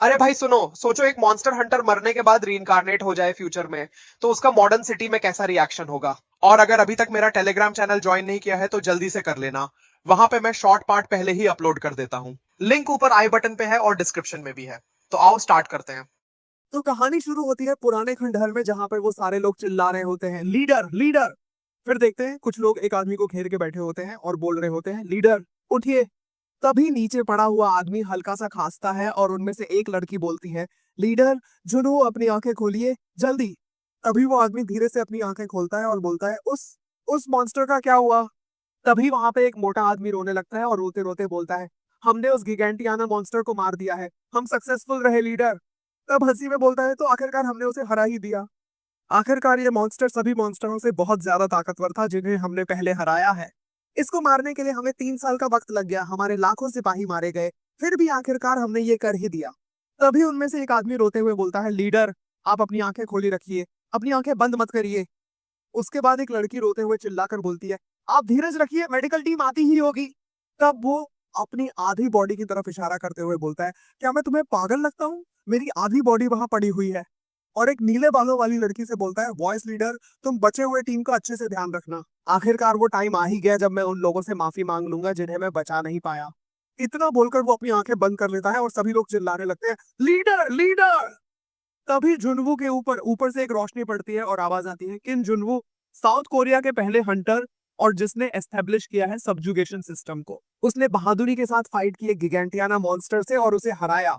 अरे भाई सुनो, सोचो एक मॉन्स्टर हंटर मरने के बाद रीइंकार्नेट हो जाए फ्यूचर में, तो उसका मॉडर्न सिटी में कैसा रिएक्शन होगा। और अगर अभी तक मेरा टेलीग्राम चैनल ज्वाइन नहीं किया है तो जल्दी से कर लेना। वहां पे मैं शॉर्ट पार्ट पहले ही अपलोड कर देता हूँ। लिंक ऊपर आई बटन पे है और डिस्क्रिप्शन में भी है। तो आओ स्टार्ट करते हैं। तो कहानी शुरू होती है पुराने खंडहर में, जहां पर वो सारे लोग चिल्ला रहे होते हैं, लीडर लीडर। फिर देखते हैं कुछ लोग एक आदमी को घेर के बैठे होते हैं और बोल रहे होते हैं, लीडर उठिए। तभी नीचे पड़ा हुआ आदमी हल्का सा खांसता है और उनमें से एक लड़की बोलती है, लीडर जुनू अपनी आंखें खोलिए जल्दी। तभी वो आदमी धीरे से अपनी आंखें खोलता है और बोलता है, उस मॉन्स्टर का क्या हुआ। तभी वहां पे एक मोटा आदमी रोने लगता है और रोते रोते बोलता है, हमने उस गिगेंटियाना मॉन्स्टर को मार दिया है, हम सक्सेसफुल रहे लीडर। तब हंसी में बोलता है, तो आखिरकार हमने उसे हरा ही दिया। आखिरकार ये मॉन्स्टर सभी मॉन्स्टरों से बहुत ज्यादा ताकतवर था जिन्हें हमने पहले हराया है। इसको मारने के लिए हमें 3 साल का वक्त लग गया, हमारे लाखों सिपाही मारे गए, फिर भी आखिरकार हमने ये कर ही दिया। तभी उनमें से एक आदमी रोते हुए बोलता है, लीडर आप अपनी आंखें खोली रखिए, अपनी आंखें बंद मत करिए। उसके बाद एक लड़की रोते हुए चिल्लाकर बोलती है, आप धीरज रखिए, मेडिकल टीम आती ही होगी। तब वो अपनी आधी बॉडी की तरफ इशारा करते हुए बोलता है, क्या मैं तुम्हें पागल लगता हूँ, मेरी आधी बॉडी वहां पड़ी हुई है। और एक नीले बालों वाली लड़की से बोलता है, वॉइस लीडर तुम बचे हुए टीम का अच्छे से ध्यान रखना। आखिरकार वो टाइम आ ही गया जब मैं उन लोगों से माफी मांग लूंगा जिन्हें मैं बचा नहीं पाया। इतना बोलकर वो अपनी आंखें बंद कर लेता है और सभी लोग चिल्लाने लगते हैं, लीडर लीडर। तभी जुनवू के ऊपर ऊपर से एक रोशनी पड़ती है और आवाज आती है, किन जुनवू, साउथ कोरिया के पहले हंटर और जिसने एस्टेब्लिश किया है सबजुगेशन सिस्टम को। उसने बहादुरी के साथ फाइट की एक गिगेंटियाना मॉन्स्टर से और उसे हराया।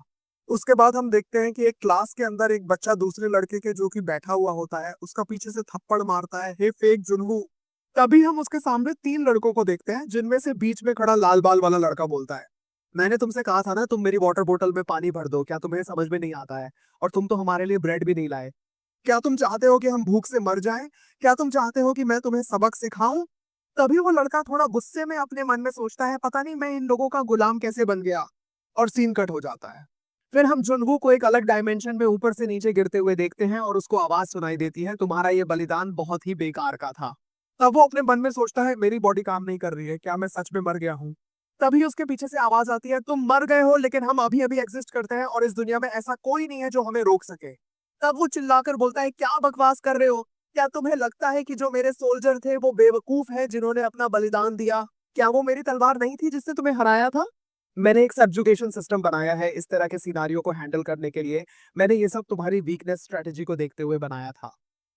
उसके बाद हम देखते हैं कि एक क्लास के अंदर एक बच्चा दूसरे लड़के के जो कि बैठा हुआ होता है उसका पीछे से थप्पड़ मारता है, हे फेक जुनवू। तभी हम उसके सामने 3 लड़कों को देखते हैं जिनमें से बीच में खड़ा लाल बाल वाला लड़का बोलता है, मैंने तुमसे कहा था ना तुम मेरी वाटर बोतल में पानी भर दो, क्या तुम्हें समझ में नहीं आता है। और तुम तो हमारे लिए ब्रेड भी नहीं लाए। क्या तुम चाहते हो कि हम भूख से मर जाएं? क्या तुम चाहते हो कि मैं तुम्हें सबक सिखाऊं? तभी वो लड़का थोड़ा गुस्से में अपने मन में सोचता है, पता नहीं मैं इन लोगों का गुलाम कैसे बन गया। और सीन कट हो जाता है। फिर हम जुनवू को एक अलग डायमेंशन में ऊपर से नीचे गिरते हुए देखते हैं और उसको आवाज सुनाई देती है, तुम्हारा ये बलिदान बहुत ही बेकार का था। तब वो अपने मन में सोचता है, मेरी बॉडी काम नहीं कर रही है, क्या मैं सच में मर गया हूँ। तभी उसके पीछे से आवाज आती है, तुम मर गए हो लेकिन हम अभी अभी एग्जिस्ट करते हैं और इस दुनिया में ऐसा कोई नहीं है जो हमें रोक सके। तब वो चिल्लाकर बोलता है, क्या बकवास कर रहे हो, क्या तुम्हें लगता है कि जो मेरे सोल्जर थे वो बेवकूफ है जिन्होंने अपना बलिदान दिया? क्या वो मेरी तलवार नहीं थी जिसने तुम्हें हराया था? मैंने एक सब्जुगेशन सिस्टम बनाया है इस तरह के सिनारियों को हैंडल करने के लिए। मैंने ये सब तुम्हारी वीकनेस स्ट्रेटेजी को देखते हुए बनाया था।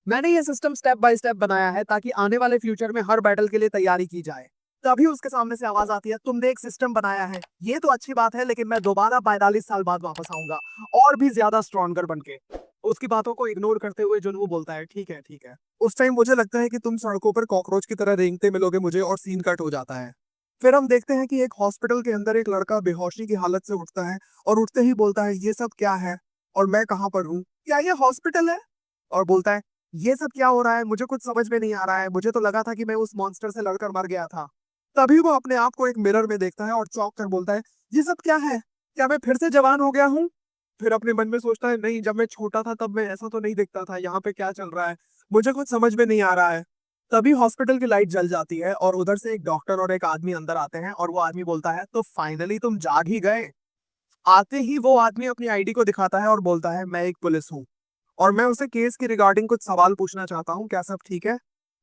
मैंने ये सिस्टम स्टेप बाय स्टेप बनाया है ताकि आने वाले फ्यूचर में हर बैटल के लिए तैयारी की जाए। तभी उसके सामने से आवाज आती है, तुमने एक सिस्टम बनाया है, ये तो अच्छी बात है, लेकिन मैं दोबारा 42 साल बाद वापस आऊंगा और भी ज्यादा स्ट्रॉन्गर बन के। उसकी बातों को इग्नोर करते हुए जुनवू बोलता है, ठीक है ठीक है। उस टाइम मुझे लगता है कि तुम सड़कों पर कॉकरोच की तरह रेंगते मिलोगे मुझे, और सीन कट हो जाता है। फिर हम देखते हैं कि एक हॉस्पिटल के अंदर एक लड़का बेहोशी की हालत से उठता है और उठते ही बोलता है, ये सब क्या है और मैं कहाँ पर हूँ, क्या ये हॉस्पिटल है? और बोलता है, ये सब क्या हो रहा है, मुझे कुछ समझ में नहीं आ रहा है, मुझे तो लगा था कि मैं उस मॉन्स्टर से लड़कर मर गया था। तभी वो अपने आप को एक मिरर में देखता है और चौंक कर बोलता है, ये सब क्या है, क्या मैं फिर से जवान हो गया हूँ? फिर अपने मन में सोचता है, नहीं, जब मैं छोटा था तब मैं ऐसा तो नहीं दिखता था, यहाँ पे क्या चल रहा है, मुझे कुछ समझ में नहीं आ रहा है। तभी हॉस्पिटल की लाइट जल जाती है और उधर से एक डॉक्टर और एक आदमी अंदर आते हैं और वो आदमी बोलता है, तो फाइनली तुम जाग ही गए। आते ही वो आदमी अपनी आईडी को दिखाता है और बोलता है, मैं एक पुलिस हूँ और मैं उसे केस की रिगार्डिंग कुछ सवाल पूछना चाहता हूँ, क्या सब ठीक है?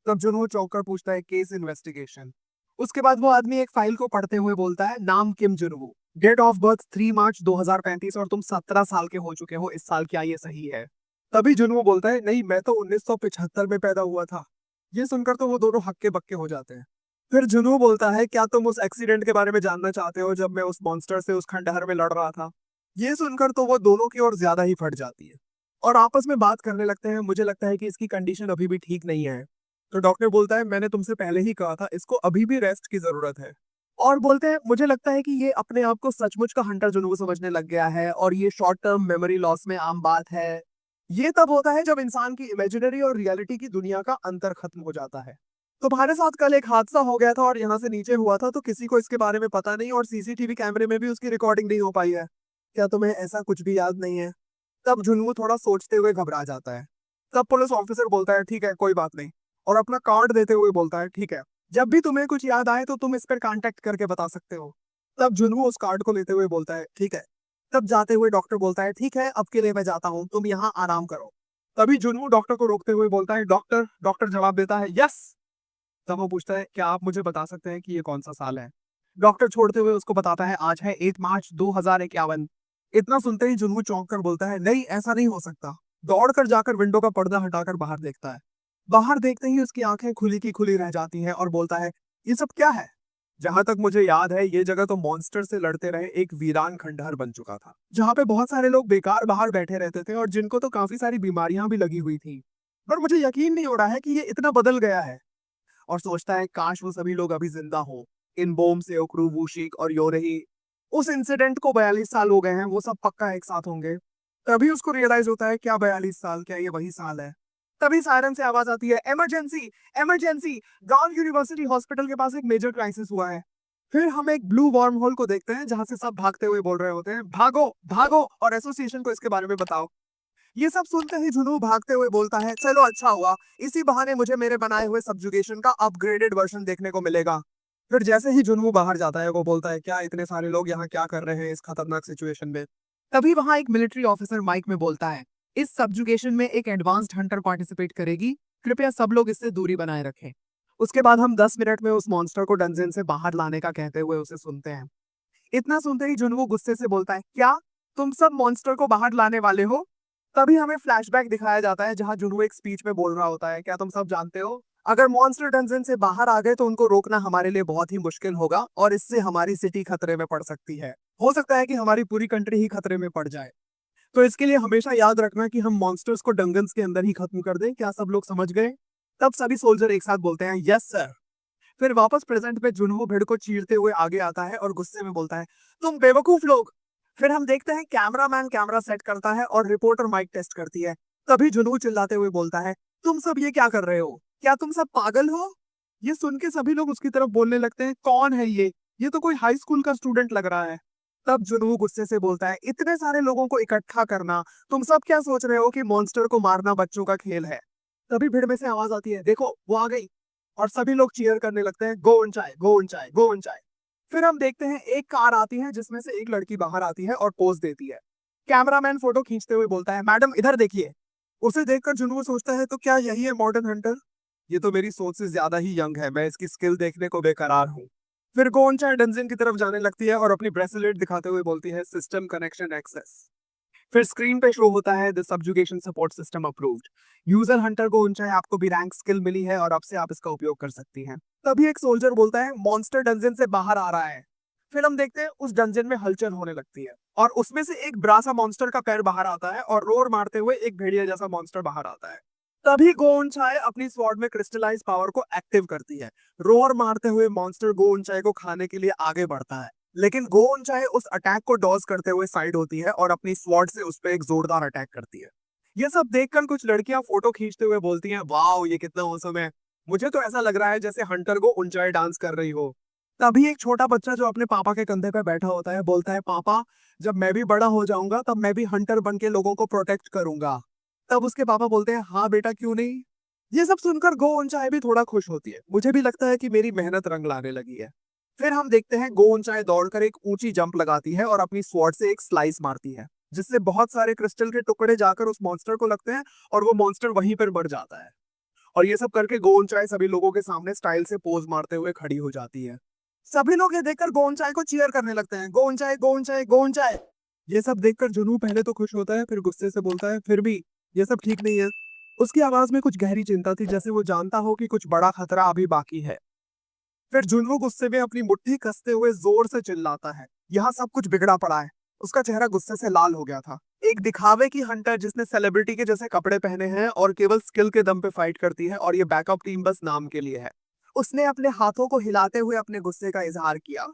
तब जुनू चौंक कर पूछता है, केस इन्वेस्टिगेशन। उसके बाद वो आदमी एक फाइल को पढ़ते हुए बोलता है, नाम किम जुनवू, डेट ऑफ बर्थ 3 मार्च 2035 और तुम 17 साल के हो चुके हो इस साल, क्या ये सही है? तभी जुनवू बोलता है, नहीं, मैं तो 1975 में पैदा हुआ था। ये सुनकर तो वो दोनों हक्के बक्के हो जाते हैं। फिर जुनू बोलता है, क्या तुम उस एक्सीडेंट के बारे में जानना चाहते हो जब मैं उस मॉन्स्टर से उस खंडहर में लड़ रहा था? ये सुनकर तो वो दोनों की ओर ज्यादा ही फट जाती है और आपस में बात करने लगते हैं, मुझे लगता है कि इसकी कंडीशन अभी भी ठीक नहीं है। तो डॉक्टर बोलता है, मैंने तुमसे पहले ही कहा था, इसको अभी भी रेस्ट की जरूरत है। और बोलते हैं, मुझे लगता है कि ये अपने आप को सचमुच का हंटर जुनून समझने लग गया है और ये शॉर्ट टर्म मेमोरी लॉस में आम बात है। ये तब होता है जब इंसान की इमेजिनरी और रियलिटी की दुनिया का अंतर खत्म हो जाता है। तुम्हारे साथ कल एक हादसा हो गया था और यहाँ से नीचे हुआ था, तो किसी को इसके बारे में पता नहीं और सीसीटीवी कैमरे में भी उसकी रिकॉर्डिंग नहीं हो पाई है। क्या तुम्हें ऐसा कुछ भी याद नहीं है? तब जुनू थोड़ा सोचते हुए घबरा जाता है। तब पुलिस ऑफिसर बोलता है, ठीक है कोई बात नहीं, और अपना कार्ड देते हुए बोलता है, ठीक है, जब भी तुम्हें कुछ याद आए तो तुम इस पर कांटेक्ट करके बता सकते हो। तब जुनू उस कार्ड को लेते हुए बोलता है, ठीक है, तब जाते हुए डॉक्टर बोलता है ठीक है अब के लिए मैं जाता हूँ, तुम यहाँ आराम करो। तभी जुनू डॉक्टर को रोकते हुए बोलता है डॉक्टर। डॉक्टर जवाब देता है यस। तब वो पूछता है क्या आप मुझे बता सकते हैं कि ये कौन सा साल है। डॉक्टर छोड़ते हुए उसको बताता है आज है 8 मार्च 2051। इतना सुनते ही जुनू चौंक कर बोलता है नहीं ऐसा नहीं हो सकता। दौड़कर जाकर विंडो का पर्दा हटाकर बाहर देखता है। बाहर देखते ही उसकी आंखें खुली की खुली रह जाती हैं और बोलता है ये सब क्या है। जहां तक मुझे याद है ये जगह तो मॉन्स्टर से लड़ते रहे एक वीरान खंडहर बन चुका था, जहां पे बहुत सारे लोग बेकार बाहर बैठे रहते थे और जिनको तो काफी सारी बीमारियां भी लगी हुई थी। पर मुझे यकीन नहीं हो रहा है कि ये इतना बदल गया है। और सोचता है काश वो सभी लोग अभी जिंदा हो। इन बोम से ओक्रू वूशिक और योरही। उस इंसिडेंट को 42 साल हो गए हैं, वो सब पक्का एक साथ होंगे। तभी उसको रियलाइज होता है क्या 42 साल, क्या ये वही साल है। तभी सायरन से आवाज आती है इमरजेंसी इमरजेंसी। गांव यूनिवर्सिटी हॉस्पिटल के पास एक मेजर क्राइसिस हुआ है। फिर हम एक ब्लू वार्म होल को देखते हैं जहां से सब भागते हुए बोल रहे होते हैं भागो भागो और एसोसिएशन को इसके बारे में बताओ। ये सब सुनते ही जुनू भागते हुए बोलता है चलो अच्छा हुआ, इसी बहाने मुझे मेरे बनाए हुए सब्जुगेशन का अपग्रेडेड वर्जन देखने को मिलेगा। फिर जैसे ही जुनू बाहर जाता है वो बोलता है क्या इतने सारे लोग यहाँ क्या कर रहे हैं इस खतरनाक सिचुएशन में। तभी वहां एक मिलिट्री ऑफिसर माइक में बोलता है इस सब्जुगेशन में एक एडवांस्ड हंटर पार्टिसिपेट करेगी, कृपया सब लोग इससे दूरी बनाए रखें। उसके बाद हम 10 मिनट में उस मॉन्स्टर को डंजन से बाहर लाने का कहते हुए उसे सुनते हैं। इतना सुनते ही जुनू गुस्से से बोलता है क्या तुम सब मॉन्स्टर को बाहर लाने वाले हो। तभी हमें फ्लैशबैक दिखाया जाता है जहां जुनू एक स्पीच में बोल रहा होता है क्या तुम सब जानते हो अगर मॉन्स्टर डंजन से बाहर आ गए तो उनको रोकना हमारे लिए बहुत ही मुश्किल होगा और इससे हमारी सिटी खतरे में पड़ सकती है। हो सकता है कि हमारी पूरी कंट्री ही खतरे में पड़ जाए। तो इसके लिए हमेशा याद रखना कि हम मॉन्स्टर्स को डंगन्स के अंदर ही खत्म कर दें। क्या सब लोग समझ गए। तब सभी सोल्जर एक साथ बोलते हैं यस सर। फिर वापस प्रेजेंट में जुनहो भीड़ को चीरते हुए आगे आता है और गुस्से में बोलता है तुम बेवकूफ लोग। फिर हम देखते हैं कैमरामैन कैमरा सेट करता है और रिपोर्टर माइक टेस्ट करती है। तभी जुनू चिल्लाते हुए बोलता है तुम सब ये क्या कर रहे हो, क्या तुम सब पागल हो। ये सुन के सभी लोग उसकी तरफ बोलने लगते हैं कौन है ये तो कोई हाई स्कूल का स्टूडेंट लग रहा है। तब जुनू गुस्से से बोलता है इतने सारे लोगों को इकट्ठा करना, तुम सब क्या सोच रहे हो कि मॉन्स्टर को मारना बच्चों का खेल है। तभी भीड़ में से आवाज आती है देखो वो आ गई। और सभी लोग चीयर करने लगते हैं गो ऑन चाय गो ऑन चाय गो ऑन चाय। फिर हम देखते हैं एक कार आती है जिसमें से एक लड़की बाहर आती है और पोज देती है। कैमरामैन फोटो खींचते हुए बोलता है मैडम इधर देखिए। उसे देखकर जुनू सोचता है तो क्या यही है मॉडर्न हंटर। ये तो मेरी सोच से ज्यादा ही यंग है, मैं इसकी स्किल देखने को बेकरार हूँ। फिर गोन चाय डंजन की तरफ जाने लगती है और अपनी ब्रेसलेट दिखाते हुए बोलती है सिस्टम कनेक्शन एक्सेस। फिर स्क्रीन पे शो होता है the subjugation support system approved. User Hunter को ऊंचाई आपको भी रैंक स्किल मिली है और अब से आप इसका उपयोग कर सकती हैं। तभी एक सोल्जर बोलता है मॉन्स्टर डंजन से बाहर आ रहा है। फिर हम देखते हैं उस डंजन में हलचल होने लगती है और उसमें से एक बड़ा सा मॉन्स्टर का पैर बाहर आता है और रोर मारते हुए एक भेड़िया जैसा मॉन्स्टर बाहर आता है। तभी गोन चाय अपनी स्वॉर्ड में क्रिस्टलाइज पावर को एक्टिव करती है। रोर मारते हुए मॉन्स्टर गोन चाय को खाने के लिए आगे बढ़ता है, लेकिन गोन चाहे उस अटैक को डॉज करते हुए साइड होती है और अपनी स्वॉर्ड से उस पर एक जोरदार अटैक करती है। ये सब देखकर कुछ लड़कियां फोटो खींचते हुए बोलती हैं वाओ ये कितना औसम है। मुझे तो ऐसा लग रहा है जैसे हंटर को ऊंचाई डांस कर रही हो। तभी एक छोटा बच्चा जो अपने पापा के कंधे पे बैठा होता है बोलता है पापा जब मैं भी बड़ा हो जाऊंगा तब मैं भी हंटर बन के लोगों को प्रोटेक्ट करूंगा। तब उसके पापा बोलते हैं हाँ बेटा क्यों नहीं। ये सब सुनकर गो ऊंचाई भी थोड़ा खुश होती है, मुझे भी लगता है कि मेरी मेहनत रंग लाने लगी है। फिर हम देखते हैं गो ऊंचाई दौड़कर एक ऊंची जंप लगाती है और अपनी स्वॉर्ड से एक स्लाइस मारती है, जिससे बहुत सारे क्रिस्टल के टुकड़े जाकर उस मॉन्स्टर को लगते हैं और वो मॉन्स्टर वहीं पर मर जाता है। और ये सब करके गो ऊंचाई सभी लोगों के सामने स्टाइल से पोज मारते हुए खड़ी हो जाती है। सभी लोग ये देखकर गो ऊंचाई को चीयर करने लगते हैं गो ऊंचाई गो ऊंचाई गो ऊंचाई। ये सब देखकर जुनू पहले तो खुश होता है फिर गुस्से से बोलता है फिर भी ये सब ठीक नहीं है। उसकी आवाज में कुछ गहरी चिंता थी, जैसे वो जानता हो कि कुछ बड़ा खतरा अभी बाकी है। फिर जुन्नू गुस्से में अपनी मुट्ठी कसते हुए जोर से चिल्लाता है यहाँ सब कुछ बिगड़ा पड़ा है। उसका चेहरा गुस्से से लाल हो गया था। एक दिखावे की हंटर जिसने सेलिब्रिटी के जैसे कपड़े पहने हैं और केवल स्किल के दम पे फाइट करती है और ये बैकअप टीम बस नाम के लिए है। उसने अपने हाथों को हिलाते हुए अपने गुस्से का इजहार किया।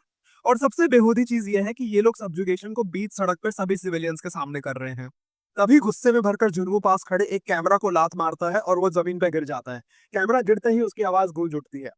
और सबसे बेहूदी चीज यह है कि ये लोग सब्जुगेशन को बीच सड़क पर सभी सिविलियंस के सामने कर रहे हैं। तभी गुस्से में भरकर जुनू पास खड़े एक कैमरा को लात मारता है और वो जमीन पर गिर जाता है। कैमरा गिरते ही उसकी आवाज गूंज उठती है।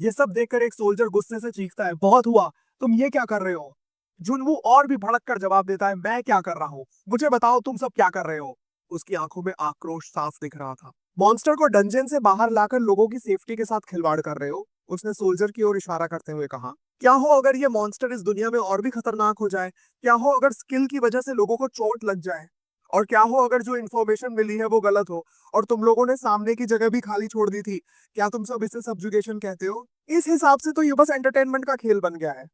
ये सब देखकर एक सोल्जर गुस्से से चीखता है बहुत हुआ, तुम ये क्या कर रहे हो। जुनवू और भी भड़क कर जवाब देता है मैं क्या कर रहा हूँ, मुझे बताओ तुम सब क्या कर रहे हो। उसकी आंखों में आक्रोश साफ दिख रहा था। मॉन्स्टर को डंजन से बाहर लाकर लोगों की सेफ्टी के साथ खिलवाड़ कर रहे हो, उसने सोल्जर की ओर इशारा करते हुए कहा। क्या हो अगर ये मॉन्स्टर इस दुनिया में और भी खतरनाक हो जाए? क्या हो अगर स्किल की वजह से लोगों को चोट लग जाए? और क्या हो अगर जो इन्फॉर्मेशन मिली है वो गलत हो और तुम लोगों ने सामने की जगह भी खाली छोड़ दी थी? क्या तुम सब इसे सब्जुगेशन कहते हो? इस हिसाब से तो ये बस एंटरटेनमेंट का खेल बन गया है।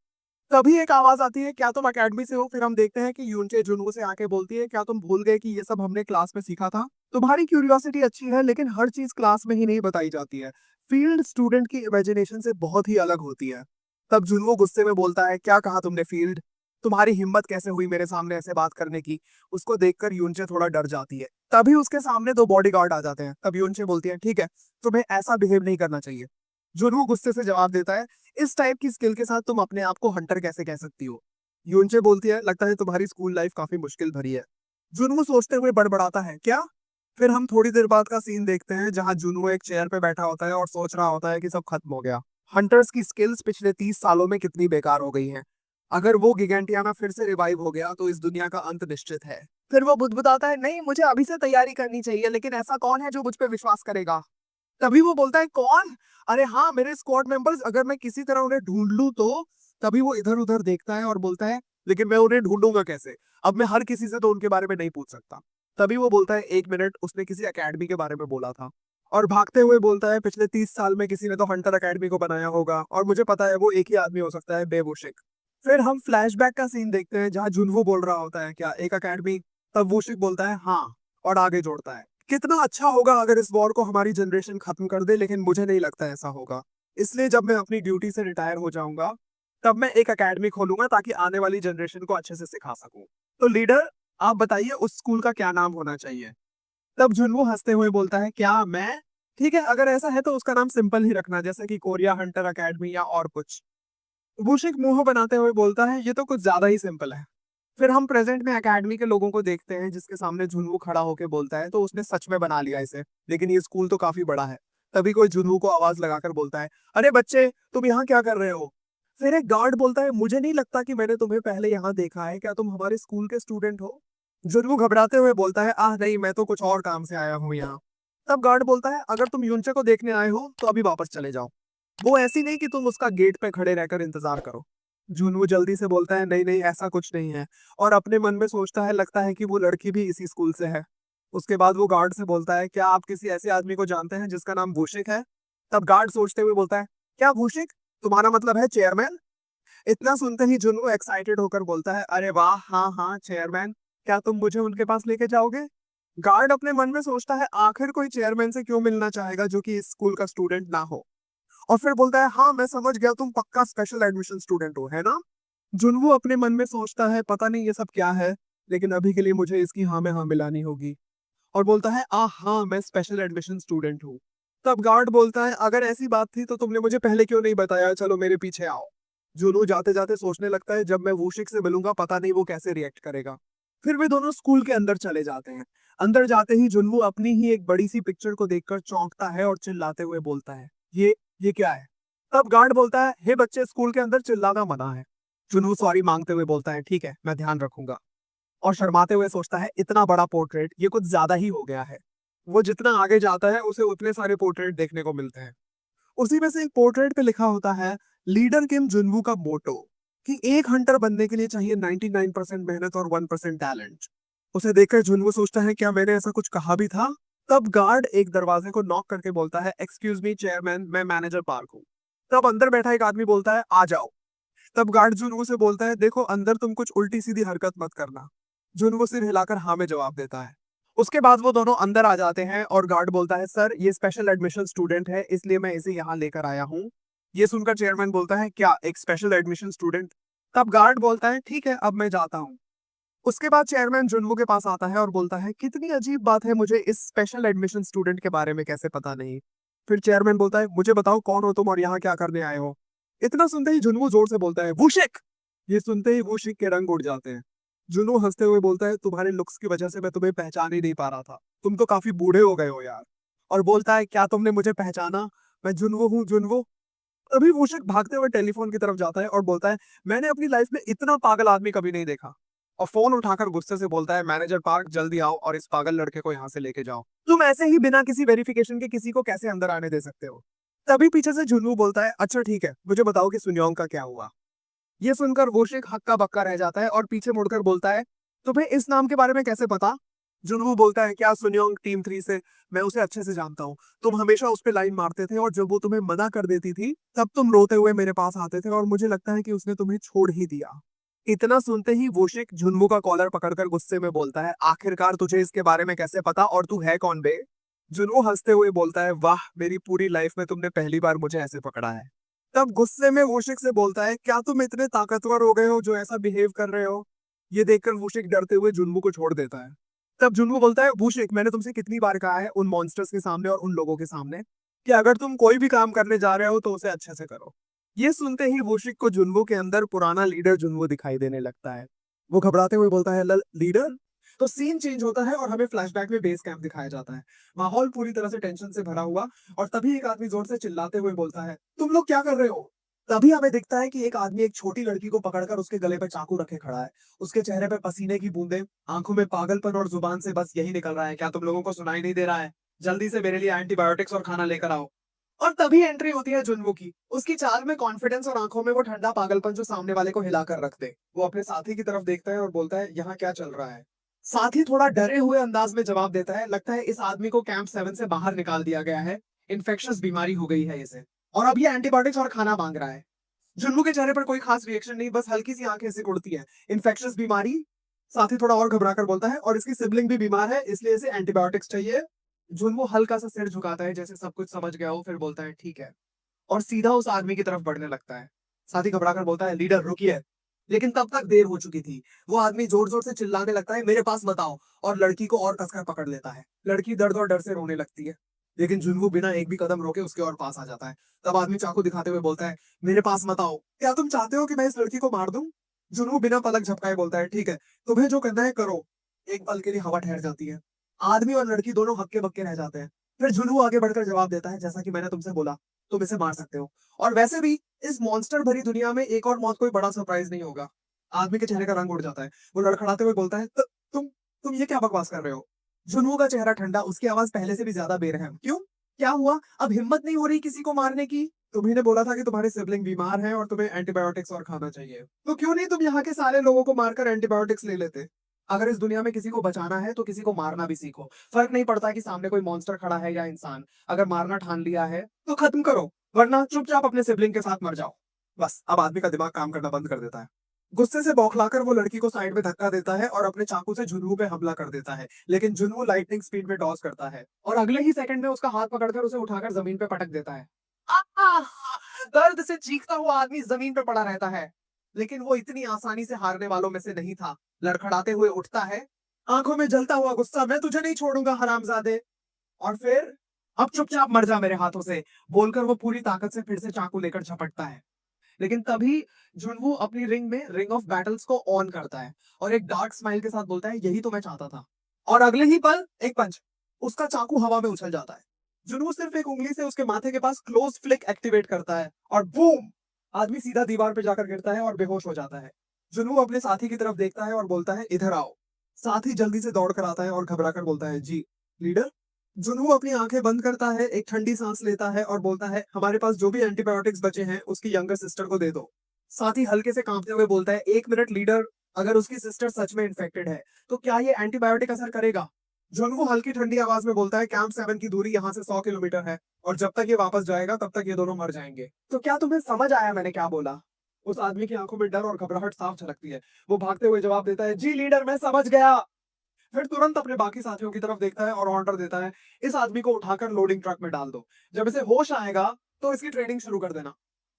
तभी एक आवाज आती है, क्या तुम अकेडमी से हो? फिर हम देखते हैं कि यूनचे जुनवू से आके बोलती है, क्या तुम भूल गए कि ये सब हमने क्लास में सीखा था? तुम्हारी क्यूरियोसिटी अच्छी है, लेकिन हर चीज क्लास में ही नहीं बताई जाती है। फील्ड स्टूडेंट की इमेजिनेशन से बहुत ही अलग होती है। तब जुनवो गुस्से में बोलता है, क्या कहा तुमने फील्ड? तुम्हारी हिम्मत कैसे हुई मेरे सामने ऐसे बात करने की? उसको देखकर यूनचे थोड़ा डर जाती है। तभी उसके सामने दो बॉडीगार्ड आ जाते हैं। तब यूनचे बोलती है, ठीक है, तुम्हें ऐसा बिहेव नहीं करना चाहिए। जुनवो गुस्से से जवाब देता है, इस टाइप की स्किल के साथ तुम अपने आप को हंटर कैसे कह सकती हो? यूनचे बोलती है, लगता है तुम्हारी स्कूल लाइफ काफी मुश्किल भरी है। जुनवो सोचते हुए बड़बड़ाता है, क्या? फिर हम थोड़ी देर बाद का सीन देखते हैं जहां जुनवो एक चेयर पे बैठा होता है और सोच रहा होता है कि सब खत्म हो गया। हंटर्स की स्किल्स पिछले 30 सालों में कितनी बेकार हो गई हैं। अगर वो गिगेंटियाना फिर से रिवाइव हो गया तो इस दुनिया का अंत निश्चित है। फिर वो बुदबुदाता है, नहीं, मुझे अभी से तैयारी करनी चाहिए, लेकिन ऐसा कौन है जो मुझ पे विश्वास करेगा? तभी वो बोलता है, कौन? अरे हाँ, मेरे स्क्वाड मेंबर्स, अगर मैं किसी तरह उन्हें ढूंढ लूं तो। तभी वो इधर उधर देखता है और बोलता है, लेकिन मैं उन्हें ढूंढूंगा कैसे? अब मैं हर किसी से तो उनके बारे में नहीं पूछ सकता। तभी वो बोलता है, एक मिनट, उसने किसी एकेडमी के बारे में बोला था। और भागते हुए बोलता है, पिछले 30 साल में किसी ने तो हंटर एकेडमी को बनाया होगा, और मुझे पता है वो एक ही आदमी हो सकता है, बेवुशिक। फिर हम फ्लैशबैक का सीन देखते हैं जहां जुनवो बोल रहा होता है, क्या एक एकेडमी? तब वुशिक बोलता है, हाँ। और आगे जोड़ता है, कितना अच्छा होगा अगर इस वॉर को हमारी जनरेशन खत्म कर दे, लेकिन मुझे नहीं लगता ऐसा होगा। इसलिए जब मैं अपनी ड्यूटी से रिटायर हो जाऊंगा, तब मैं एक एकेडमी खोलूंगा ताकि आने वाली जनरेशन को अच्छे से सिखा सकूं। तो लीडर, आप बताइए उस स्कूल का क्या नाम होना चाहिए? तब जुनवो हंसते हुए बोलता है, क्या मैं? ठीक है, अगर ऐसा है तो उसका नाम सिंपल ही रखना, जैसे कि कोरिया हंटर एकेडमी या और कुछ। वुशिक मुंह बनाते हुए बोलता है, ये तो कुछ ज्यादा ही सिंपल है। फिर हम प्रेजेंट में एकेडमी के लोगों को देखते हैं जिसके सामने जुनवू खड़ा होकर बोलता है, तो उसने सच में बना लिया इसे, लेकिन ये स्कूल तो काफी बड़ा है। तभी कोई जुनवू को आवाज लगाकर बोलता है, अरे बच्चे, तुम यहाँ क्या कर रहे हो? फिर एक गार्ड बोलता है, मुझे नहीं लगता कि मैंने तुम्हें पहले यहाँ देखा है, क्या तुम हमारे स्कूल के स्टूडेंट हो? जुनवू घबराते हुए बोलता है, आह नहीं, मैं तो कुछ और काम से आया हूँ यहाँ। तब गार्ड बोलता है, अगर तुम यूनचे को देखने आए हो तो अभी वापस चले जाओ। वो ऐसी नहीं कि तुम उसका गेट पे खड़े रहकर इंतजार करो। जुनू जल्दी से बोलता है, नहीं नहीं, ऐसा कुछ नहीं है। और अपने मन में सोचता है, लगता है कि वो लड़की भी इसी स्कूल से है। उसके बाद वो गार्ड से बोलता है, क्या आप किसी ऐसे आदमी को जानते हैं जिसका नाम भूषिक है? तब गार्ड सोचते हुए बोलता है, क्या भूषिक? तुम्हारा मतलब है चेयरमैन? इतना सुनते ही जुनू एक्साइटेड होकर बोलता है, अरे वाह, हाँ हाँ, चेयरमैन। क्या तुम मुझे उनके पास लेके जाओगे? गार्ड अपने मन में सोचता है, आखिर कोई चेयरमैन से क्यों मिलना चाहेगा जो कि इस स्कूल का स्टूडेंट ना हो? और फिर बोलता है, हाँ मैं समझ गया, तुम पक्का स्पेशल एडमिशन स्टूडेंट हो, है ना? जुनवो अपने मन में सोचता है, पता नहीं ये सब क्या है, लेकिन अभी के लिए मुझे इसकी हाँ में हाँ मिलानी होगी। और बोलता है, आ हाँ, मैं स्पेशल एडमिशन स्टूडेंट हूँ। तब गार्ड बोलता है, अगर ऐसी बात थी तो तुमने मुझे पहले क्यों नहीं बताया? चलो मेरे पीछे आओ। जुनू जाते जाते सोचने लगता है, जब मैं वूशिक से मिलूंगा पता नहीं वो कैसे रिएक्ट करेगा। फिर वे दोनों स्कूल के अंदर चले जाते हैं। अंदर जाते ही जुनवू अपनी ही एक बड़ी सी पिक्चर को देखकर चौंकता है और चिल्लाते हुए बोलता है, ये क्या है? तब गार्ड बोलता है, हे बच्चे, स्कूल के अंदर चिल्लाना मना है। जुनू सॉरी मांगते हुए बोलता है, ठीक है, मैं ध्यान रखूंगा। और शर्माते हुए सोचता है, इतना बड़ा पोर्ट्रेट, ये कुछ ज्यादा ही हो गया है। वो जितना आगे जाता है उसे उतने सारे पोर्ट्रेट देखने को मिलते हैं। उसी में से एक पोर्ट्रेट पे लिखा होता है, लीडर किम जुनवू का मोटो, कि एक हंटर बनने के लिए चाहिए 99% मेहनत और 1% टैलेंट। उसे देखकर जुनवू सोचता है, क्या मैंने ऐसा कुछ कहा भी था? तब गार्ड एक दरवाजे को नॉक करके बोलता है, एक्सक्यूज मी चेयरमैन, मैं मैनेजर पार्क हूँ। तब अंदर बैठा एक आदमी बोलता है, आ जाओ। तब गार्ड जुनवू से बोलता है, देखो अंदर तुम कुछ उल्टी सीधी हरकत मत करना। जुनवू सिर हिलाकर हाँ में जवाब देता है। उसके बाद वो दोनों अंदर आ जाते हैं और गार्ड बोलता है, सर ये स्पेशल एडमिशन स्टूडेंट है, इसलिए मैं इसे यहाँ लेकर आया हूँ। ये सुनकर चेयरमैन बोलता है, क्या एक स्पेशल एडमिशन स्टूडेंट? तब गार्ड बोलता है, ठीक है, अब मैं जाता हूँ। उसके बाद चेयरमैन जुनवू के पास आता है और बोलता है, कितनी अजीब बात है, मुझे इस स्पेशल एडमिशन स्टूडेंट के बारे में कैसे पता नहीं? फिर चेयरमैन बोलता है, मुझे बताओ कौन हो तुम और यहाँ क्या करने आए हो? इतना सुनते ही जुनवू जोर से बोलता है, वुशिक! ये सुनते ही वुशिक के रंग उड़ जाते हैं। जुनू हंसते हुए बोलता है, तुम्हारे लुक्स की वजह से मैं तुम्हें पहचान ही नहीं पा रहा था, तुम तो काफी बूढ़े हो गए हो यार। और बोलता है, क्या तुमने मुझे पहचाना? मैं जुनवो हूँ, जुनवो। अभी वुशिक भागते हुए टेलीफोन की तरफ जाता है और बोलता है, मैंने अपनी लाइफ में इतना पागल आदमी कभी नहीं देखा। और फोन उठाकर गुस्से से बोलता है, मैनेजर पार्क, जल्दी आओ और इस पागल लड़के को यहाँ से लेके जाओ। तुम ऐसे ही बिना किसी वेरिफिकेशन के किसी को कैसे अंदर आने दे सकते हो? तभी पीछे से जुनू बोलता है, अच्छा ठीक है, मुझे बताओ कि सुन्योंग का क्या हुआ। ये सुनकर वोशिक हक्का बक्का रह जाता है और पीछे मुड़कर बोलता है, तुम्हें इस नाम के बारे में कैसे पता? जुनवू बोलता है, क्या सुन्योंग टीम 3 से? मैं उसे अच्छे से जानता हूँ। तुम हमेशा उस पे लाइन मारते थे और जब वो तुम्हें मना कर देती थी तब तुम रोते हुए मेरे पास आते थे और मुझे लगता है कि उसने तुम्हें छोड़ ही दिया। इतना सुनते ही वोशिक जुनवू का कॉलर पकड़कर गुस्से में बोलता है, आखिरकार तुझे इसके बारे में कैसे पता और तू है कौन बे? जुनवू हंसते हुए बोलता है, वाह, मेरी पूरी लाइफ में तुमने पहली बार मुझे ऐसे पकड़ा है। तब गुस्से में वोशिक से बोलता है, क्या तुम इतने ताकतवर हो गए हो जो ऐसा बिहेव कर रहे हो? ये देखकर वोशिक डरते हुए जुनवू को छोड़ देता है। तब जुनवू बोलता है, वोशिक, मैंने तुमसे कितनी बार कहा है उन मॉन्स्टर्स के सामने और उन लोगों के सामने कि अगर तुम कोई भी काम करने जा रहे हो तो उसे अच्छे से करो। ये सुनते ही वोशिक को जुनवू के अंदर पुराना लीडर जुनवू दिखाई देने लगता है। वो घबराते हुए बोलता है, लीडर? तो सीन चेंज होता है और हमें फ्लैशबैक में बेस कैंप दिखाया जाता है। माहौल पूरी तरह से टेंशन से भरा हुआ, और तभी एक आदमी जोर से चिल्लाते हुए बोलता है, तुम लोग क्या कर रहे हो? तभी हमें दिखता है कि एक आदमी एक छोटी लड़की को पकड़कर उसके गले पर चाकू रखे खड़ा है। उसके चेहरे पर पसीने की बूंदें, आंखों में पागलपन और जुबान से बस यही निकल रहा है, क्या तुम लोगों को सुनाई नहीं दे रहा है? जल्दी से मेरे लिए एंटीबायोटिक्स और खाना लेकर आओ। और तभी एंट्री होती है जुनवू की। उसकी चाल में कॉन्फिडेंस और आंखों में वो ठंडा पागलपन जो सामने वाले को हिलाकर रख दे। वो अपने साथी की तरफ देखता है और बोलता है, यहाँ क्या चल रहा है? साथी थोड़ा डरे हुए अंदाज में जवाब देता है, लगता है इस आदमी को कैंप 7 से बाहर निकाल दिया गया है। इन्फेक्शियस बीमारी हो गई है इसे, और अब ये एंटीबायोटिक्स और खाना मांग रहा है। जुन्नू के चेहरे पर कोई खास रिएक्शन नहीं, बस हल्की सी आंखें सिकुड़ती उड़ती है। इन्फेक्शियस बीमारी? साथी थोड़ा और घबरा कर बोलता है, और इसकी सिबलिंग भी बीमार है, इसलिए इसे एंटीबायोटिक्स चाहिए। जुन्नू हल्का सा सिर झुकाता है जैसे सब कुछ समझ गया हो, फिर बोलता है ठीक है, और सीधा उस आदमी की तरफ बढ़ने लगता है। साथी घबराकर बोलता है, लीडर रुकिए। लेकिन तब तक देर हो चुकी थी। वो आदमी जोर जोर से चिल्लाने लगता है, मेरे पास मत आओ, और लड़की को और कसकर पकड़ लेता है। लड़की दर्द और डर से रोने लगती है, लेकिन जुनवू बिना एक भी कदम रोके उसके और पास आ जाता है। तब आदमी चाकू दिखाते हुए बोलता है, मेरे पास मत आओ, क्या तुम चाहते हो कि मैं इस लड़की को मार दूं? जुनवू बिना पलक झपकाए बोलता है, ठीक है, तुम्हें जो करना है करो। एक पल के लिए हवा ठहर जाती है। आदमी और लड़की दोनों हक्के बक्के रह जाते हैं। फिर जुनवू आगे बढ़कर जवाब देता है, जैसा कि मैंने तुमसे बोला, तुम इसे मार सकते हो। और वैसे भी इस मॉन्स्टर भरी दुनिया में एक और मौत कोई बड़ा सरप्राइज नहीं होगा। आदमी के चेहरे का रंग उड़ जाता है। वो लड़खड़ाते हुए बोलता है, तुम ये क्या बकवास कर रहे हो? जुनू का चेहरा ठंडा, उसकी आवाज पहले से भी ज्यादा बेरहम। क्यों? क्या हुआ? अब हिम्मत नहीं हो रही किसी को मारने की? तुम्ही ने बोला था कि तुम्हारे सिबलिंग बीमार हैं और तुम्हें एंटीबायोटिक्स और खाना चाहिए, तो क्यों नहीं तुम यहाँ के सारे लोगों को मारकर एंटीबायोटिक्स ले लेते? अगर इस दुनिया में किसी को बचाना है तो किसी को मारना भी सीखो। फर्क नहीं पड़ता कि सामने कोई मॉन्स्टर खड़ा है या इंसान। अगर मारना ठान लिया है तो खत्म करो, वरना चुपचाप अपने सिबलिंग के साथ मर जाओ। बस अब आदमी का दिमाग काम करना बंद कर देता है। गुस्से से बौखलाकर वो लड़की को साइड में धक्का देता है और अपने चाकू से जुनू पे हमला कर देता है, लेकिन जुनू लाइटनिंग स्पीड में टॉस करता है और अगले ही सेकंड में उसका हाथ पकड़कर उसे उठाकर जमीन पे पटक देता है। आह! दर्द से चीखता हुआ आदमी जमीन पे पड़ा रहता है, लेकिन वो इतनी आसानी से हारने वालों में से नहीं था। लड़खड़ाते हुए उठता है, आंखों में जलता हुआ गुस्सा, मैं तुझे नहीं छोड़ूंगा हरामजादे। और फिर, अब चुपचाप मर जा मेरे हाथों से, बोलकर वो पूरी ताकत से फिर से चाकू लेकर झपटता है। लेकिन तभी जुनवू अपनी रिंग में रिंग ऑफ बैटल्स को ऑन करता है और एक डार्क स्माइल के साथ बोलता है, यही तो मैं चाहता था। और अगले ही पल एक पंच, उसका चाकू हवा में उछल जाता है। जुनवू सिर्फ एक उंगली से उसके माथे के पास क्लोज फ्लिक एक्टिवेट करता है और बूम, आदमी सीधा दीवार पे जाकर गिरता है और बेहोश हो जाता है। जुनवू अपने साथी की तरफ देखता है और बोलता है, इधर आओ। साथी जल्दी से दौड़ कर आता है और घबरा कर बोलता है, जी लीडर। जुनू अपनी आंखें बंद करता है, एक ठंडी सांस लेता है और बोलता है, हमारे पास जो भी एंटीबायोटिक्स बचे हैं उसकी यंगर सिस्टर को दे दो। साथ ही हल्के से कांपते हुए बोलता है, एक मिनट लीडर, अगर उसकी सिस्टर सच में इन्फेक्टेड है तो क्या ये एंटीबायोटिक असर करेगा? जुनू हल्की ठंडी आवाज में बोलता है, कैंप 7 की दूरी यहाँ से 100 किलोमीटर है और जब तक ये वापस जाएगा तब तक ये दोनों मर जाएंगे। तो क्या तुम्हें समझ आया मैंने क्या बोला? उस आदमी की आंखों में डर और घबराहट साफ झलकती है। वो भागते हुए जवाब देता है, जी लीडर, मैं समझ गया। फिर तुरंत अपने बाकी साथियों की तरफ देखता है और ऑर्डर देता है, इस आदमी को उठाकर लोडिंग ट्रक में डाल दो। जब इसे होश आएगा तो इसकी ट्रेनिंग शुरू कर देना।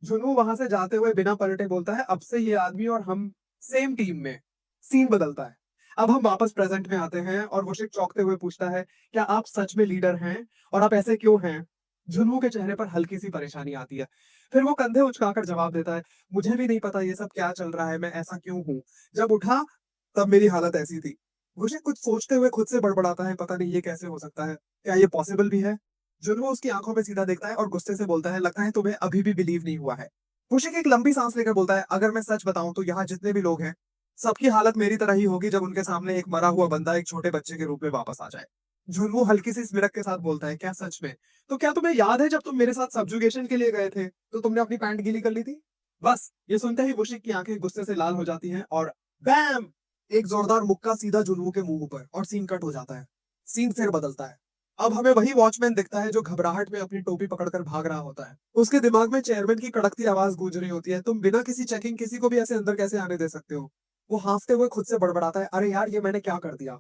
जुनू वहां से जाते हुए बिना पलटे बोलता है, अब से ये आदमी और हम सेम टीम में। सीन बदलता है। अब हम वापस प्रेजेंट में आते हैं और वो चौंकते हुए पूछता है, क्या आप सच में लीडर हैं और आप ऐसे क्यों हैं? जुनू के चेहरे पर हल्की सी परेशानी आती है। फिर वो कंधे उचकाकर जवाब देता है, मुझे भी नहीं पता ये सब क्या चल रहा है, मैं ऐसा क्यों हूँ। जब उठा तब मेरी हालत ऐसी थी। मुझे कुछ सोचते हुए खुद से बड़बड़ाता है, पता नहीं ये कैसे हो सकता है, क्या ये पॉसिबल भी है? जुनू उसकी आंखों में सीधा देखता है और गुस्से से बोलता है, लगता है तुम्हें अभी भी बिलीव नहीं हुआ है। मुशिक एक लंबी सांस लेकर बोलता है, अगर मैं सच बताऊं तो यहाँ जितने भी लोग हैं सबकी हालत मेरी तरह ही होगी जब उनके सामने एक मरा हुआ बंदा एक छोटे बच्चे के रूप में वापस आ जाए। झुनमू हल्की सी स्मिरक के साथ बोलता है, क्या सच में? तो क्या तुम्हें याद है जब तुम मेरे साथ सब्जुगेशन के लिए गए थे तो तुमने अपनी पैंट गीली कर ली थी? बस ये सुनते ही वुशिक की आंखें गुस्से से लाल हो जाती हैं और बैम, एक जोरदार मुक्का सीधा जुनमू के मुंह पर, और सीन कट हो जाता है। सीन फिर बदलता है। अब हमें वही वॉचमैन दिखता है जो घबराहट में अपनी टोपी पकड़कर भाग रहा होता है। उसके दिमाग में चेयरमैन की कड़कती आवाज गूंज रही होती है, तुम बिना किसी चेकिंग किसी को भी ऐसे अंदर कैसे आने दे सकते हो? वो हांफते हुए खुद से बड़बड़ाता है, अरे यार ये मैंने क्या कर दिया?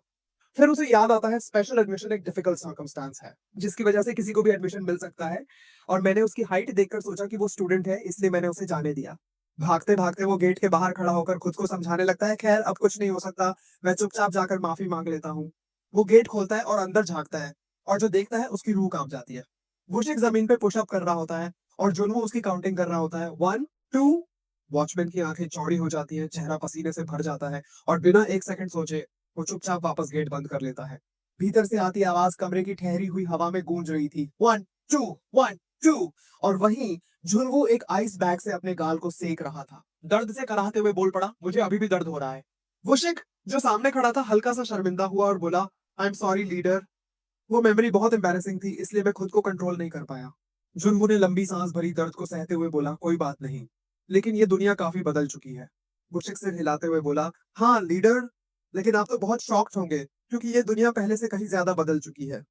फिर उसे याद आता है स्पेशल एडमिशन एक डिफिकल्ट सर्कमस्टांस है जिसकी वजह से किसी को भी एडमिशन मिल सकता है, और मैंने उसकी हाइट देखकर सोचा कि वो स्टूडेंट है, इसलिए मैंने उसे जाने दिया। भागते भागते वो गेट के बाहर खड़ा होकर खुद को समझाने लगता है, खैर अब कुछ नहीं हो सकता, मैं चुपचाप जाकर माफी मांग लेता हूँ। वो गेट खोलता है और अंदर झांकता है, और जो देखता है उसकी रूह कांप जाती है। बुशिक जमीन पे पुशअप कर रहा होता है और जुनवो उसकी काउंटिंग कर रहा होता है, 1 2। वॉचमैन की आंखें चौड़ी हो जाती हैं, चेहरा पसीने से भर जाता है, और बिना एक सेकंड सोचे वो चुपचाप वापस गेट बंद कर लेता है। भीतर से आती आवाज कमरे की ठहरी हुई हवा में गूंज रही थी, 1 2 1 2। और वहीं झुनवो एक आइस बैग से अपने गाल को सेक रहा था। दर्द से कराहते हुए बोल पड़ा, मुझे अभी भी दर्द हो रहा है। वुशिक जो सामने खड़ा था हल्का सा शर्मिंदा हुआ और बोला, आई एम सॉरी लीडर, वो मेमोरी बहुत एम्बैरेसिंग थी, इसलिए मैं खुद को कंट्रोल नहीं कर पाया। जुनमू ने लंबी सांस भरी, दर्द को सहते हुए बोला, कोई बात नहीं, लेकिन ये दुनिया काफी बदल चुकी है। गुरशक सिर हिलाते हुए बोला, हाँ लीडर, लेकिन आप तो बहुत शॉक्ड होंगे क्योंकि ये दुनिया पहले से कहीं ज्यादा बदल चुकी है।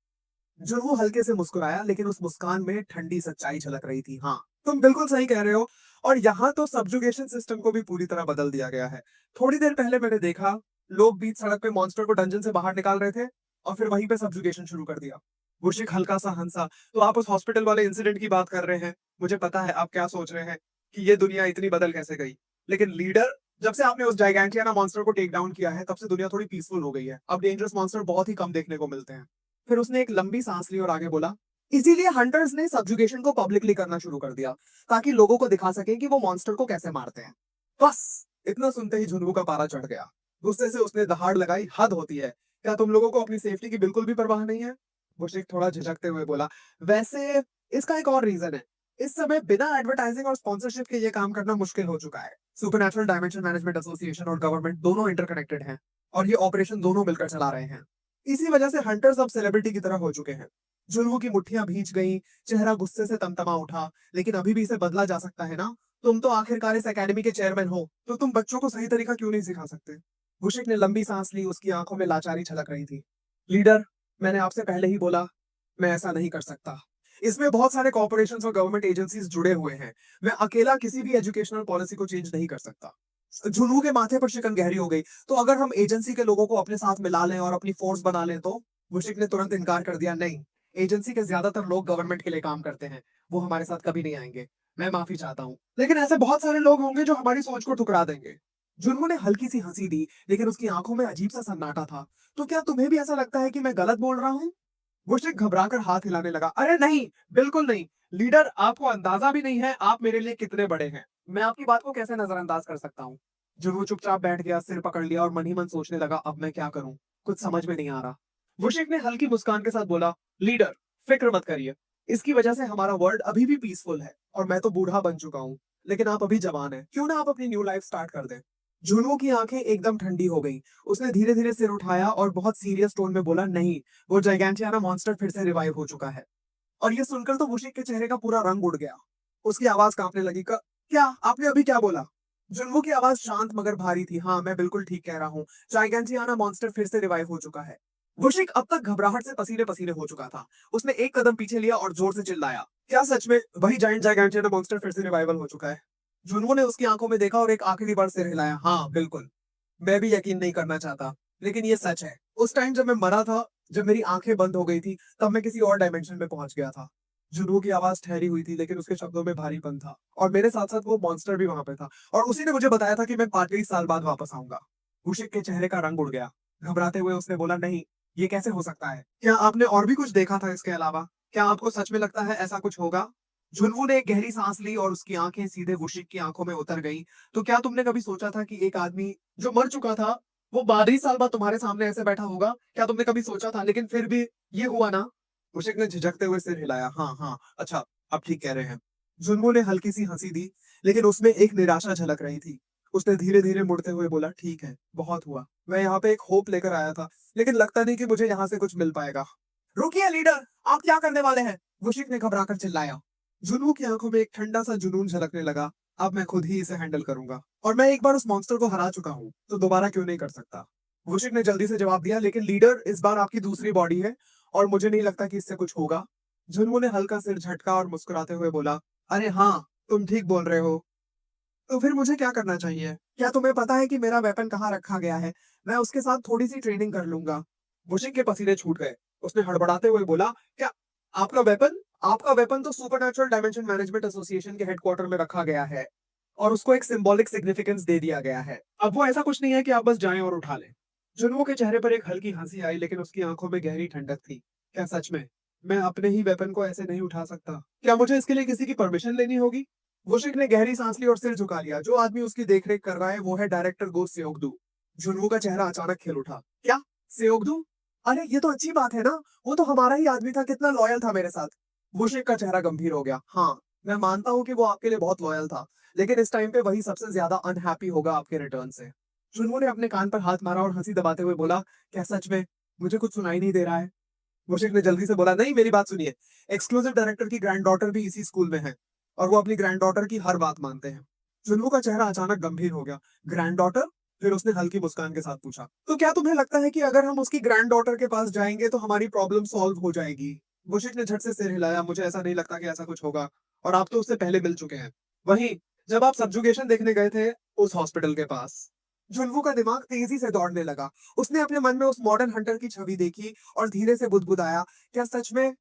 जुनमू हल्के से मुस्कुराया, लेकिन उस मुस्कान में ठंडी सच्चाई झलक रही थी। हाँ, तुम बिल्कुल सही कह रहे हो, और यहाँ तो सब्जुगेशन सिस्टम को भी पूरी तरह बदल दिया गया है। थोड़ी देर पहले मैंने देखा, लोग बीच सड़क पे मॉन्स्टर को डंजन से बाहर निकाल रहे थे और फिर वहीं पे सब्जुगेशन शुरू कर दिया। बुशिक हल्का सा हंसा, तो आप उस हॉस्पिटल वाले इंसिडेंट की बात कर रहे हैं। मुझे पता है आप क्या सोच रहे हैं कि ये दुनिया इतनी बदल कैसे गई, लेकिन लीडर, जब से आपने उस जाइगैंटियाना मॉन्स्टर को टेक डाउन किया है तब से दुनिया थोड़ी पीसफुल हो गई है। अब डेंजरस मॉन्स्टर बहुत ही कम देखने को मिलते हैं। फिर उसने एक लंबी सांस ली और आगे बोला, इसीलिए हंटर्स ने सब्जुगेशन को पब्लिकली करना शुरू कर दिया, ताकि लोगों को दिखा सके कि वो मॉन्स्टर को कैसे मारते हैं। बस इतना सुनते ही झुनगू का पारा चढ़ गया। गुस्से से उसने दहाड़ लगाई, हद होती है, क्या तुम लोगों को अपनी सेफ्टी की बिल्कुल भी परवाह नहीं है? बुशिक थोड़ा झिझकते हुए बोला, वैसे इसका एक और रीजन है, इस समय बिना एडवर्टाइजिंग और स्पॉन्सरशिप के ये काम करना मुश्किल हो चुका है। सुपरनैचुरल डायमेंशन मैनेजमेंट एसोसिएशन और गवर्नमेंट दोनों इंटरकनेक्टेड हैं, और ये ऑपरेशन दोनों मिलकर चला रहे हैं। इसी वजह से हंटर्स अब सेलिब्रिटी की तरह हो चुके हैं। जुल्मों की मुट्ठियां भींच गई, चेहरा गुस्से से तमतमा उठा, लेकिन अभी भी इसे बदला जा सकता है ना? तुम तो आखिरकार इस एकेडमी के चेयरमैन हो, तो तुम बच्चों को सही तरीका क्यों नहीं सिखा सकते? बुशिक ने लंबी सांस ली, उसकी आंखों में लाचारी छलक रही थी। लीडर, मैंने आपसे पहले ही बोला, मैं ऐसा नहीं कर सकता। इसमें बहुत सारे कॉर्पोरेशंस और गवर्नमेंट एजेंसीज जुड़े हुए हैं। मैं अकेला किसी भी एजुकेशनल पॉलिसी को चेंज नहीं कर सकता। जुनू के माथे पर शिकन गहरी हो गई, तो अगर हम एजेंसी के लोगों को अपने साथ मिला लें और अपनी फोर्स बना लें तो? मुशिक ने तुरंत इनकार कर दिया, नहीं, एजेंसी के ज्यादातर लोग गवर्नमेंट के लिए काम करते हैं, वो हमारे साथ कभी नहीं आएंगे। मैं माफी चाहता हूँ, लेकिन ऐसे बहुत सारे लोग होंगे जो हमारी सोच को ठुकरा देंगे। जुनू ने हल्की सी हंसी दी, लेकिन उसकी आंखों में अजीब सा सन्नाटा था। तो क्या तुम्हें भी ऐसा लगता है कि मैं गलत बोल रहा हूँ? मुझे घबराकर हाथ हिलाने लगा, अरे नहीं, बिल्कुल नहीं। लीडर, आपको अंदाजा भी नहीं है आप मेरे लिए कितने बड़े हैं। मैं आपकी बात को कैसे नजरअंदाज कर सकता हूँ? जुनू चुपचाप बैठ गया, सिर पकड़ लिया और मन ही मन सोचने लगा, अब मैं क्या करूं, कुछ समझ में नहीं आ रहा। वुशिक ने हल्की मुस्कान के साथ बोला, लीडर, फिक्र मत करिए, इसकी वजह से हमारा वर्ल्ड अभी भी पीसफुल है, और मैं तो बूढ़ा बन चुका हूँ, लेकिन आप अभी जवान हैं, क्यों ना आप अपनी न्यू लाइफ स्टार्ट कर दें। जुनू की आंखें एकदम ठंडी हो गई। उसने धीरे धीरे सिर उठाया और बहुत सीरियस टोन में बोला, नहीं, वो जाइगैंटियाना मॉन्स्टर फिर से रिवाइव हो चुका है। और ये सुनकर तो मुशिक के चेहरे का पूरा रंग उड़ गया। उसकी आवाज कांपने लगी, क्या आपने अभी क्या बोला? जुन्मो की आवाज शांत मगर भारी थी, हाँ मैं बिल्कुल ठीक कह रहा हूँ, जाइगैंटियाना मॉन्स्टर फिर से रिवाइव हो चुका है। मुशिक अब तक घबराहट से पसीने पसीने हो चुका था। उसने एक कदम पीछे लिया और जोर से चिल्लाया, क्या सच में वही जाइंट जाइगैंटियाना मॉन्स्टर फिर से रिवाइवल हो चुका है? जुन्मो ने उसकी आंखों में देखा और एक आखिरी बार सिर हिलाया, हाँ बिल्कुल, मैं भी यकीन नहीं करना चाहता, लेकिन ये सच है। उस टाइम जब मैं मरा था, जब मेरी आंखें बंद हो गई थी, तब मैं किसी और डायमेंशन में पहुंच गया था। जुनू की आवाज ठहरी हुई थी, लेकिन उसके शब्दों में भारीपन था, और मेरे साथ साथ वो मॉन्स्टर भी वहां पे था, और उसी ने मुझे बताया था कि मैं 35 साल बाद वापस आऊंगा। मुशिक के चेहरे का रंग उड़ गया। घबराते हुए उसने बोला, नहीं, ये कैसे हो सकता है? क्या आपने और भी कुछ देखा था इसके अलावा? क्या आपको सच में लगता है ऐसा कुछ होगा? झुनवू ने एक गहरी सांस ली और उसकी आंखें सीधे वुशिक की आंखों में उतर गई। तो क्या तुमने कभी सोचा था कि एक आदमी जो मर चुका था, वो 32 साल बाद तुम्हारे सामने ऐसे बैठा होगा? क्या तुमने कभी सोचा था? लेकिन फिर भी ये हुआ ना? मुशिक ने झिझकते हुए सिर हिलाया, हाँ हाँ, अच्छा, आप ठीक कह रहे हैं। जुनवू ने हल्की सी हंसी दी, लेकिन उसमें एक निराशा झलक रही थी। उसने धीरे धीरे मुड़ते हुए बोला, ठीक है, बहुत हुआ। मैं यहाँ पे एक होप लेकर आया था, लेकिन लगता नहीं कि मुझे यहाँ से कुछ मिल पाएगा। रुकिए लीडर, आप क्या करने वाले हैं? वुशिक ने घबराकर चिल्लाया। जुनवू की आंखों में एक ठंडा सा जुनून झलकने लगा। अब मैं खुद ही इसे हैंडल करूंगा, और मैं एक बार उस मॉन्स्टर को हरा चुका हूँ, तो दोबारा क्यों नहीं कर सकता? वुशिक ने जल्दी से जवाब दिया, लेकिन लीडर, इस बार आपकी दूसरी बॉडी है और मुझे नहीं लगता कि इससे कुछ होगा। जुनवू ने हल्का सिर झटका और मुस्कुराते हुए बोला, अरे हाँ, तुम ठीक बोल रहे हो। तो फिर मुझे क्या करना चाहिए? क्या तुम्हें पता है कि मेरा वेपन कहाँ रखा गया है? मैं उसके साथ थोड़ी सी ट्रेनिंग कर लूंगा। वुशिक के पसीने छूट गए। उसने हड़बड़ाते हुए बोला, क्या आपका वेपन? आपका वेपन तो सुपरनैचुरल डायमेंशन मैनेजमेंट एसोसिएशन के हेडक्वार्टर में रखा गया है और उसको एक सिंबॉलिक सिग्निफिकेंस दे दिया गया है। अब वो ऐसा कुछ नहीं है कि आप बस जाएं और उठा लें। जुनवो के चेहरे पर एक हल्की हंसी आई, लेकिन उसकी आंखों में गहरी ठंडक थी। क्या सच में मैं अपने ही वेपन को ऐसे नहीं उठा सकता? क्या मुझे इसके लिए किसी की परमिशन लेनी होगी? वुशिक ने गहरी सांस ली और सिर झुका लिया। जो आदमी उसकी देखरेख कर रहा है वो है डायरेक्टर गो सेओगदू। जुनवू का चेहरा अचानक खिल उठा। क्या? सेओगदू? अरे ये तो अच्छी बात है ना, वो तो हमारा ही आदमी था, कितना लॉयल था मेरे साथ। वुशिक का चेहरा गंभीर हो गया। हाँ, मैं मानता हूँ कि वो आपके लिए बहुत लॉयल था, लेकिन इस टाइम पे वही सबसे ज्यादा अनहैप्पी होगा आपके रिटर्न से। जुनवू ने अपने कान पर हाथ मारा और हंसी दबाते हुए बोला, क्या सच में? मुझे कुछ सुनाई नहीं दे रहा है। मुशिक ने जल्दी से बोला, नहीं, मेरी बात सुनिए। एक्सक्लूसिव डायरेक्टर की ग्रैंड डॉटर भी इसी स्कूल में है और वो अपनी ग्रैंड डॉटर की हर बात मानते हैं। जुन्नू का चेहरा अचानक गंभीर हो गया। Grand daughter? फिर उसने हल्की मुस्कान के साथ पूछा, तो क्या तुम्हें लगता है कि अगर हम उसकी ग्रैंड डॉटर के पास जाएंगे तो हमारी प्रॉब्लम सॉल्व हो जाएगी? मुशिक ने झट से सिर हिलाया, मुझे ऐसा नहीं लगता कि ऐसा कुछ होगा, और आप तो उससे पहले मिल चुके हैं। वहीं जब आप सब्जुगेशन देखने गए थे उस हॉस्पिटल के पास। जुन्नू का दिमाग तेजी से दौड़ने लगा। उसने अपने मन में उस मॉडर्न हंटर की छवि देखी और धीरे से बुदबुदाया, क्या सच में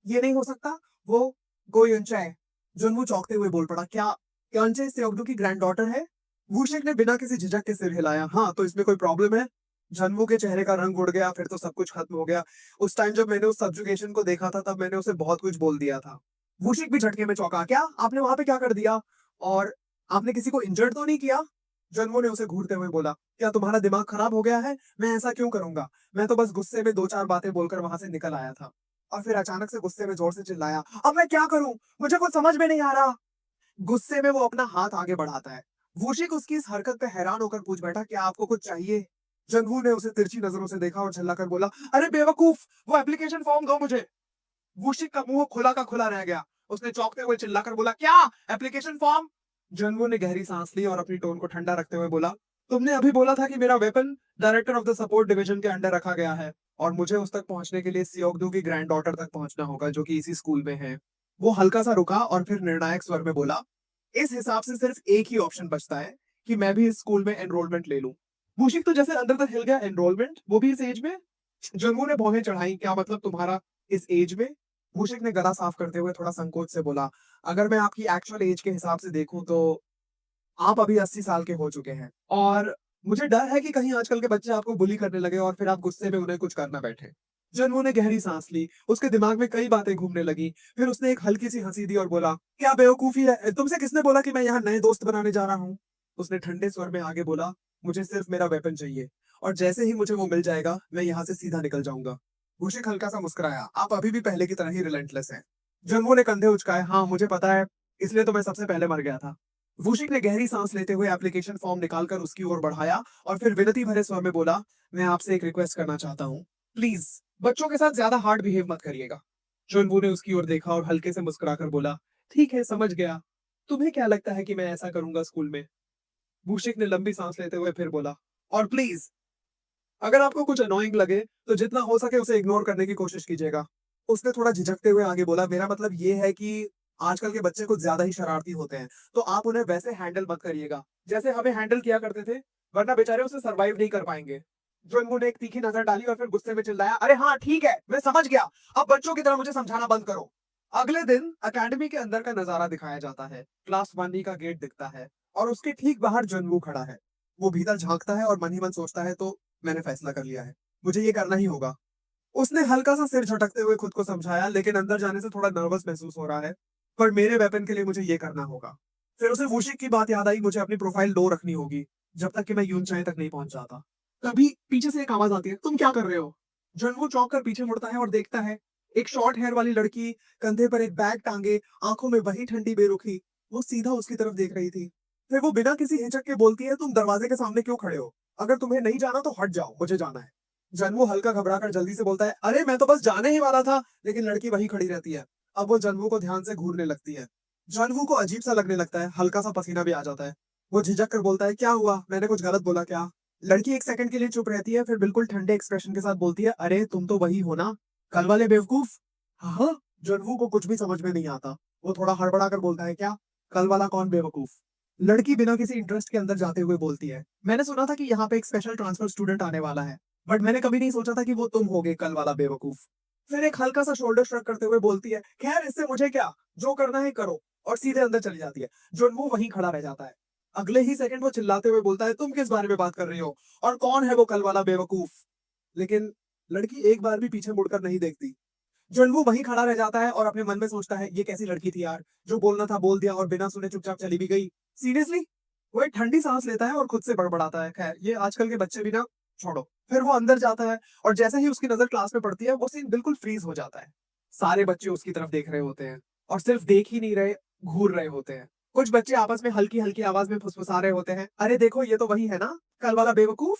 ये नहीं हो सकता? वो गो युनचाए। जुनवू चौंकते हुए बोल पड़ा, क्या यॉन्चे सेओगडू की ग्रैंड डॉटर है? वूशिक ने बिना किसी झिझक के सिर हिलाया। हाँ, तो इसमें कोई प्रॉब्लम है? जनवू के चेहरे का रंग उड़ गया। फिर तो सब कुछ खत्म हो गया। उस टाइम जब मैंने उस सब्जुगेशन को देखा था तब मैंने उसे बहुत कुछ बोल दिया था। वूशिक भी झटके में चौंका, क्या आपने वहां पे क्या कर दिया? और आपने किसी को इंजर्ड तो नहीं किया? जनवू ने उसे घूरते हुए बोला, क्या तुम्हारा दिमाग खराब हो गया है? मैं ऐसा क्यों करूंगा? मैं तो बस गुस्से में दो चार बातें बोलकर वहां से निकल आया था। और फिर अचानक से गुस्से में जोर से चिल्लाया, अब मैं क्या करूं? मुझे कुछ समझ में नहीं आ रहा। गुस्से में वो अपना हाथ आगे बढ़ाता है। वूशिक उसकी इस हरकत पे हैरान होकर पूछ बैठा, क्या आपको कुछ चाहिए? जंगू ने उसे तिरछी नजरों से देखा और चिल्लाकर बोला, अरे बेवकूफ, वो एप्लीकेशन फॉर्म दो मुझे। वूशिक का मुंह खुला का खुला रह गया। उसने चौंकते हुए चिल्लाकर बोला, क्या एप्लीकेशन फॉर्म? जंगू ने गहरी सांस ली और अपनी टोन को ठंडा रखते हुए बोला, तुमने अभी बोला था कि मेरा weapon director of the support division के अंडर रखा गया है और मुझे उस तक पहुंचने के लिए सियोगदू की ग्रैंड डॉटर तक पहुंचना होगा, जो कि इसी स्कूल में है। वो हल्का सा रुका और फिर निर्णायक स्वर में बोला, इस हिसाब से सिर्फ एक ही ऑप्शन बचता है कि मैं भी इस स्कूल में एनरोलमेंट ले लूं। मूशिक तो जैसे अंदर तक हिल गया, एनरोलमेंट, वो भी इस एज में? जंगू ने भौहें चढ़ाई, क्या मतलब तुम्हारा इस एज में? मूशिक ने गला साफ करते हुए थोड़ा संकोच से बोला, अगर मैं आपकी एक्चुअल एज के हिसाब से देखूं तो आप अभी 80 साल के हो चुके हैं, और मुझे डर है कि कहीं आजकल के बच्चे आपको बुली करने लगे और फिर आप गुस्से में उन्हें कुछ करना बैठे। जन्मू ने गहरी सांस ली। उसके दिमाग में कई बातें घूमने लगी। फिर उसने एक हल्की सी हंसी दी और बोला, क्या बेवकूफी है? तुमसे किसने बोला कि मैं यहाँ नए दोस्त बनाने जा रहा हूँ? उसने ठंडे स्वर में आगे बोला, मुझे सिर्फ मेरा वेपन चाहिए, और जैसे ही मुझे वो मिल जाएगा मैं यहाँ से सीधा निकल जाऊंगा। मुशिक हल्का सा मुस्कुराया, आप अभी भी पहले की तरह ही रिलेंटलेस हैं। जन्मू ने कंधे उचकाए, हाँ मुझे पता है, इसलिए तो मैं सबसे पहले मर गया था। वूशिक ने गहरी सांस लेते हुए एप्लीकेशन फॉर्म निकालकर उसकी ओर बढ़ाया और फिर विनती भरे स्वर में बोला, मैं आपसे एक रिक्वेस्ट करना चाहता हूँ, प्लीज बच्चों के साथ ज्यादा हार्ड बिहेव मत करिएगा। जुनवू ने उसकी ओर देखा और हल्के से मुस्कुराकर बोला, ठीक है, समझ गया। तुम्हें क्या लगता है कि मैं ऐसा करूंगा स्कूल में? वूशिक ने लंबी सांस लेते हुए फिर बोला, और प्लीज अगर आपको कुछ अनोइंग लगे तो जितना हो सके उसे इग्नोर करने की कोशिश कीजिएगा। उसने थोड़ा झिझकते हुए आगे बोला, मेरा मतलब ये है कि आजकल के बच्चे कुछ ज्यादा ही शरारती होते हैं, तो आप उन्हें वैसे हैंडल मत करिएगा जैसे हमें हैंडल किया करते थे, वरना बेचारे उसे सरवाइव नहीं कर पाएंगे। जुनगू ने एक तीखी नजर डाली और फिर गुस्से में चिल्लाया, अरे हाँ ठीक है, मैं समझ गया, अब बच्चों की तरह मुझे समझाना बंद करो। अगले दिन अकेडमी के अंदर का नजारा दिखाया जाता है। क्लास 1 का गेट दिखता है और उसके ठीक बाहर जुनगू खड़ा है। वो भीतर झांकता है और मन ही मन सोचता है, तो मैंने फैसला कर लिया है, मुझे ये करना ही होगा। उसने हल्का सा सिर झटकते हुए खुद को समझाया, लेकिन अंदर जाने से थोड़ा नर्वस महसूस हो रहा है, पर मेरे वेपन के लिए मुझे ये करना होगा। फिर उसे वूशिक की बात याद आई, मुझे अपनी प्रोफाइल लो रखनी होगी जब तक कि मैं यूनचाई तक नहीं पहुंच जाता। तभी पीछे से एक आवाज आती है, तुम क्या कर रहे हो? जनवू चौंक कर पीछे मुड़ता है और देखता है एक शॉर्ट हेयर वाली लड़की, कंधे पर एक बैग टांगे, आंखों में वही ठंडी बेरुखी, वो सीधा उसकी तरफ देख रही थी। फिर वो बिना किसी हिचक के बोलती है, तुम दरवाजे के सामने क्यों खड़े हो? अगर तुम्हें नहीं जाना तो हट जाओ, मुझे जाना है। जनवू हल्का घबराकर जल्दी से बोलता है, अरे मैं तो बस जाने ही वाला था, लेकिन लड़की वहीं खड़ी रहती है। अब वो जनवू को ध्यान से घूरने लगती है। जनवू को अजीब सा लगने लगता है, हल्का सा पसीना भी आ जाता है। वो झिझक कर बोलता है, क्या हुआ, मैंने कुछ गलत बोला क्या? लड़की एक सेकंड के लिए चुप रहती है, फिर बिल्कुल ठंडे एक्सप्रेशन के साथ बोलती है, अरे तुम तो वही हो ना, कल वाले बेवकूफ। हाँ। जनवू को कुछ भी समझ में नहीं आता। वो थोड़ा हड़बड़ा कर बोलता है, क्या? कल वाला कौन बेवकूफ? लड़की बिना किसी इंटरेस्ट के अंदर जाते हुए बोलती है, मैंने सुना था कि यहाँ पे एक स्पेशल ट्रांसफर स्टूडेंट आने वाला है, बट मैंने कभी नहीं सोचा था कि वो तुम होगे कल वाला बेवकूफ। फिर एक हल्का सा शोल्डर श्रग करते हुए बोलती है, खैर इससे मुझे क्या, जो करना है करो, और सीधे अंदर चली जाती है। जुनवू वहीं खड़ा रह जाता है। अगले ही सेकंड वो चिल्लाते हुए बोलता है, तुम किस बारे में बात कर रही हो, और कौन है वो कल वाला बेवकूफ? लेकिन लड़की एक बार भी पीछे मुड़कर नहीं देखती। जुनवू वहीं खड़ा रह जाता है और अपने मन में सोचता है, ये कैसी लड़की थी यार, जो बोलना था बोल दिया और बिना सुने चुपचाप चली भी गई। सीरियसली। वो एक ठंडी सांस लेता है और खुद से बड़बड़ाता है, खैर ये आजकल के बच्चे भी ना, छोड़ो। फिर वो अंदर जाता है और जैसे ही उसकी नजर क्लास में पड़ती है, वो सीन बिल्कुल फ्रीज हो जाता है। सारे बच्चे उसकी तरफ देख रहे होते हैं, और सिर्फ देख ही नहीं रहे, घूर रहे होते हैं। कुछ बच्चे आपस में हल्की हल्की आवाज में फुसफुसा रहे होते हैं, अरे देखो ये तो वही है ना, कल वाला बेवकूफ।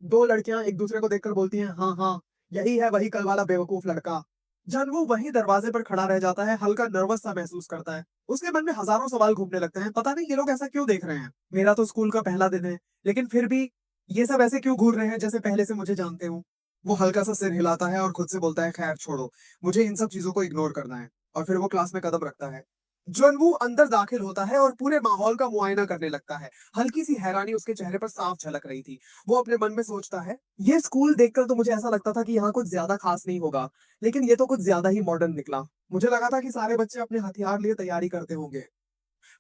दो लड़कियां एक दूसरे को देखकर बोलती हैं, हाँ हाँ, यही है वही कल वाला बेवकूफ लड़का। जानवू वहीं दरवाजे पर खड़ा रह जाता है, हल्का नर्वस सा महसूस करता है। उसके मन में हजारों सवाल घूमने लगते हैं, पता नहीं ये लोग ऐसा क्यों देख रहे हैं, मेरा तो स्कूल का पहला दिन है, लेकिन फिर भी ये सब ऐसे क्यों घूर रहे हैं जैसे पहले से मुझे जानते हो। वो हल्का सा सिर हिलाता है और खुद से बोलता है, खैर छोड़ो, मुझे इन सब चीजों को इग्नोर करना है। और फिर वो क्लास में कदम रखता है। जनवू अंदर दाखिल होता है और पूरे माहौल का मुआयना करने लगता है। हल्की सी हैरानी उसके चेहरे पर साफ झलक रही थी। वो अपने मन में सोचता है, ये स्कूल देखकर तो मुझे ऐसा लगता था कि यहाँ कुछ ज्यादा खास नहीं होगा, लेकिन ये तो कुछ ज्यादा ही मॉडर्न निकला। मुझे लगा था कि सारे बच्चे अपने हथियार लिए तैयारी करते होंगे।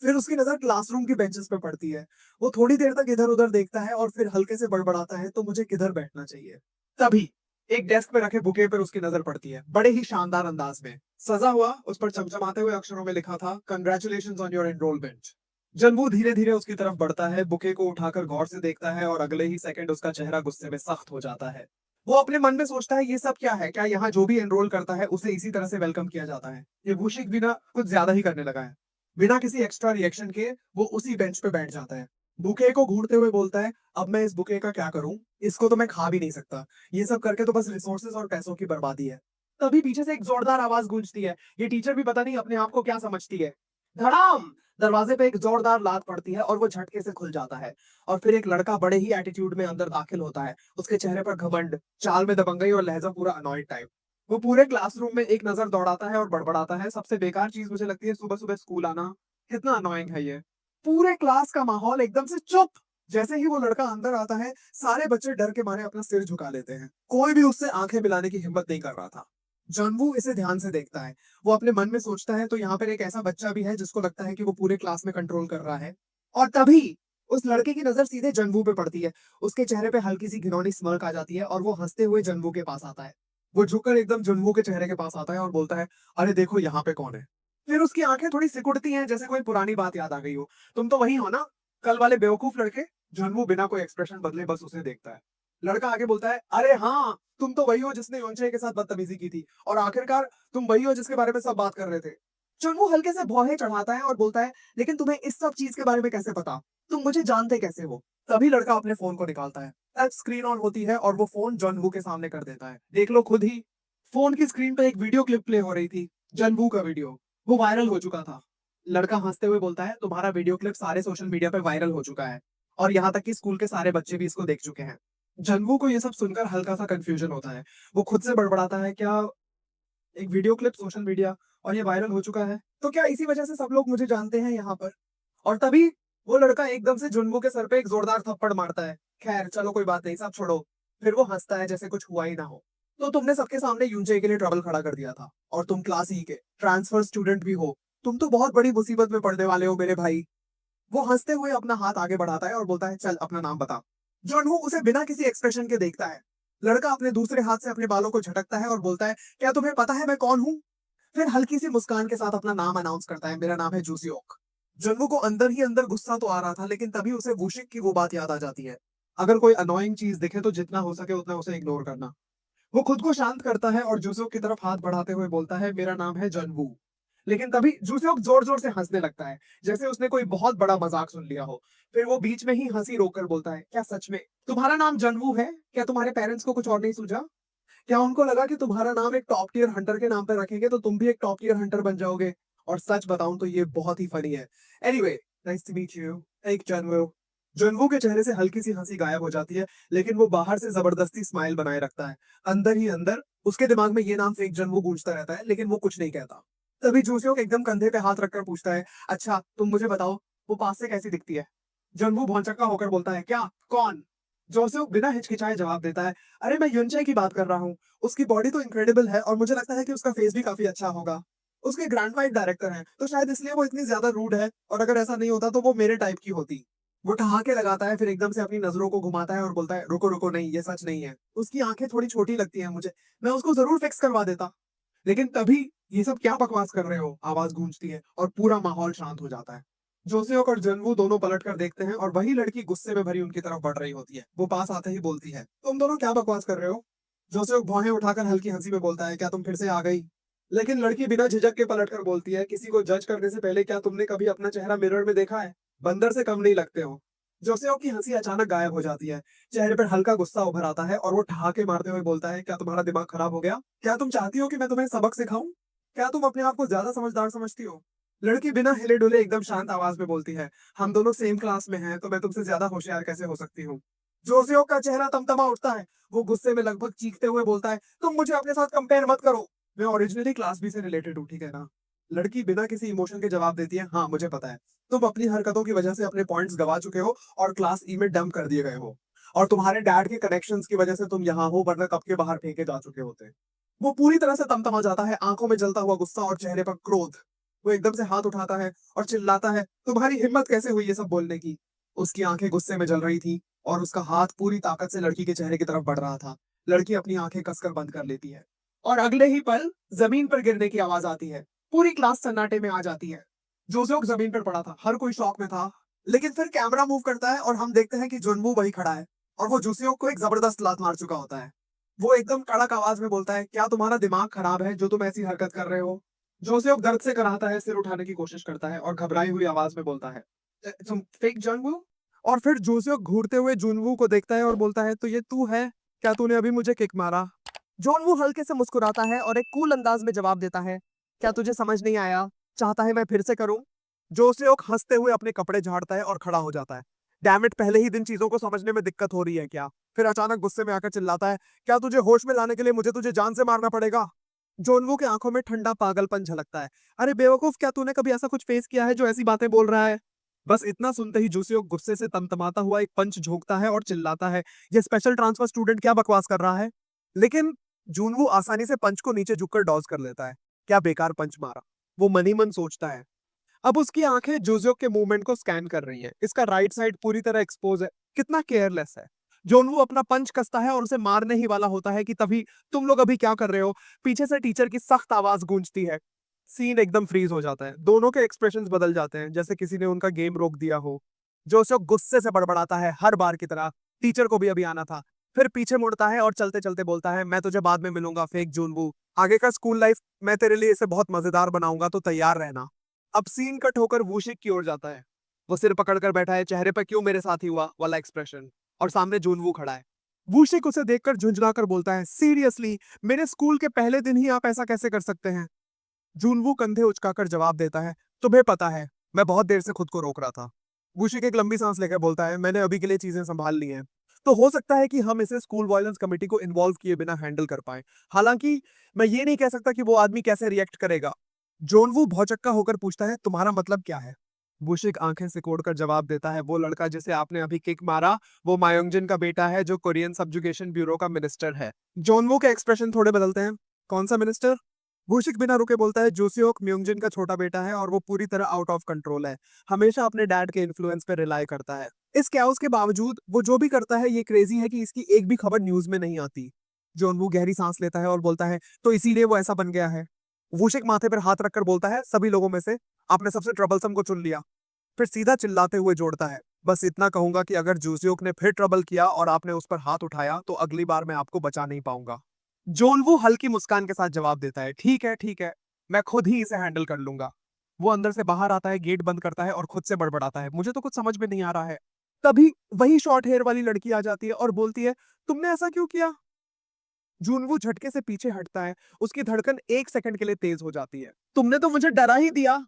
फिर उसकी नजर क्लासरूम की बेंचेस पे पड़ती है। वो थोड़ी देर तक इधर उधर देखता है और फिर हल्के से बड़बड़ाता है, तो मुझे किधर बैठना चाहिए? तभी एक डेस्क पे रखे बुके पर उसकी नजर पड़ती है, बड़े ही शानदार अंदाज में सजा हुआ। उस पर चमचमाते हुए अक्षरों में लिखा था, कंग्रेचुलेशन ऑन योर एनरोलमेंट। जनवू धीरे धीरे उसकी तरफ बढ़ता है, बुके को उठाकर गौर से देखता है और अगले ही सेकंड उसका चेहरा गुस्से में सख्त हो जाता है। वो अपने मन में सोचता है, ये सब क्या है, क्या यहाँ जो भी एनरोल करता है उसे इसी तरह से वेलकम किया जाता है? ये भूशिक भी ना कुछ ज्यादा ही करने लगा है। बिना किसी एक्स्ट्रा रिएक्शन के वो उसी बेंच पे बैठ जाता है। बुके को घूरते हुए बोलता है, अब मैं इस बुके का क्या करूं? इसको तो मैं खा भी नहीं सकता। ये सब करके तो बस रिसोर्सेज और पैसों की बर्बादी है। तभी पीछे से एक जोरदार आवाज गूंजती है। ये टीचर भी पता नहीं अपने आप को क्या समझती है। धड़ाम! दरवाजे पे एक जोरदार लात पड़ती है और वो झटके से खुल जाता है। और फिर एक लड़का बड़े ही एटीट्यूड में अंदर दाखिल होता है। उसके चेहरे पर घमंड, चाल में दबंगई और लहजा पूरा अनॉयड टाइप। वो पूरे क्लासरूम में एक नजर दौड़ाता है और बड़बड़ाता है, सबसे बेकार चीज मुझे लगती है सुबह सुबह स्कूल आना। कितना अनोइंग है ये। पूरे क्लास का माहौल एकदम से चुप। जैसे ही वो लड़का अंदर आता है, सारे बच्चे डर के मारे अपना सिर झुका लेते हैं। कोई भी उससे आंखें मिलाने की हिम्मत नहीं कर रहा था। जानवू इसे ध्यान से देखता है। वो अपने मन में सोचता है, तो यहाँ पर एक ऐसा बच्चा भी है जिसको लगता है कि वो पूरे क्लास में कंट्रोल कर रहा है। और तभी उस लड़के की नजर सीधे जनवू पे पड़ती है। उसके चेहरे पे हल्की सी घिनौनी स्mirk आ जाती है और वो हंसते हुए जनवू के पास आता है। वो झुककर एकदम जनवू के चेहरे के पास आता है और बोलता है, अरे देखो यहाँ पे कौन है। फिर उसकी आंखें थोड़ी सिकुड़ती हैं, जैसे कोई पुरानी बात याद आ गई हो। तुम तो वही हो ना, कल वाले बेवकूफ लड़के? जनवू बिना कोई एक्सप्रेशन बदले बस उसे देखता है। लड़का आगे बोलता है, अरे हाँ, तुम तो वही हो जिसने योंचे के साथ बदतमीजी की थी, और आखिरकार तुम वही हो जिसके बारे में सब बात कर रहे थे। जनवू हल्के से भौहें चढ़ाता है और बोलता है, लेकिन तुम्हें इस सब चीज के बारे में कैसे पता? तुम मुझे जानते कैसे हो? तभी लड़का अपने फोन को निकालता है। टच स्क्रीन ऑन होती है और वो फोन जनवू के सामने कर देता है। देख लो खुद ही। फोन की स्क्रीन पर एक वीडियो क्लिप प्ले हो रही थी, जनवू का वीडियो। वो वायरल हो चुका था। लड़का हंसते हुए बोलता है, तुम्हारा वीडियो क्लिप सारे सोशल मीडिया पे वायरल हो चुका है, और यहाँ तक कि स्कूल के सारे बच्चे भी इसको देख चुके हैं। जनवू को ये सब सुनकर हल्का सा कंफ्यूजन होता है। वो खुद से बड़बड़ाता है, क्या एक वीडियो क्लिप सोशल मीडिया और ये वायरल हो चुका है, तो क्या इसी वजह से सब लोग मुझे जानते हैं यहाँ पर? और तभी वो लड़का एकदम से जुनवू के सर पे एक जोरदार थप्पड़ मारता है। खैर चलो कोई बात नहीं, सब छोड़ो। फिर वो हंसता है जैसे कुछ हुआ ही ना हो। तो तुमने सबके सामने यूनचे के लिए ट्रबल खड़ा कर दिया था, और तुम क्लास ई के ट्रांसफर स्टूडेंट भी हो। तुम तो बहुत बड़ी मुसीबत में पड़ने वाले हो मेरे भाई। वो हंसते हुए अपना हाथ आगे बढ़ाता है और बोलता है, चल अपना नाम बता। जॉनवू उसे बिना किसी एक्सप्रेशन के देखता है। लड़का अपने दूसरे हाथ से अपने बालों को झटकता है और बोलता है, क्या तुम्हें पता है मैं कौन हूँ? फिर हल्की सी मुस्कान के साथ अपना नाम अनाउंस करता है, मेरा नाम है जूसियोक। जन्मू को अंदर ही अंदर गुस्सा तो आ रहा था, लेकिन तभी उसे वुशिक की वो बात याद आ जाती है, अगर कोई अनोइंग चीज दिखे तो जितना हो सके उतना उसे इग्नोर करना। वो खुद को शांत करता है और जूसुक की तरफ हाथ बढ़ाते हुए बोलता है, मेरा नाम है जनवू। लेकिन तभी जूसेओक जोर जोर से हंसने लगता है, जैसे उसने कोई बहुत बड़ा मजाक सुन लिया हो। फिर वो बीच में ही हंसी रोककर बोलता है, क्या सच में तुम्हारा नाम जनवू है? क्या तुम्हारे पेरेंट्स को कुछ और नहीं सूझा? क्या उनको लगा कि तुम्हारा नाम एक टॉप टियर हंटर के नाम पे रखेंगे तो तुम भी एक टॉप टियर हंटर बन जाओगे? और सच बताऊं तो ये बहुत ही फनी है। Anyway, nice to meet you. एक जनवू। जनवू के चेहरे से हल्की सी हंसी गायब हो जाती है, लेकिन वो बाहर से जबरदस्ती स्माइल बनाए रखता है। अंदर ही अंदर उसके दिमाग में ये नाम फेक जनवू गूंजता रहता है, लेकिन वो कुछ नहीं कहता। तभी जूसियोक एकदम कंधे पे हाथ रखकर पूछता है, अच्छा तुम मुझे बताओ, वो पास से कैसी दिखती है? जनवू भौंचक्का होकर बोलता है, क्या? कौन? जोसेफ बिना हिचकिचाए जवाब देता है, अरे मैं युनचे की बात कर रहा हूँ। उसकी बॉडी तो इनक्रेडिबल है और मुझे लगता है कि उसका फेस भी काफी अच्छा होगा। उसके ग्रैंड वाइफ डायरेक्टर हैं, तो शायद इसलिए वो इतनी ज्यादा रूड है, और अगर ऐसा नहीं होता तो वो मेरे टाइप की होती। वो ठहाके लगाता है, फिर एकदम से अपनी नजरों को घुमाता है और बोलता है, रुको रुको, नहीं ये सच नहीं है। उसकी आंखें थोड़ी छोटी लगती हैं मुझे, मैं उसको जरूर फिक्स करवा देता। लेकिन तभी, ये सब क्या बकवास कर रहे हो, आवाज गूंजती है और पूरा माहौल शांत हो जाता है। जोसेओक और जनवू दोनों पलट कर देखते हैं और वही लड़की गुस्से में भरी उनकी तरफ बढ़ रही होती है। वो पास आते ही बोलती है, तुम दोनों क्या बकवास कर रहे हो? जोसेओक भौहें उठाकर हल्की हंसी में बोलता है, क्या तुम फिर से आ गई? लेकिन लड़की बिना झिझक के पलट कर बोलती है, किसी को जज करने से पहले क्या तुमने कभी अपना चेहरा मिरर में देखा है? बंदर से कम नहीं लगते हो। जोसेओक की हंसी अचानक गायब हो जाती है। चेहरे पर हल्का गुस्सा उभर आता है और वो ठहाके मारते हुए बोलता है, क्या तुम्हारा दिमाग खराब हो गया? क्या तुम चाहती हो कि मैं तुम्हें सबक सिखाऊं? क्या तुम अपने आप को ज्यादा समझदार समझती हो? लड़की बिना हिले डुले एकदम शांत आवाज में बोलती है, हम दोनों सेम क्लास में हैं, तो मैं तुमसे ज्यादा होशियार कैसे हो सकती हूँ? जोसेओ का चेहरा तमतमा उठता है। वो गुस्से में लगभग चीखते हुए बोलता है, तुम मुझे अपने साथ कंपेयर मत करो। मैं ओरिजिनली क्लास बी से रिलेटेड हूँ, ठीक है ना? लड़की बिना किसी इमोशन के जवाब देती है, हाँ मुझे पता है। तुम अपनी हरकतों की वजह से अपने पॉइंट्स गवा चुके हो और क्लास ई में डंप कर दिए गए हो। और तुम्हारे डैड के कनेक्शंस की वजह से तुम यहाँ हो, वरना कब के बाहर फेंके जा चुके होते। वो पूरी तरह से तमतमा जाता है, आंखों में जलता हुआ गुस्सा और चेहरे पर क्रोध। वो एकदम से हाथ उठाता है और चिल्लाता है, तुम्हारी हिम्मत कैसे हुई ये सब बोलने की? उसकी आंखें गुस्से में जल रही थी और उसका हाथ पूरी ताकत से लड़की के चेहरे की तरफ बढ़ रहा था। लड़की अपनी आंखें कसकर बंद कर लेती है और अगले ही पल जमीन पर गिरने की आवाज आती है। पूरी क्लास सन्नाटे में आ जाती है। जोसेफ जमीन पर पड़ा था, हर कोई शॉक में था। लेकिन फिर कैमरा मूव करता है और हम देखते हैं कि जुनवू वही खड़ा है और वो जोसेफ को एक जबरदस्त लात मार चुका होता है। वो एकदम कड़क आवाज में बोलता है, क्या तुम्हारा दिमाग खराब है जो तुम ऐसी हरकत कर रहे हो? जोसेफ दर्द से कराहता है, सिर उठाने की कोशिश करता है और घबराई हुई आवाज में बोलता है, तुम फेक जुनवू? और फिर जोसेफ घूरते हुए जुनवू को देखता है और बोलता है, तो ये तू है? क्या तूने अभी मुझे किक मारा? जोनवू हल्के से मुस्कुराता है और एक कूल अंदाज में जवाब देता है, क्या तुझे समझ नहीं आया? चाहता है मैं फिर से करूं? जोसेफ हंसते हुए अपने कपड़े झाड़ता है और खड़ा हो जाता है। डैमिट, पहले ही दिन चीजों को समझने में दिक्कत हो रही है क्या? फिर अचानक गुस्से में आकर चिल्लाता है, क्या तुझे होश में लाने के लिए मुझे तुझे जान से मारना पड़ेगा? जोनवू के आंखों में ठंडा पागलपन झलकता है। अरे बेवकूफ, क्या तूने कभी ऐसा कुछ फेस किया है जो ऐसी बातें बोल रहा है? बस इतना सुनते ही जूसियो गुस्से से तमतमाता हुआ एक पंच झोंकता है और चिल्लाता है, ये स्पेशल ट्रांसफर स्टूडेंट क्या बकवास कर रहा है? लेकिन जूनवू आसानी से पंच को नीचे झुककर डॉज कर लेता है। क्या बेकार पंच मारा, वो मनी मन सोचता है। अब उसकी आंखें जोजो के मूवमेंट को स्कैन कर रही हैं। इसका राइट साइड पूरी तरह एक्सपोज है। कितना केयरलेस है। जोनवू अपना पंच कसता है और उसे मारने ही वाला होता है कि तभी, तुम लोग अभी क्या कर रहे हो? पीछे से टीचर की सख्त आवाज गूंजती है। सीन एकदम फ्रीज हो जाता है। दोनों के एक्सप्रेशंस बदल जाते हैं, जैसे किसी ने उनका गेम रोक दिया हो। जोसेफ गुस्से से बड़बड़ाता है, हर बार की तरह, टीचर को भी अभी आना था। फिर पीछे मुड़ता है और चलते चलते बोलता है, मैं तुझे बाद में मिलूंगा फेक जूनवू। आगे का स्कूल लाइफ मैं तेरे लिए इसे बहुत मजेदार बनाऊंगा, तो तैयार रहना। अब सीन कट होकर वूशिक की ओर जाता है। वो सिर पकड़कर बैठा है, चेहरे पर क्यों मेरे साथ ही हुआ वाला एक्सप्रेशन, और सामने जूनवू खड़ा है। वूशिक उसे देखकर झुंझलाकर बोलता है, सीरियसली, मेरे स्कूल के पहले दिन ही आप ऐसा कैसे कर सकते हैं? जूनवू कंधे उचकाकर जवाब देता है, तुम्हें पता है, मैं बहुत देर से खुद को रोक रहा था। वूशिक एक लंबी सांस लेकर बोलता है, मैंने अभी के लिए चीजें संभाल ली हैं। तो हो सकता है कि हम इसे स्कूल वायलेंस कमेटी को इन्वॉल्व किए बिना हैंडल कर पाए। हालांकि मैं ये नहीं कह सकता कि वो आदमी कैसे रिएक्ट करेगा। जोनवू भौचक्का होकर पूछता है, तुम्हारा मतलब क्या है? बुशिक आंखें सिकोड़कर जवाब देता है, वो लड़का जिसे आपने अभी किक मारा, वो मायोंगजिन का बेटा है, जो कोरियन सब्जुगेशन ब्यूरो का मिनिस्टर है। जोनवू के एक्सप्रेशन थोड़े बदलते हैं। कौन सा मिनिस्टर? बुशिक बिना रुके बोलता है, जोसियोक म्योंगजिन का छोटा बेटा है और वो पूरी तरह आउट ऑफ कंट्रोल है। हमेशा अपने डैड के इन्फ्लुएंस पे रिलाई करता है। इस कैओस के बावजूद वो जो भी करता है, ये क्रेजी है कि इसकी एक भी खबर न्यूज में नहीं आती। जोनवू गहरी सांस लेता है और बोलता है, तो इसीलिए वो ऐसा बन गया है। वूशिक माथे पर हाथ रखकर बोलता है, सभी लोगों में से आपने सबसे ट्रबलसम को चुन लिया। फिर सीधा चिल्लाते हुए जोड़ता है, बस इतना कहूंगा कि अगर जूसियोक ने फिर ट्रबल किया और आपने उस पर हाथ उठाया, तो अगली बार मैं आपको बचा नहीं पाऊंगा। जोनवू हल्की मुस्कान के साथ जवाब देता है, ठीक है ठीक है। मैं खुद ही इसे हैंडल कर लूंगा। वो अंदर से बाहर आता है, गेट बंद करता है और खुद से बड़बड़ाता है, मुझे तो कुछ समझ में नहीं आ रहा है। तभी वही शॉर्ट हेयर वाली लड़की आ जाती है और बोलती है, तुमने ऐसा क्यों किया? जूनवू झटके से पीछे हटता है, उसकी धड़कन 1 सेकंड के लिए तेज हो जाती है। तुमने तो मुझे डरा ही दिया।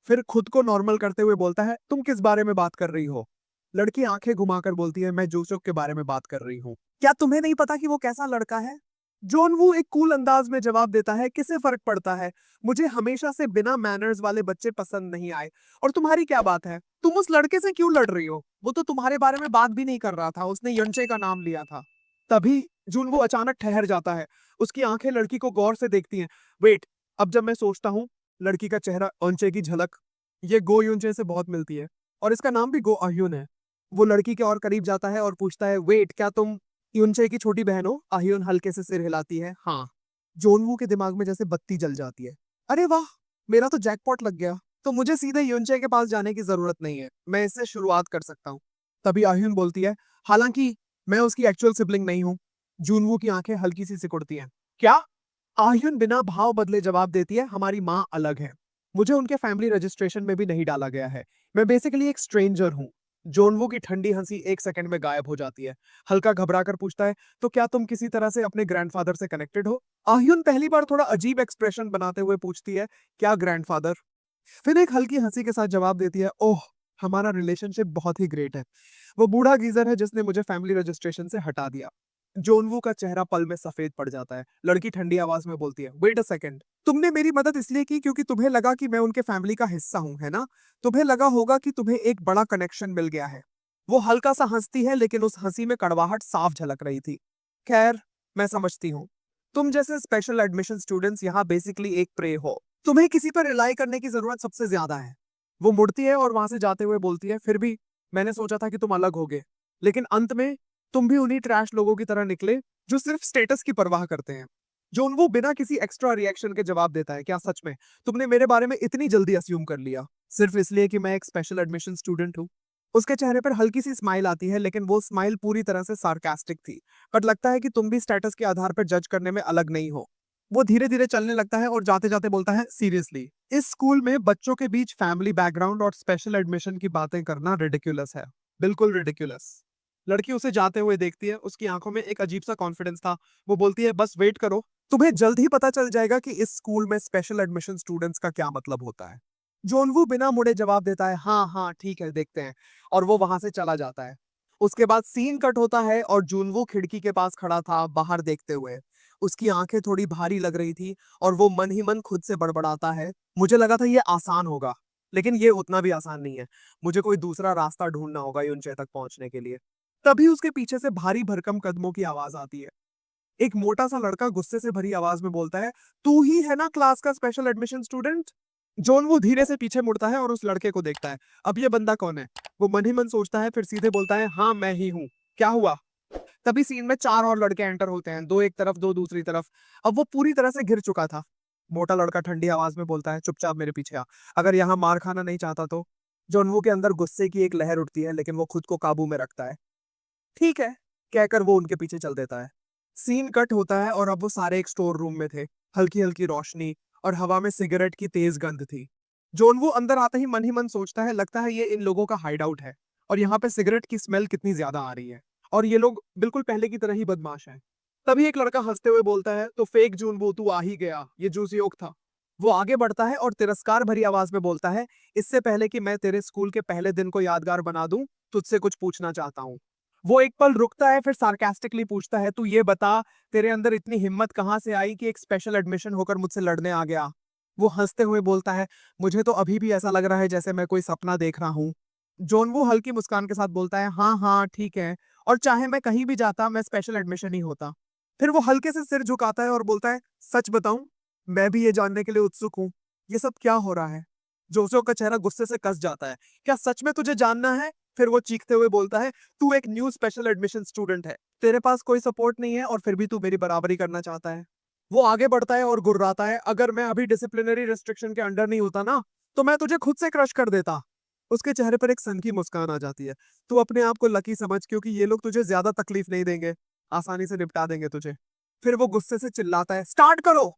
फिर खुद को नॉर्मल करते हुए बोलता है, तुम किस बारे में बात कर रही हो? लड़की आंखें घुमाकर बोलती है, मैं जोसुक के बारे में बात कर रही हूँ। क्या तुम्हें नहीं पता कि वो कैसा लड़का है? जॉनवू एक कूल अंदाज में जवाब देता है, किसे फर्क पड़ता है? मुझे हमेशा से बिना मैनर्स वाले बच्चे पसंद नहीं आए। और तुम्हारी क्या बात है? तुम उस लड़के से क्यों लड़ रही हो? वो तो तुम्हारे बारे में बात भी नहीं कर रहा था, उसने यंचे का नाम लिया था। तभी जूनवू अचानक ठहर जाता है। उसकी आंखें लड़की को गौर से देखती हैं। वेट, अब जब मैं सोचता हूँ, लड़की का चेहरा अंचे की झलक ये गो युनचे से बहुत मिलती है, और इसका नाम भी गो अह्युन है। वो लड़की के और करीब जाता है और पूछता है, वेट, क्या तुम युनचे की छोटी बहन हो? अह्युन हल्के से सिर हिलाती है, हाँ। जोनवू के दिमाग में जैसे बत्ती जल जाती है। अरे वाह, मेरा तो जैकपॉट लग गया। तो मुझे सीधे युनचे के पास जाने की जरूरत नहीं है, मैं इससे शुरुआत कर सकता हूँ। तभी अह्युन बोलती है, हालांकि मैं उसकी एक्चुअल सिबलिंग नहीं हूँ। जूनवू की आंखें हल्की सी सिकुड़ती हैं। क्या? आह्युन बिना भाव बदले जवाब देती है, हमारी माँ अलग है। मुझे उनके फैमिली रजिस्ट्रेशन में भी नहीं डाला गया है। मैं बेसिकली एक स्ट्रेंजर हूँ। जोनवू की ठंडी हंसी 1 सेकंड में गायब हो जाती है। हल्का घबरा कर पूछता है, तो क्या तुम किसी तरह से अपने ग्रैंडफादर से कनेक्टेड हो? आह्युन पहली बार थोड़ा अजीब एक्सप्रेशन बनाते हुए पूछती है, क्या ग्रैंडफादर? फिर एक हल्की हंसी के साथ जवाब देती है, ओह, हमारा रिलेशनशिप बहुत ही ग्रेट है। वो बूढ़ा गीजर है जिसने मुझे फैमिली रजिस्ट्रेशन से हटा दिया। जोनवू का चेहरा पल में सफेद पड़ जाता है। लड़की ठंडी आवाज में बोलती है, वेट अ सेकंड, तुमने मेरी मदद इसलिए की क्योंकि तुम्हें लगा कि मैं उनके फैमिली का हिस्सा हूं, है ना? तुम्हें लगा होगा कि तुम्हें एक बड़ा कनेक्शन मिल गया है। वो हल्का सा हंसती है, लेकिन उस हंसी में कड़वाहट साफ झलक रही थी। खैर, मैं समझती हूँ। तुम जैसे स्पेशल एडमिशन स्टूडेंट्स यहाँ बेसिकली एक प्रे हो। तुम्हें किसी पर रिलाई करने की जरूरत सबसे ज्यादा है। वो मुड़ती है और वहां से जाते हुए बोलती है, फिर भी मैंने सोचा था कि तुम अलग होगे, लेकिन अंत में तुम भी उन्हीं ट्रैश लोगों की तरह निकले जो सिर्फ स्टेटस की परवाह करते हैं। जोन वो बिना किसी एक्स्ट्रा रिएक्शन के जवाब देता है, क्या सच में तुमने मेरे बारे में इतनी जल्दी अस्यूम कर लिया सिर्फ इसलिए कि मैं एक स्पेशल एडमिशन स्टूडेंट हूँ? उसके चेहरे पर हल्की सी स्माइल आती है, लेकिन वो स्माइल पूरी तरह से सार्कास्टिक थी। बट लगता है कि तुम भी स्टेटस के आधार पर जज करने में अलग नहीं हो। वो धीरे धीरे चलने लगता है और जाते जाते बोलता है, सीरियसली इस स्कूल में बच्चों के बीच फैमिली बैकग्राउंड और स्पेशल एडमिशन की बातें करना रिडिकुलस है। बिल्कुल रिडिकुलस। लड़की उसे जाते हुए देखती है, उसकी आंखों में एक अजीब सा कॉन्फिडेंस था। वो बोलती है, बस वेट करो, तुम्हें जल्द ही पता चल जाएगा कि इस स्कूल में स्पेशल एडमिशन स्टूडेंट्स का क्या मतलब होता है। जोनवू बिना मुड़े जवाब देता है, हाँ हाँ ठीक है, देखते हैं। और वो वहां से चला जाता है। उसके बाद सीन कट होता है और जूनवू खिड़की के पास खड़ा था, बाहर देखते हुए। उसकी आंखें थोड़ी भारी लग रही थी और वो मन ही मन खुद से बड़बड़ाता है, मुझे लगा था ये आसान होगा, लेकिन ये उतना भी आसान नहीं है। मुझे कोई दूसरा रास्ता ढूंढना होगा यूनचे तक पहुंचने के लिए। तभी उसके पीछे से भारी भरकम कदमों की आवाज आती है। एक मोटा सा लड़का गुस्से से भरी आवाज में बोलता है, तू ही है ना क्लास का स्पेशल एडमिशन स्टूडेंट? जॉन वो धीरे से पीछे मुड़ता है और उस लड़के को देखता है। अब ये बंदा कौन है? वो मन ही मन सोचता है, फिर सीधे बोलता है, हाँ मैं ही हूँ। क्या हुआ? तभी सीन में 4 और लड़के एंटर होते हैं, 2 एक तरफ 2 दूसरी तरफ। अब वो पूरी तरह से घिर चुका था। मोटा लड़का ठंडी आवाज में बोलता है, चुपचाप मेरे पीछे आ। अगर यहाँ मार खाना नहीं चाहता तो। जॉनवू के अंदर गुस्से की एक लहर उठती है, लेकिन वो खुद को काबू में रखता है। ठीक है, कहकर वो उनके पीछे चल देता है। सीन कट होता है और अब वो सारे एक स्टोर रूम में थे। हल्की हल्की रोशनी और हवा में सिगरेट की तेज गंध थी। जोन वो अंदर आते ही मन सोचता है, लगता है ये इन लोगों का हाइड आउट है। और यहाँ पे सिगरेट की स्मेल कितनी ज्यादा आ रही है। और ये लोग बिल्कुल पहले की तरह ही बदमाश हैं। तभी एक लड़का हंसते हुए बोलता है, तो फेक जून वो तू आ ही गया, ये जूसियोक था। वो आगे बढ़ता है और तिरस्कार भरी आवाज में बोलता है, इससे पहले कि मैं तेरे स्कूल के पहले दिन को यादगार बना दूं, तुझसे कुछ पूछना चाहता हूँ। वो एक पल रुकता है, फिर सार्कास्टिकली पूछता है, तू ये बता, तेरे अंदर इतनी हिम्मत कहां से आई कि एक स्पेशल एडमिशन होकर मुझसे लड़ने आ गया? वो हंसते हुए बोलता है, मुझे तो अभी भी ऐसा लग रहा है जैसे मैं कोई सपना देख रहा हूँ। जॉन वो हल्की मुस्कान के साथ बोलता है, हाँ हाँ ठीक है, और चाहे मैं कहीं भी जाता मैं स्पेशल एडमिशन ही होता। फिर वो हल्के से सिर झुकाता है और बोलता है, सच बताऊं, मैं भी ये जानने के लिए उत्सुक हूँ, ये सब क्या हो रहा है? जोसो का चेहरा गुस्से से कस जाता है। क्या सच में तुझे जानना है? फिर वो चीखते हुए बोलता है, तू एक न्यू स्पेशल एडमिशन स्टूडेंट है, तेरे पास कोई सपोर्ट नहीं है और फिर भी तू मेरी बराबरी करना चाहता है। वो आगे बढ़ता है और गुर्राता है, अगर मैं अभी डिसिप्लिनरी रेस्ट्रिक्शन के अंडर नहीं होता ना, तो मैं तुझे खुद से क्रश कर देता। उसके चेहरे पर एक सन की मुस्कान आ जाती है। तू अपने आप को लकी समझ, क्योंकि ये लोग तुझे ज्यादा तकलीफ नहीं देंगे, आसानी से निपटा देंगे तुझे। फिर वो गुस्से से चिल्लाता है, स्टार्ट करो।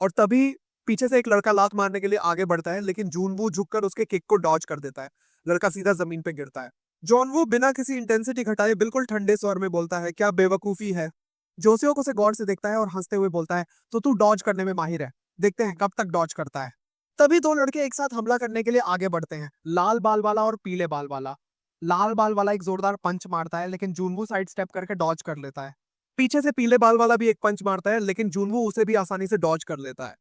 और तभी पीछे से एक लड़का लात मारने के लिए आगे बढ़ता है, लेकिन जूनवू झुककर उसके किक को डॉज कर देता है। लड़का सीधा जमीन पे गिरता है। जॉनवू बिना किसी इंटेंसिटी घटाए बिल्कुल ठंडे स्वर में बोलता है, क्या बेवकूफी है। जोसेओक उसे गौर से देखता है और हंसते हुए बोलता है, तो तू डॉज करने में माहिर है, देखते हैं कब तक डॉज करता है। तभी दो लड़के एक साथ हमला करने के लिए आगे बढ़ते हैं, लाल बाल वाला और पीले बाल वाला। लाल बाल वाला एक जोरदार पंच मारता है, लेकिन जूनवू साइड स्टेप करके डॉज कर लेता है। पीछे से पीले बाल वाला भी एक पंच मारता है, लेकिन जूनवू उसे भी आसानी से डॉज कर लेता है।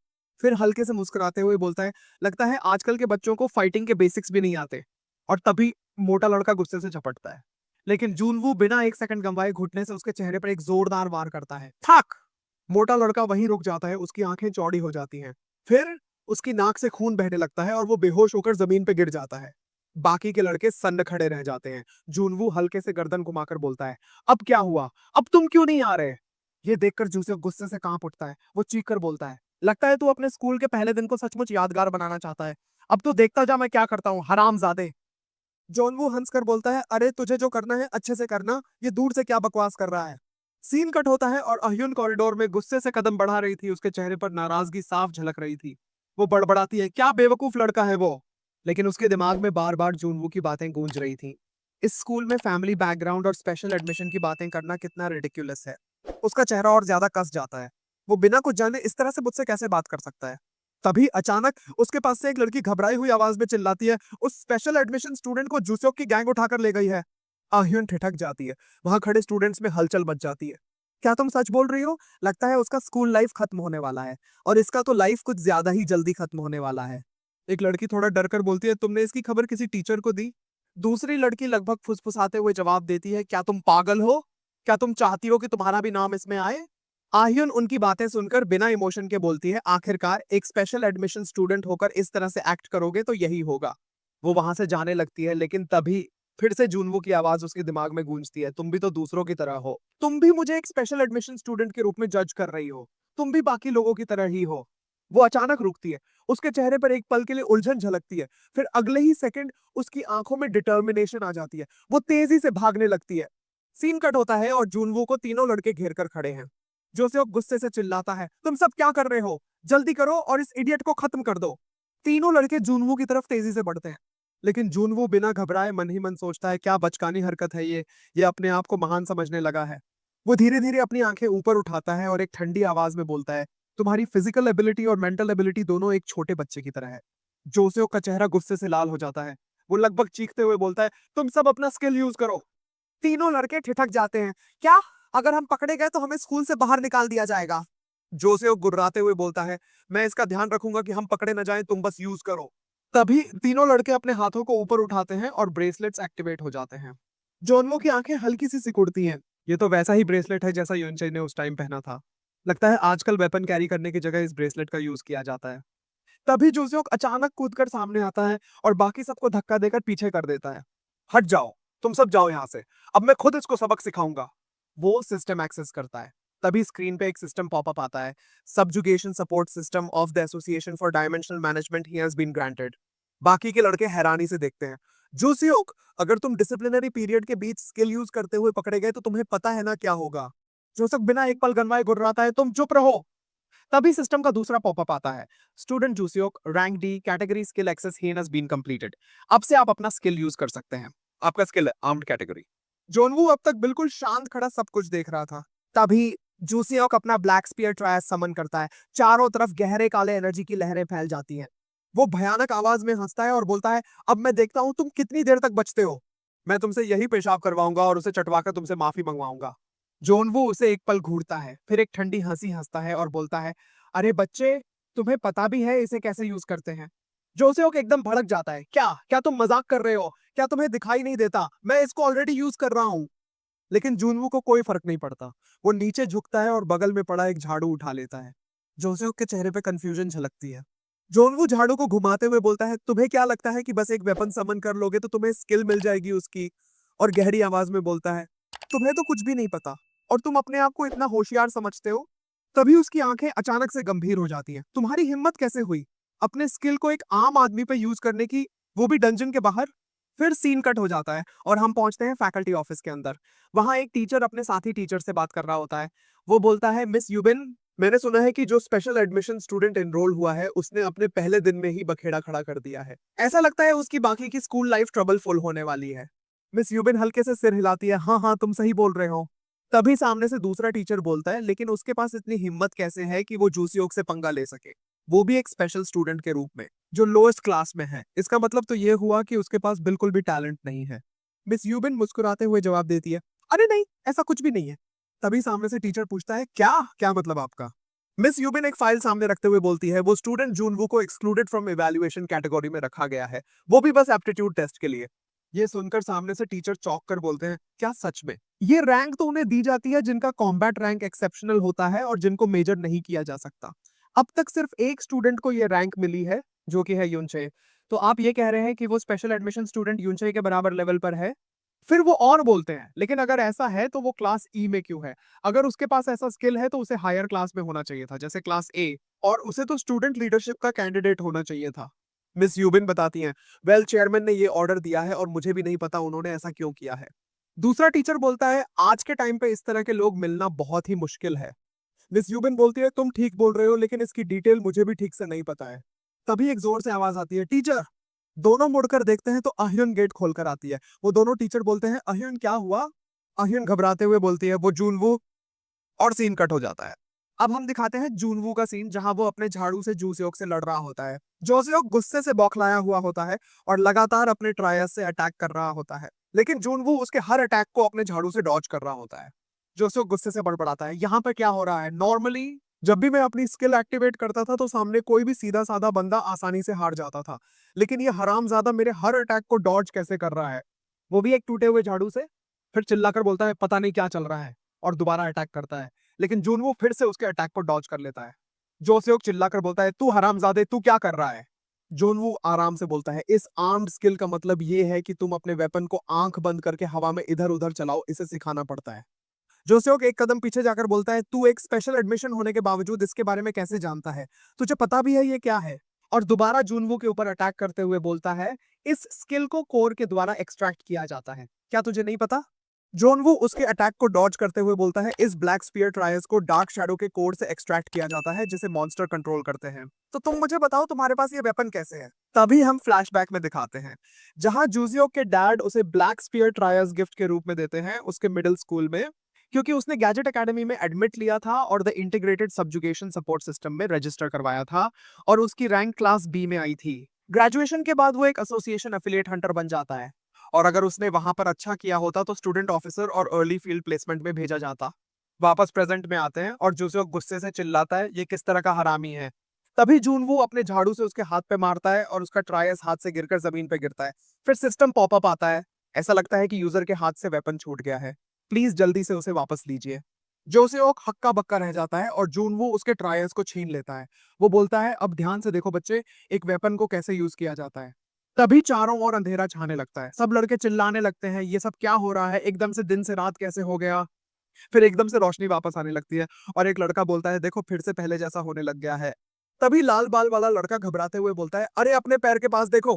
फिर हल्के से मुस्कुराते हुए बोलता है, लगता है आजकल के बच्चों को फाइटिंग के बेसिक्स भी नहीं आते। और तभी मोटा लड़का गुस्से से झपटता है, लेकिन जूनवू बिना एक सेकंड गंवाए घुटने से उसके चेहरे पर एक जोरदार वार करता है। ठक! मोटा लड़का वहीं रुक जाता है, उसकी आंखें चौड़ी हो जाती हैं। फिर उसकी नाक से खून बहने लगता है और वो बेहोश होकर जमीन पे गिर जाता है। बाकी के लड़के सन्न खड़े रह जाते हैं। जूनवू हल्के से गर्दन घुमाकर बोलता है, अब क्या हुआ, अब तुम क्यों नहीं आ रहे। ये देखकर जूसे गुस्से से कांप उठता है। वो चीख कर बोलता है, लगता है तू अपने स्कूल के पहले दिन को सचमुच यादगार बनाना चाहता है। अब तो देखता जा मैं क्या करता हूँ, हरामजादे। जॉनवू हंसकर बोलता है, अरे तुझे जो करना है अच्छे से करना, ये दूर से क्या बकवास कर रहा है। सीन कट होता है और अह्युन कॉरिडोर में गुस्से से कदम बढ़ा रही थी। उसके चेहरे पर नाराजगी साफ झलक रही थी। वो बड़बड़ाती है, क्या बेवकूफ लड़का है वो। लेकिन उसके दिमाग में बार बार जूनवू की बातें गूंज रही थी। इस स्कूल में फैमिली बैकग्राउंड और स्पेशल एडमिशन की बातें करना कितना रिडिकुलस है। उसका चेहरा और ज्यादा कस जाता है। वो बिना कुछ जाने इस तरह से मुझसे कैसे बात कर सकता है। तभी अचानक उसके पास से एक लड़की घबराई हुई आवाज में चिल्लाती है, उस स्पेशल एडमिशन स्टूडेंट को जूसोक की गैंग उठाकर ले गई है। आह्युन ठिठक जाती है। वहां खड़े स्टूडेंट्स में हलचल मच जाती है। क्या तुम सच बोल रही हो? लगता है उसका स्कूल लाइफ खत्म होने वाला है, और इसका तो लाइफ कुछ ज्यादा ही जल्दी खत्म होने वाला है। एक लड़की थोड़ा डर कर बोलती है, तुमने इसकी खबर किसी टीचर को दी? दूसरी लड़की लगभग फुसफुसाते हुए जवाब देती है, क्या तुम पागल हो? क्या तुम चाहती हो कि तुम्हारा भी नाम इसमें आए? आह्युन उनकी बातें सुनकर बिना इमोशन के बोलती है, आखिरकार एक स्पेशल एडमिशन स्टूडेंट होकर इस तरह से एक्ट करोगे तो यही होगा। वो वहां से जाने लगती है, लेकिन तभी फिर से जूनवू की आवाज उसके दिमाग में गूंजती है, तुम भी तो दूसरों की तरह हो। तुम भी मुझे एक स्पेशल एडमिशन स्टूडेंट के रूप में जज कर रही हो। तुम भी बाकी लोगों की तरह ही हो। वो अचानक रुकती है। उसके चेहरे पर एक पल के लिए उलझन झलकती है। फिर अगले ही सेकंड उसकी आंखों में डिटर्मिनेशन आ जाती है। वो तेजी से भागने लगती है। सीन कट होता है और जूनवू को तीनों लड़के घेर कर खड़े हैं। जोसेफ गुस्से से चिल्लाता है, तुम सब क्या कर रहे हो? जल्दी करो और इस इडियट को खत्म कर दो। तीनों लड़के जूनवू की तरफ तेजी से बढ़ते हैं, लेकिन जूनवू बिना घबराए मन ही मन सोचता है, क्या बचकानी हरकत है ये अपने आप को महान समझने लगा है। वो धीरे धीरे अपनी आंखें ऊपर उठाता है और एक ठंडी आवाज में बोलता है, तुम्हारी फिजिकल एबिलिटी और मेंटल एबिलिटी दोनों एक छोटे बच्चे की तरह है। जोसेफ का चेहरा गुस्से से लाल हो जाता है। वो लगभग चीखते हुए बोलता है, तुम सब अपना स्किल यूज करो। तीनों लड़के ठिठक जाते हैं। क्या? अगर हम पकड़े गए तो हमें स्कूल से बाहर निकाल दिया जाएगा। जोसेफ गुर्राते हुए बोलता है, मैं इसका ध्यान रखूंगा कि हम पकड़े न जाएं, तुम बस यूज करो। तभी तीनों लड़के अपने हाथों को ऊपर उठाते हैं और ब्रेसलेट्स एक्टिवेट हो जाते हैं। जोनवो की आंखें हल्की सी सिकुड़ती हैं। ये तो वैसा ही ब्रेसलेट है जैसा युनचेन ने उस टाइम पहना था। लगता है आजकल वेपन कैरी करने की जगह इस ब्रेसलेट का यूज किया जाता है। तभी जोसेफ अचानक कूदकर सामने आता है और बाकी सबको धक्का देकर पीछे कर देता है। हट जाओ, तुम सब जाओ यहाँ से, अब मैं खुद इसको सबक सिखाऊंगा। वो सिस्टम एक्सेस करता है। तभी स्क्रीन पे एक सिस्टम पॉपअप आता है, subjugation support system of the association for dimensional management he has been granted. बाकी के लड़के हैरानी से देखते हैं। जोसियोक, अगर तुम डिसिप्लिनरी पीरियड के बीच स्किल यूज करते हुए पकड़े गए तो तुम्हें पता है ना क्या होगा। जोसेफ बिना एक पल गनवाए गुर्राता है, तुम चुप रहो। तभी सिस्टम का दूसरा पॉपअप आता है, स्टूडेंट जूसियोक, rank D, category skill access हियन हैज बीन कंप्लीटेड। अब से आप अपना स्किल यूज कर सकते हैं। आपका स्किल है आर्म्ड कैटेगरी। जोनवू अब तक बिल्कुल शांत खड़ा सब कुछ देख रहा था। तभी जूसियोक अपना ब्लैक स्पीयर ट्रायस समन करता है। चारों तरफ गहरे काले एनर्जी की लहरें फैल जाती हैं। वो भयानक आवाज में हंसता है और बोलता है, अब मैं देखता हूं तुम कितनी देर तक बचते हो। मैं तुमसे यही पेशाब करवाऊंगा और उसे चटवाकर तुमसे माफी मंगवाऊंगा। जोनवू उसे एक पल घूरता है, फिर एक ठंडी हंसी हंसता है और बोलता है, अरे बच्चे, तुम्हें पता भी है इसे कैसे यूज करते हैं? जोसेओक एकदम भड़क जाता है, क्या क्या तुम मजाक कर रहे हो? क्या तुम्हें दिखाई नहीं देता? मैं इसको ऑलरेडी यूज कर रहा हूं। लेकिन जूनवू को कोई फर्क नहीं पड़ता। वो नीचे झुकता है और बगल में पड़ा एक झाड़ू उठा लेता है। जोसेओक के चेहरे पे कंफ्यूजन झलकती है। जोनवू झाड़ू को घुमाते हुए बोलता है, तुम्हें क्या लगता है कि बस एक वेपन समन कर लोगे तो तुम्हें स्किल मिल जाएगी उसकी? और गहरी आवाज में बोलता है, तुम्हें तो कुछ भी नहीं पता, और तुम अपने आप को इतना होशियार समझते हो। तभी उसकी आंखें अचानक से गंभीर हो जाती हैं। तुम्हारी हिम्मत कैसे हुई अपने स्किल को एक आम आदमी पे यूज करने की, वो भी डंजन के बाहर? फिर सीन कट हो जाता है और हम पहुंचते हैं फैकल्टी ऑफिस के अंदर। वहां एक टीचर अपने साथी टीचर से बात कर रहा होता है। वो बोलता है, मिस यूबिन, मैंने सुना है कि जो स्पेशल एडमिशन स्टूडेंट एनरोल हुआ है उसने अपने पहले दिन में ही बखेड़ा खड़ा कर दिया है। ऐसा लगता है उसकी बाकी की स्कूल लाइफ ट्रबलफुल होने वाली है। मिस यूबिन हल्के से सिर हिलाती है, हाँ हाँ तुम सही बोल रहे हो। तभी सामने से दूसरा टीचर बोलता है, लेकिन उसके पास इतनी हिम्मत कैसे है कि वो जूसियोक से पंगा ले सके, वो भी एक स्पेशल स्टूडेंट के रूप में जो लोएस्ट क्लास में है। इसका मतलब तो ये हुआ कि उसके पास बिल्कुल भी टैलेंट नहीं है। मिस यूबिन मुस्कुराते हुए जवाब देती है, अरे नहीं, ऐसा कुछ भी नहीं है। तभी सामने से टीचर पूछता है, क्या क्या मतलब आपका? मिस यूबिन एक फाइल सामने रखते हुए बोलती है, वो स्टूडेंट जूनवू को एक्सक्लूडेड फ्रॉम इवैल्यूएशन कैटेगरी में रखा गया है, वो भी बस एप्टीट्यूड टेस्ट के लिए। ये सुनकर सामने से टीचर चौंक कर बोलते हैं, क्या सच में? ये रैंक तो उन्हें दी जाती है जिनका कॉम्बैट रैंक एक्सेप्शनल होता है और जिनको मेजर नहीं किया जा सकता। अब तक सिर्फ एक स्टूडेंट को ये रैंक मिली है, जो कि है यूनचे। तो आप ये कह रहे हैं कि वो स्पेशल एडमिशन स्टूडेंट यूनचे के बराबर लेवल पर है? फिर वो और बोलते हैं, लेकिन अगर ऐसा है तो वो क्लास ई में क्यों है? अगर उसके पास ऐसा स्किल है तो उसे हायर क्लास में होना चाहिए था, जैसे क्लास ए, और उसे तो स्टूडेंट लीडरशिप का कैंडिडेट होना चाहिए था। मिस यूबिन बताती हैं, वेल चेयरमैन ने ये ऑर्डर दिया है और मुझे भी नहीं पता उन्होंने ऐसा क्यों किया है। दूसरा टीचर बोलता है, आज के टाइम पे इस तरह के लोग मिलना बहुत ही मुश्किल है। मिस यूबिन बोलती है, तुम ठीक बोल रहे हो, लेकिन इसकी डिटेल मुझे भी ठीक से नहीं पता है। तभी एक जोर से आवाज आती है, टीचर। दोनों मुड़कर देखते हैं तो अह्युन गेट खोलकर आती है। वो दोनों टीचर बोलते हैं, अह्युन क्या हुआ? अह्युन घबराते हुए बोलती है, वो जूनवू, और सीन कट हो जाता है। अब हम दिखाते हैं जूनवू का सीन, जहां वो अपने झाड़ू से जूसेओक से लड़ रहा होता है। जोसेओक गुस्से से बौखलाया हुआ होता है और लगातार अपने ट्रायस से अटैक कर रहा होता है, लेकिन जूनवू उसके हर अटैक को अपने झाड़ू से डॉज कर रहा होता है। जोसेओक गुस्से से बड़बड़ाता है, यहाँ पर क्या हो रहा है? नॉर्मली जब भी मैं अपनी स्किल एक्टिवेट करता था तो सामने कोई भी सीधा साधा बंदा आसानी से हार जाता था, लेकिन ये हरामजादा मेरे हर अटैक को डॉज कैसे कर रहा है, वो भी एक टूटे हुए झाड़ू से? फिर चिल्लाकर बोलता है, पता नहीं क्या चल रहा है, और दोबारा अटैक करता है, लेकिन जूनवू फिर से उसके अटैक को डॉज कर लेता है। जोसेओक चिल्लाकर बोलता है, तू हरामजादे, तू क्या कर रहा है? जोनवू आराम से बोलता है, इस आर्म्ड स्किल का मतलब ये है कि तुम अपने वेपन को आंख बंद करके हवा में इधर उधर चलाओ, इसे सिखाना पड़ता है। जोसेओक एक कदम पीछे जाकर बोलता है, तू एक स्पेशल एडमिशन होने के बावजूद इसके बारे में कैसे जानता है? तुझे पता भी है ये क्या है? और दोबारा जूनवू के ऊपर अटैक करते हुए बोलता है, इस स्किल को कोर के द्वारा एक्सट्रैक्ट किया जाता है, क्या तुझे नहीं पता? जोनवू उसके अटैक को डॉज करते हुए बोलता है, इस ब्लैक स्पीयर ट्रायस को डार्क शैडो के कोर से एक्सट्रैक्ट किया जाता है, जिसे मॉन्स्टर कंट्रोल करते हैं। तो तुम मुझे बताओ, तुम्हारे पास ये वेपन कैसे है? तभी हम फ्लैशबैक में दिखाते हैं, जहां जूजियो के डैड उसे ब्लैक स्पीयर ट्रायस गिफ्ट के रूप में देते हैं उसके मिडिल स्कूल में, क्योंकि उसने गैजेट एकेडमी में एडमिट लिया था और the integrated subjugation support system में रजिस्टर करवाया था, और उसकी रैंक क्लास बी में आई थी। ग्रेजुएशन के बाद वो एक एसोसिएशन एफिलिएट हंटर बन जाता है, और अगर उसने वहां पर अच्छा किया होता तो स्टूडेंट ऑफिसर और अर्ली फील्ड प्लेसमेंट में भेजा जाता। वापस प्रेजेंट में आते हैं और जूसेओक गुस्से से चिल्लाता है, ये किस तरह का हरामी है? तभी जूनवू अपने झाड़ू से उसके हाथ पे मारता है और उसका ट्रायस हाथ से गिरकर जमीन पे गिरता है। फिर सिस्टम पॉपअप आता है, ऐसा लगता है कि यूजर के हाथ से वेपन छूट गया है, प्लीज जल्दी से उसे वापस लीजिए। जोसेओक हक्का बक्का रह जाता है और जूनवू उसके ट्रायस को छीन लेता है। वो बोलता है, अब ध्यान से देखो बच्चे, एक वेपन को कैसे यूज किया जाता है। तभी चारों ओर अंधेरा छाने लगता है, सब लड़के चिल्लाने लगते हैं, ये सब क्या हो रहा है? एकदम से दिन से रात कैसे हो गया? फिर एकदम से रोशनी वापस आने लगती है और एक लड़का बोलता है, देखो फिर से पहले जैसा होने लग गया है। तभी लाल बाल वाला लड़का घबराते हुए बोलता है, अरे अपने पैर के पास देखो।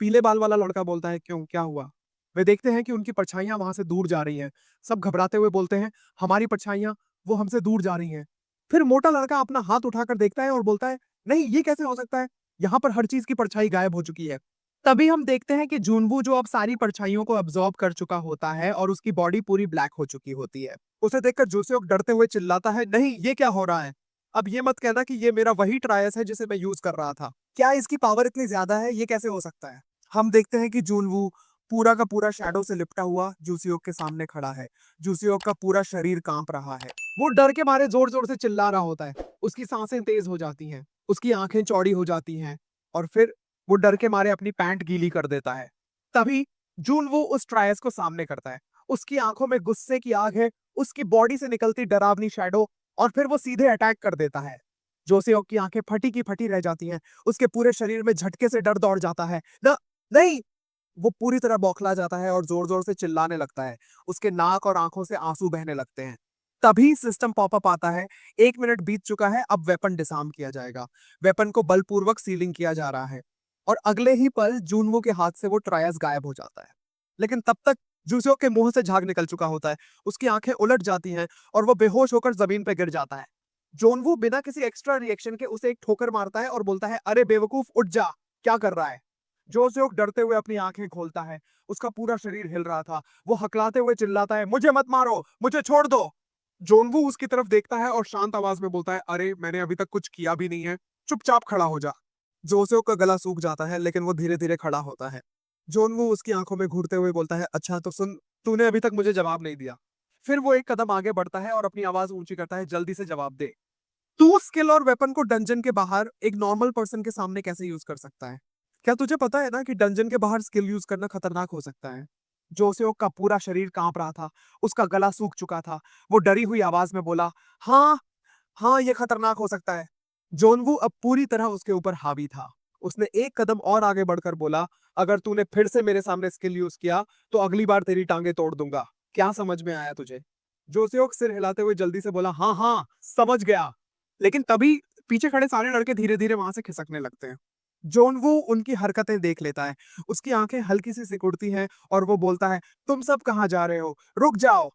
पीले बाल वाला लड़का बोलता है, क्यों, क्या हुआ? वे देखते हैं कि उनकी परछाइयां वहां से दूर जा रही हैं। सब घबराते हुए बोलते हैं, हमारी परछाइयां, वो हमसे दूर जा रही हैं। फिर मोटा लड़का अपना हाथ उठाकर देखता है और बोलता है, नहीं ये कैसे हो सकता है, यहाँ पर हर चीज की परछाई गायब हो चुकी है। तभी हम देखते हैं कि जूनवू, जो अब सारी परछाइयों को अब्सॉर्ब कर चुका होता है और उसकी बॉडी पूरी ब्लैक हो चुकी होती है, उसे देखकर जोसेओक डरते हुए चिल्लाता है, नहीं ये क्या हो रहा है? अब ये मत कहना कि ये मेरा वही ट्रायस है जिसे मैं यूज कर रहा था। क्या इसकी पावर इतनी ज्यादा है? ये कैसे हो सकता है? हम देखते हैं कि जूनवू पूरा का पूरा शैडो से लिपटा हुआ जूसियोक के सामने खड़ा है। जूसियोक का पूरा शरीर कांप रहा है, वो डर के मारे जोर जोर से चिल्ला रहा होता है, उसकी सांसें तेज हो जाती हैं, उसकी आंखें चौड़ी हो जाती हैं, और फिर वो डर के मारे अपनी पैंट गीली कर देता है। तभी जूनवू उस ट्रायस को सामने करता है, उसकी आंखों में गुस्से की आग है, उसकी बॉडी से निकलती डरावनी शैडो, और फिर वो सीधे अटैक कर देता है। जोसेओक की आंखें फटी की फटी रह जाती हैं, उसके पूरे शरीर में झटके से डर दौड़ जाता है। न, नहीं, वो पूरी तरह बौखला जाता है और जोर जोर से चिल्लाने लगता है, उसके नाक और आंखों से आंसू बहने लगते हैं। तभी सिस्टम पॉपअप आता है, 1 मिनट बीत चुका है, अब वेपन डिसआर्म किया जाएगा। वेपन को बलपूर्वक सीलिंग किया जा रहा है, और अगले ही पल जूनवो के हाथ से वो ट्रायस गायब हो जाता है। लेकिन तब तक जूसो के मुंह से झाग निकल चुका होता है, उसकी आंखें उलट जाती हैं और वो बेहोश होकर जमीन पर गिर जाता है। जोनवू बिना किसी एक्स्ट्रा रिएक्शन के उसे एक ठोकर मारता है और बोलता है, अरे बेवकूफ उठ जा, क्या कर रहा है। जो सेओक डरते हुए अपनी आंखें खोलता है। उसका पूरा शरीर हिल रहा था। वो हकलाते हुए चिल्लाता है, मुझे मत मारो, मुझे छोड़ दो। जोनवू उसकी तरफ देखता है और शांत आवाज में बोलता है, अरे मैंने अभी तक कुछ किया भी नहीं है, चुपचाप खड़ा हो जा। जोसेओ का गला सूख जाता है लेकिन वो धीरे धीरे खड़ा होता है। जोनवू उसकी आंखों में घूरते हुए बोलता है, अच्छा तो सुन, तूने अभी तक मुझे जवाब नहीं दिया। फिर वो एक कदम आगे बढ़ता है और अपनी आवाज ऊंची करता है, जल्दी से जवाब दे। तू स्किल और वेपन को डंजन के बाहर एक नॉर्मल पर्सन के सामने कैसे यूज कर सकता है? क्या तुझे पता है ना कि डंजन के बाहर स्किल यूज करना खतरनाक हो सकता है? जोसेओ का पूरा शरीर कांप रहा था। उसका गला सूख चुका था। वो डरी हुई आवाज में बोला, हाँ, हाँ, ये खतरनाक हो सकता है। जोनवू अब पूरी तरह उसके ऊपर हावी था। उसने एक कदम और आगे बढ़कर बोला, अगर तूने फिर से मेरे सामने स्किल यूज किया तो अगली बार तेरी टांगे तोड़ दूंगा। क्या समझ में आया तुझे? जोसेओक सिर हिलाते हुए जल्दी से बोला, हाँ हाँ, समझ गया। लेकिन तभी पीछे खड़े सारे लड़के धीरे धीरे वहां से खिसकने लगते हैं। जोनवू उनकी हरकतें देख लेता है। उसकी आंखें हल्की सी सिकुड़ती हैं और वो बोलता है, तुम सब कहाँ जा रहे हो, रुक जाओ।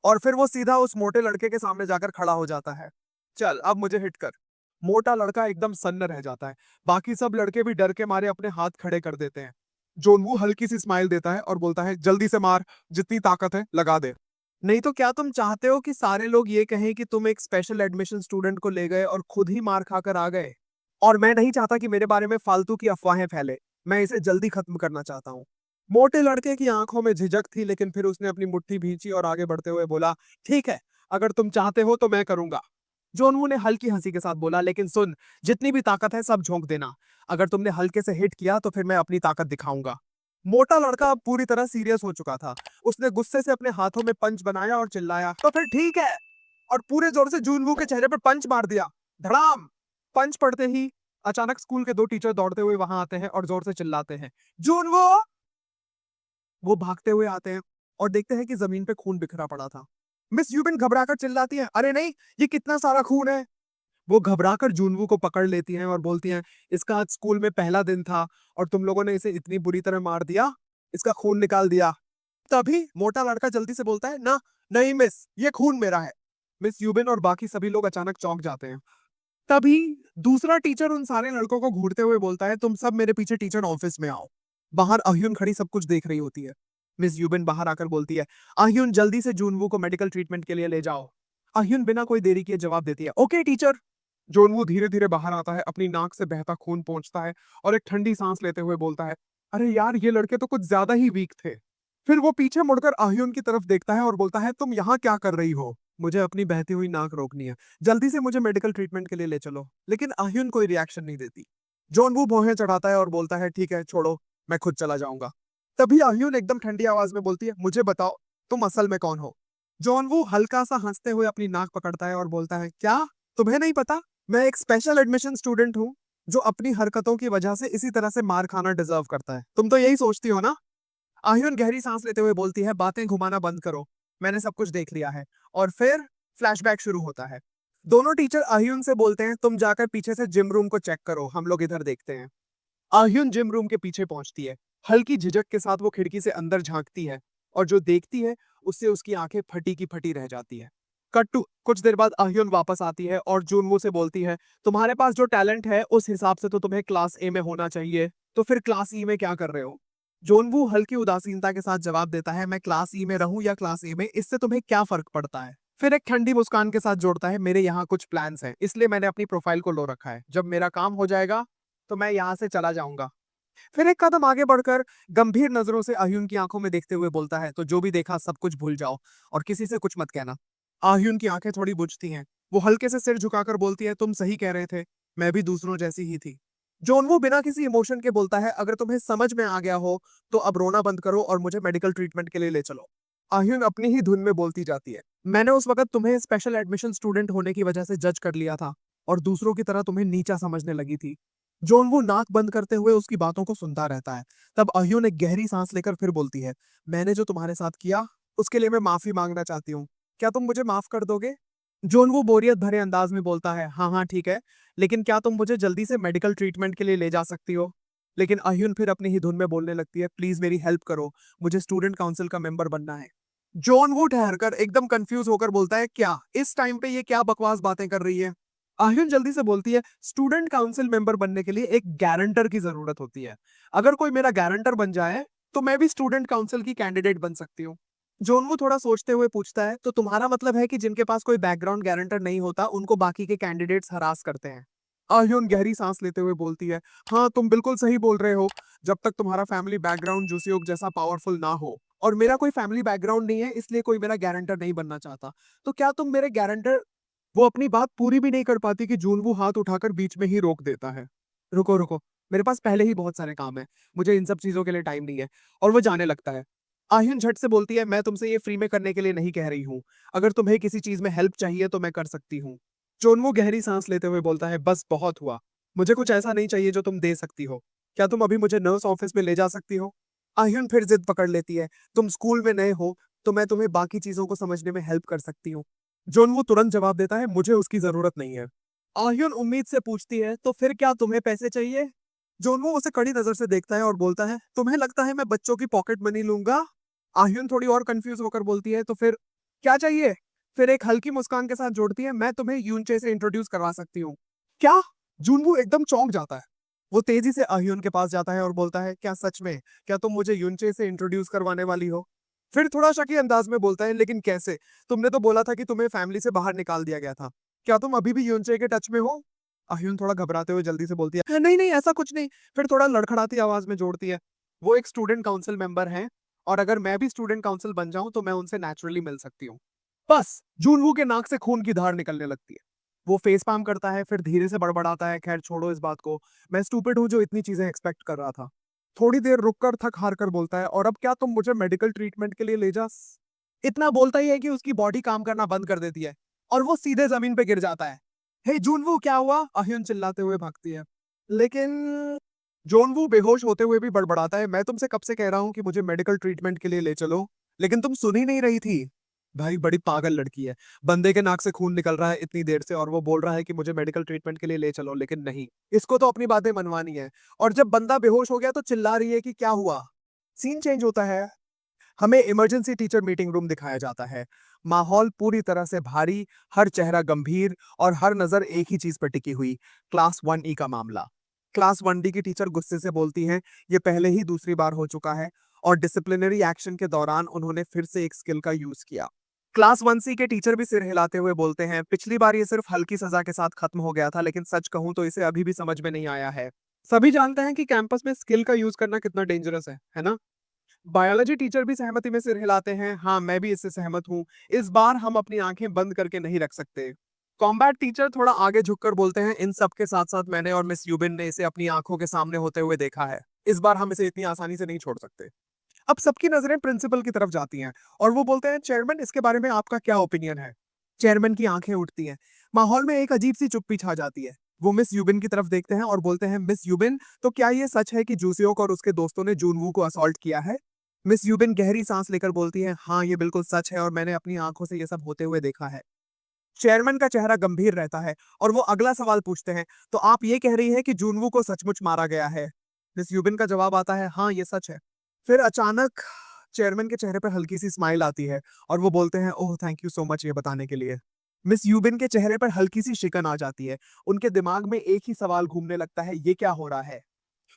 और फिर वो सीधा उस मोटे लड़के के सामने जाकर खड़ा हो जाता है। चल अब मुझे हिट कर। मोटा लड़का एकदम सन्न रह जाता है। बाकी सब लड़के भी डर के मारे अपने हाथ खड़े कर देते हैं। जोनवू हल्की सी स्माइल देता है और बोलता है, जल्दी से मार, जितनी ताकत है लगा दे। नहीं तो क्या तुम चाहते हो कि सारे लोग ये कहें कि तुम एक स्पेशल एडमिशन स्टूडेंट को ले गए और खुद ही मार खाकर आ गए? और मैं नहीं चाहता कि मेरे बारे में फालतू की अफवाहें फैले। मैं इसे जल्दी खत्म करना चाहता हूँ। मोटे लड़के की आंखों में झिझक थी लेकिन फिर उसने अपनी मुट्ठी भींची और आगे बढ़ते हुए बोला, ठीक है, अगर तुम चाहते हो तो मैं करूंगा। जोनवू ने हल्की हंसी के साथ बोला, लेकिन सुन, जितनी भी ताकत है सब झोंक देना। अगर तुमने हल्के से हिट किया तो फिर मैं अपनी ताकत दिखाऊंगा। मोटा लड़का अब पूरी तरह सीरियस हो चुका था। उसने गुस्से से अपने हाथों में पंच बनाया और चिल्लाया, तो फिर ठीक है। और पूरे जोर से जूनवू के चेहरे पर पंच मार दिया। धड़ाम। पंच पड़ते ही अचानक स्कूल के दो टीचर दौड़ते हुए वहां आते हैं और जोर से चिल्लाते हैं, जूनवू। वो भागते हुए आते हैं और देखते हैं कि जमीन पे खून बिखरा पड़ा था। मिस यूबिन घबराकर चिल्लाती है, अरे नहीं, ये कितना सारा खून है। वो घबराकर जूनवू को पकड़ लेती हैं और बोलती हैं, इसका आज स्कूल में पहला दिन था और तुम लोगों ने इसे इतनी बुरी तरह मार दिया, इसका खून निकाल दिया। तभी मोटा लड़का जल्दी से बोलता है, ना, नहीं मिस, ये खून मेरा है। मिस यूबिन और बाकी सभी लोग अचानक चौंक जाते हैं। तभी दूसरा टीचर उन सारे लड़कों को घूरते हुए बोलता है, तुम सब मेरे पीछे टीचर ऑफिस में आओ। बाहर अह्युन खड़ी सब कुछ देख रही होती है। मिस यूबिन बाहर आकर बोलती है, अह्युन जल्दी से जूनवू को मेडिकल ट्रीटमेंट के लिए ले जाओ। अह्युन बिना कोई देरी किए जवाब देती है, ओके टीचर। जोनवू धीरे धीरे बाहर आता है, अपनी नाक से बहता खून पोंछता है और एक ठंडी सांस लेते हुए बोलता है, अरे यार, ये लड़के तो कुछ ज्यादा ही वीक थे। फिर वो पीछे मुड़कर अह्युन की तरफ देखता है और बोलता है, तुम यहाँ क्या कर रही हो? मुझे अपनी बहती हुई नाक रोकनी है। जल्दी से मुझे मेडिकल ट्रीटमेंट के लिए ले चलो। लेकिन अह्युन कोई रिएक्शन नहीं देती। जोनवू भौहें चढ़ाता है और बोलता है, ठीक है, छोड़ो, मैं खुद चला जाऊंगा। तभी अह्युन एकदम ठंडी आवाज में बोलती है, मुझे बताओ, तुम असल में कौन हो? जॉनवू हल्का सा हंसते हुए अपनी नाक पकड़ता है और बोलता है, क्या तुम्हें नहीं पता? मैं एक स्पेशल एडमिशन स्टूडेंट हूँ जो अपनी हरकतों की वजह से इसी तरह से मार खाना डिजर्व करता है। तुम तो यही सोचती हो ना? आह्युन गहरी सांस लेते हुए बोलती है, बातें घुमाना बंद करो, मैंने सब कुछ देख लिया है। और फिर फ्लैशबैक शुरू होता है। दोनों टीचर आह्युन से बोलते हैं, तुम जाकर पीछे से जिम रूम को चेक करो, हम लोग इधर देखते हैं। आह्युन जिम रूम के पीछे पहुंचती है। हल्की झिझक के साथ वो खिड़की से अंदर झांकती है और जो देखती है उससे उसकी आंखें फटी की फटी रह जाती है। कट टू कुछ देर बाद आह्युन वापस आती है और जूनवू से बोलती है, तुम्हारे पास जो टैलेंट है उस हिसाब से तो तुम्हें क्लास ए में होना चाहिए, तो फिर क्लास ई में क्या कर रहे हो? जोनवू हल्की उदासीनता के साथ जवाब देता है, मैं क्लास ई में रहूं या क्लास ए में, इससे तुम्हें क्या फर्क पड़ता है? फिर एक ठंडी मुस्कान के साथ जोड़ता है, मेरे यहाँ कुछ प्लान्स हैं, इसलिए मैंने अपनी प्रोफाइल को लो रखा है। जब मेरा काम हो जाएगा तो मैं यहाँ से चला जाऊंगा। फिर एक कदम आगे बढ़कर गंभीर नजरों से आह्युन की आंखों में देखते हुए बोलता है, तो जो भी देखा सब कुछ भूल जाओ और किसी से कुछ मत कहना। आह्युन की आंखें थोड़ी बुझती हैं। वो हल्के से सिर झुकाकर बोलती है, तुम सही कह रहे थे, मैं भी दूसरों जैसी ही थी। जोनवू बिना किसी इमोशन के बोलता है, अगर तुम्हें समझ में आ गया हो तो अब रोना बंद करो और मुझे मेडिकल ट्रीटमेंट के लिए ले चलो। आह्युन अपनी ही धुन में बोलती जाती है, मैंने उस वक्त तुम्हें स्पेशल एडमिशन स्टूडेंट होने की वजह से जज कर लिया था और दूसरों की तरह तुम्हें नीचा समझने लगी थी। जोनवू नाक बंद करते हुए उसकी बातों को सुनता रहता है। तब अह्युन एक गहरी सांस लेकर फिर बोलती है, मैंने जो तुम्हारे साथ किया उसके लिए मैं माफी मांगना चाहती हूँ। क्या तुम मुझे माफ कर दोगे? जोनवू बोरियत भरे अंदाज में बोलता है, हाँ हाँ ठीक है, लेकिन क्या तुम मुझे जल्दी से मेडिकल ट्रीटमेंट के लिए ले जा सकती हो? लेकिन अह्युन फिर अपनी ही धुन में बोलने लगती है, प्लीज मेरी हेल्प करो, मुझे स्टूडेंट काउंसिल का मेंबर बनना है। जॉन वो ठहर कर एकदम कंफ्यूज होकर बोलता है, क्या इस टाइम पे ये क्या बकवास बातें कर रही है? आह्युन जल्दी से बोलती है, स्टूडेंट काउंसिल मेंबर बनने के लिए एक गारंटर की जरूरत होती है। अगर कोई मेरा गारंटर बन जाए तो मैं भी स्टूडेंट काउंसिल की कैंडिडेट बन सकती हूँ। जोनवू थोड़ा सोचते हुए पूछता है, तो तुम्हारा मतलब है कि जिनके पास कोई बैकग्राउंड गारंटर नहीं होता उनको बाकी के कैंडिडेट्स हरास करते हैं? आह्युन गहरी सांस लेते हुए बोलती है, हाँ तुम बिल्कुल सही बोल रहे हो। जब तक तुम्हारा फैमिली बैकग्राउंड जुसियोक जैसा पावरफुल ना हो, और मेरा कोई फैमिली बैकग्राउंड नहीं है इसलिए कोई मेरा गारंटर नहीं बनना चाहता, तो क्या तुम मेरे गारंटर। वो अपनी बात पूरी भी नहीं कर पाती कि जूनवू हाथ उठाकर बीच में ही रोक देता है। रुको रुको, मेरे पास पहले ही बहुत सारे काम है, मुझे इन सब चीजों के लिए टाइम नहीं है। और वो जाने लगता है। आह्युन झट से बोलती है, मैं तुमसे ये फ्री में करने के लिए नहीं कह रही हूँ। अगर तुम्हें किसी चीज में हेल्प चाहिए तो मैं कर सकती हूँ। जोनवू गहरी सांस लेते हुए बोलता है, बस बहुत हुआ। मुझे कुछ ऐसा नहीं चाहिए जो तुम दे सकती हो। क्या तुम अभी मुझे नर्स ऑफिस में ले जा सकती हो? आह्युन फिर जिद पकड़ लेती है, तुम स्कूल में नए हो तो मैं तुम्हें बाकी चीजों को समझने में हेल्प कर सकती हूँ। जोनवू तुरंत जवाब देता है, मुझे उसकी जरूरत नहीं है। आह्युन उम्मीद से पूछती है, तो फिर क्या तुम्हें पैसे चाहिए? जोनवू उसे कड़ी नजर से देखता है और बोलता है, तुम्हें लगता है मैं बच्चों की पॉकेट मनी लूंगा? आह्युन थोड़ी और कंफ्यूज होकर बोलती है, तो फिर क्या चाहिए? फिर एक हल्की मुस्कान के साथ जोड़ती है, मैं तुम्हें यूनचे से इंट्रोड्यूस करवा सकती हूँ। क्या? जूनवू एकदम चौंक जाता है। वो तेजी से अह्युन के पास जाता है और बोलता है, क्या सच में? क्या तुम मुझे यूनचे से इंट्रोड्यूस करवाने वाली हो? फिर थोड़ा शकी अंदाज में बोलता है, लेकिन कैसे? तुमने तो बोला था कि तुम्हें फैमिली से बाहर निकाल दिया गया था। क्या तुम अभी भी यूनचे के टच में हो? अह्युन थोड़ा घबराते हुए जल्दी से बोलती है, नहीं नहीं ऐसा कुछ नहीं। फिर थोड़ा लड़खड़ाती आवाज में जोड़ती है, वो एक स्टूडेंट काउंसिल मेंबर है, और अगर मैं भी स्टूडेंट काउंसिल बन जाऊं तो मैं उनसे नेचुरली मिल सकती हूँ। बस जूनवू के नाक से खून की धार निकलने लगती है। वो फेस पाम करता है, फिर धीरे से बड़बड़ाता है, खैर छोड़ो इस बात को। मैं स्टूपिड हूँ जो इतनी चीजें एक्सपेक्ट कर रहा था। थोड़ी देर रुककर थक हार कर बोलता है, और अब क्या तुम मुझे मेडिकल ट्रीटमेंट के लिए ले जा। इतना बोलता ही है कि उसकी बॉडी काम करना बंद कर देती है, और वो सीधे जमीन पे गिर जाता है। हे जूनवू क्या हुआ? अह्युन चिल्लाते हुए भागती है। लेकिन जोनवू बेहोश होते हुए भी बड़बड़ाता है, मैं तुमसे कब से कह रहा हूँ कि मुझे मेडिकल ट्रीटमेंट के लिए ले चलो, लेकिन तुम सुन ही नहीं रही थी। भाई बड़ी पागल लड़की है। बंदे के नाक से खून निकल रहा है इतनी देर से, और वो बोल रहा है कि मुझे मेडिकल ट्रीटमेंट के लिए ले चलो, लेकिन नहीं, इसको तो अपनी बातें मनवानी है। और जब बंदा बेहोश हो गया तो चिल्ला रही है कि क्या हुआ। सीन चेंज होता है। हमें इमरजेंसी टीचर मीटिंग रूम दिखाया जाता है। माहौल पूरी तरह से भारी, हर चेहरा गंभीर, और हर नजर एक ही चीज पर टिकी हुई, क्लास 1E का मामला। क्लास 1D की टीचर गुस्से से बोलती हैं, ये पहले ही दूसरी बार हो चुका है, और डिसिप्लिनरी एक्शन के दौरान उन्होंने फिर से एक स्किल का यूज किया। क्लास 1C के टीचर भी सिर हिलाते हुए बोलते हैं, पिछली बार ये सिर्फ हल्की सजा के साथ खत्म हो गया था, लेकिन सच कहूं तो इसे अभी भी समझ में नहीं आया है। सभी जानते हैं कि कैंपस में स्किल का यूज करना कितना डेंजरस है ना? बायोलॉजी टीचर भी सहमति में सिर हिलाते हैं, हाँ मैं भी इससे सहमत हूँ। इस बार हम अपनी आंखें बंद करके नहीं रख सकते। कॉम्बैट टीचर थोड़ा आगे झुककर बोलते हैं, इन सब के साथ साथ मैंने और मिस यूबिन ने इसे अपनी आंखों के सामने होते हुए देखा है। इस बार हम इसे इतनी आसानी से नहीं छोड़ सकते। अब सबकी नजरें प्रिंसिपल की तरफ जाती हैं, और वो बोलते हैं, चेयरमैन इसके बारे में आपका क्या ओपिनियन है? चेयरमैन की आंखें उठती हैं। माहौल में एक अजीब सी चुप्पी छा जाती है। वो मिस यूबिन की तरफ देखते हैं और बोलते हैं, मिस यूबिन, तो क्या ये सच है कि जूसियोक और उसके दोस्तों ने जूनवू को असॉल्ट किया है? मिस यूबिन गहरी सांस लेकर बोलती है, हाँ ये बिल्कुल सच है, और मैंने अपनी आंखों से ये सब होते हुए देखा है। चेयरमैन का चेहरा गंभीर रहता है, और वो अगला सवाल पूछते हैं, तो आप ये कह रही है कि जूनवू को सचमुच मारा गया है? मिस यूबिन का जवाब आता है, हाँ ये सच है। फिर अचानक चेयरमैन के चेहरे पर हल्की सी स्माइल आती है, और वो बोलते हैं, oh thank you so much ये बताने के लिए। मिस यूबिन के चेहरे पर हल्की सी शिकन आ जाती है। उनके दिमाग में एक ही सवाल घूमने लगता है, ये क्या हो रहा है?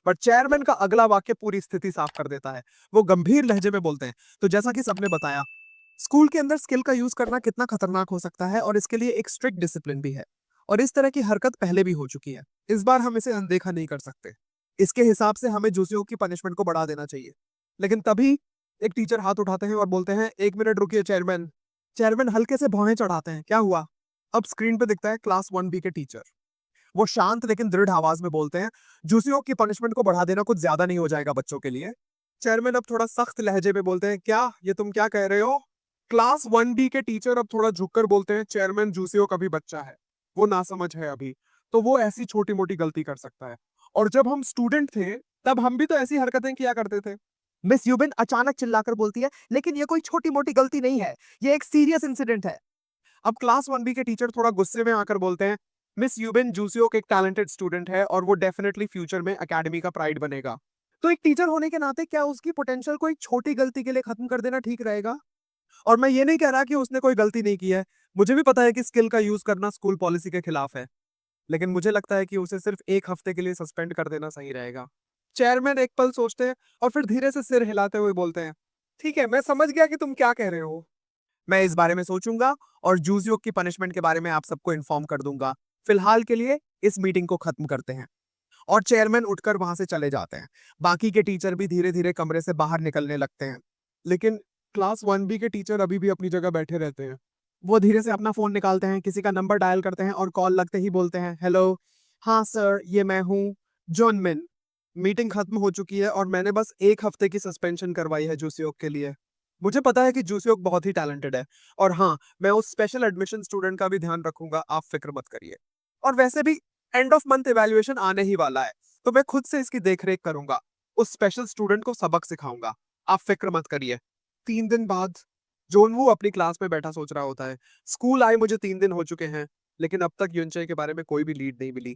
पर चेयरमैन का अगला वाक्य पूरी स्थिति साफ कर देता है। वो गंभीर लहजे में बोलते हैं, तो जैसा कि सबने बताया, स्कूल के अंदर स्किल का यूज करना कितना खतरनाक हो सकता है, और इसके लिए एक स्ट्रिक्ट डिसिप्लिन भी है। और इस तरह की हरकत पहले भी हो चुकी है। इस बार हम इसे अनदेखा नहीं कर सकते। इसके हिसाब से हमें जोशियों की पनिशमेंट को बढ़ा देना चाहिए। लेकिन तभी एक टीचर हाथ उठाते हैं और बोलते हैं, एक मिनट रुकिए चेयरमैन। चेयरमैन हल्के से भौहें चढ़ाते हैं, क्या हुआ? अब स्क्रीन पे दिखता है क्लास 1B के टीचर। वो शांत लेकिन दृढ़ आवाज में बोलते हैं, जूसियों की पनिशमेंट को बढ़ा देना कुछ ज्यादा नहीं हो जाएगा बच्चों के लिए? चेयरमैन अब थोड़ा सख्त लहजे में बोलते हैं, क्या ये तुम क्या कह रहे हो? क्लास 1B के टीचर अब थोड़ा झुककर बोलते हैं, चेयरमैन जूसियो का भी बच्चा है, वो नासमझ है अभी, तो वो ऐसी छोटी मोटी गलती कर सकता है। और जब हम स्टूडेंट थे तब हम भी तो ऐसी हरकतें किया करते थे। मिस यूबिन अचानक चिल्लाकर बोलती है, लेकिन ये कोई छोटी मोटी गलती नहीं है, ये एक सीरियस इंसिडेंट है। अब क्लास 1B के टीचर थोड़ा गुस्से में आकर बोलते हैं, मिस यूबिन जूसियोक एक टैलेंटेड स्टूडेंट है, और वो डेफिनेटली फ्यूचर में एकेडमी का प्राइड बनेगा। तो एक टीचर होने के नाते क्या उसकी पोटेंशियल को एक छोटी गलती के लिए खत्म कर देना ठीक रहेगा? और मैं ये नहीं कह रहा कि उसने कोई गलती नहीं की है। मुझे भी पता है कि स्किल का यूज करना स्कूल पॉलिसी के खिलाफ है। लेकिन मुझे लगता है कि उसे सिर्फ 1 हफ्ते के लिए सस्पेंड कर देना सही रहेगा। चेयरमैन एक पल सोचते हैं और फिर धीरे से सिर हिलाते हुए बोलते हैं, ठीक है, मैं समझ गया कि तुम क्या कह रहे हो। मैं इस बारे में सोचूंगा और जूजियोक की पनिशमेंट के बारे में आप सबको इन्फॉर्म कर दूंगा। फिलहाल के लिए इस मीटिंग को खत्म करते हैं। और चेयरमैन उठकर वहां से चले जाते हैं। बाकी के टीचर भी धीरे धीरे कमरे से बाहर निकलने लगते हैं। लेकिन क्लास 1B के टीचर अभी भी अपनी जगह बैठे रहते हैं। वो धीरे से अपना फोन निकालते हैं, किसी का नंबर डायल करते हैं और कॉल लगते ही बोलते हैं, हेलो, हाँ सर, ये मैं हूँ, जॉन मिन। मीटिंग खत्म हो चुकी है और मैंने बस 1 हफ्ते की सस्पेंशन करवाई है जूसियोक के लिए। मुझे पता है कि जूसियोक बहुत ही टैलेंटेड है और हाँ, मैं उस स्पेशल एडमिशन स्टूडेंट का भी ध्यान रखूंगा, आप फिक्र मत करिए। और वैसे भी एंड ऑफ मंथ इवैल्यूएशन आने ही वाला है, तो मैं खुद से इसकी देखरेख करूंगा। उस स्पेशल स्टूडेंट को सबक सिखाऊंगा, आप फिक्र मत करिए। 3 दिन बाद जोनवू अपनी क्लास में बैठा सोच रहा होता है, स्कूल आए मुझे 3 दिन हो चुके हैं, लेकिन अब तक युनचे के बारे में कोई भी लीड नहीं मिली।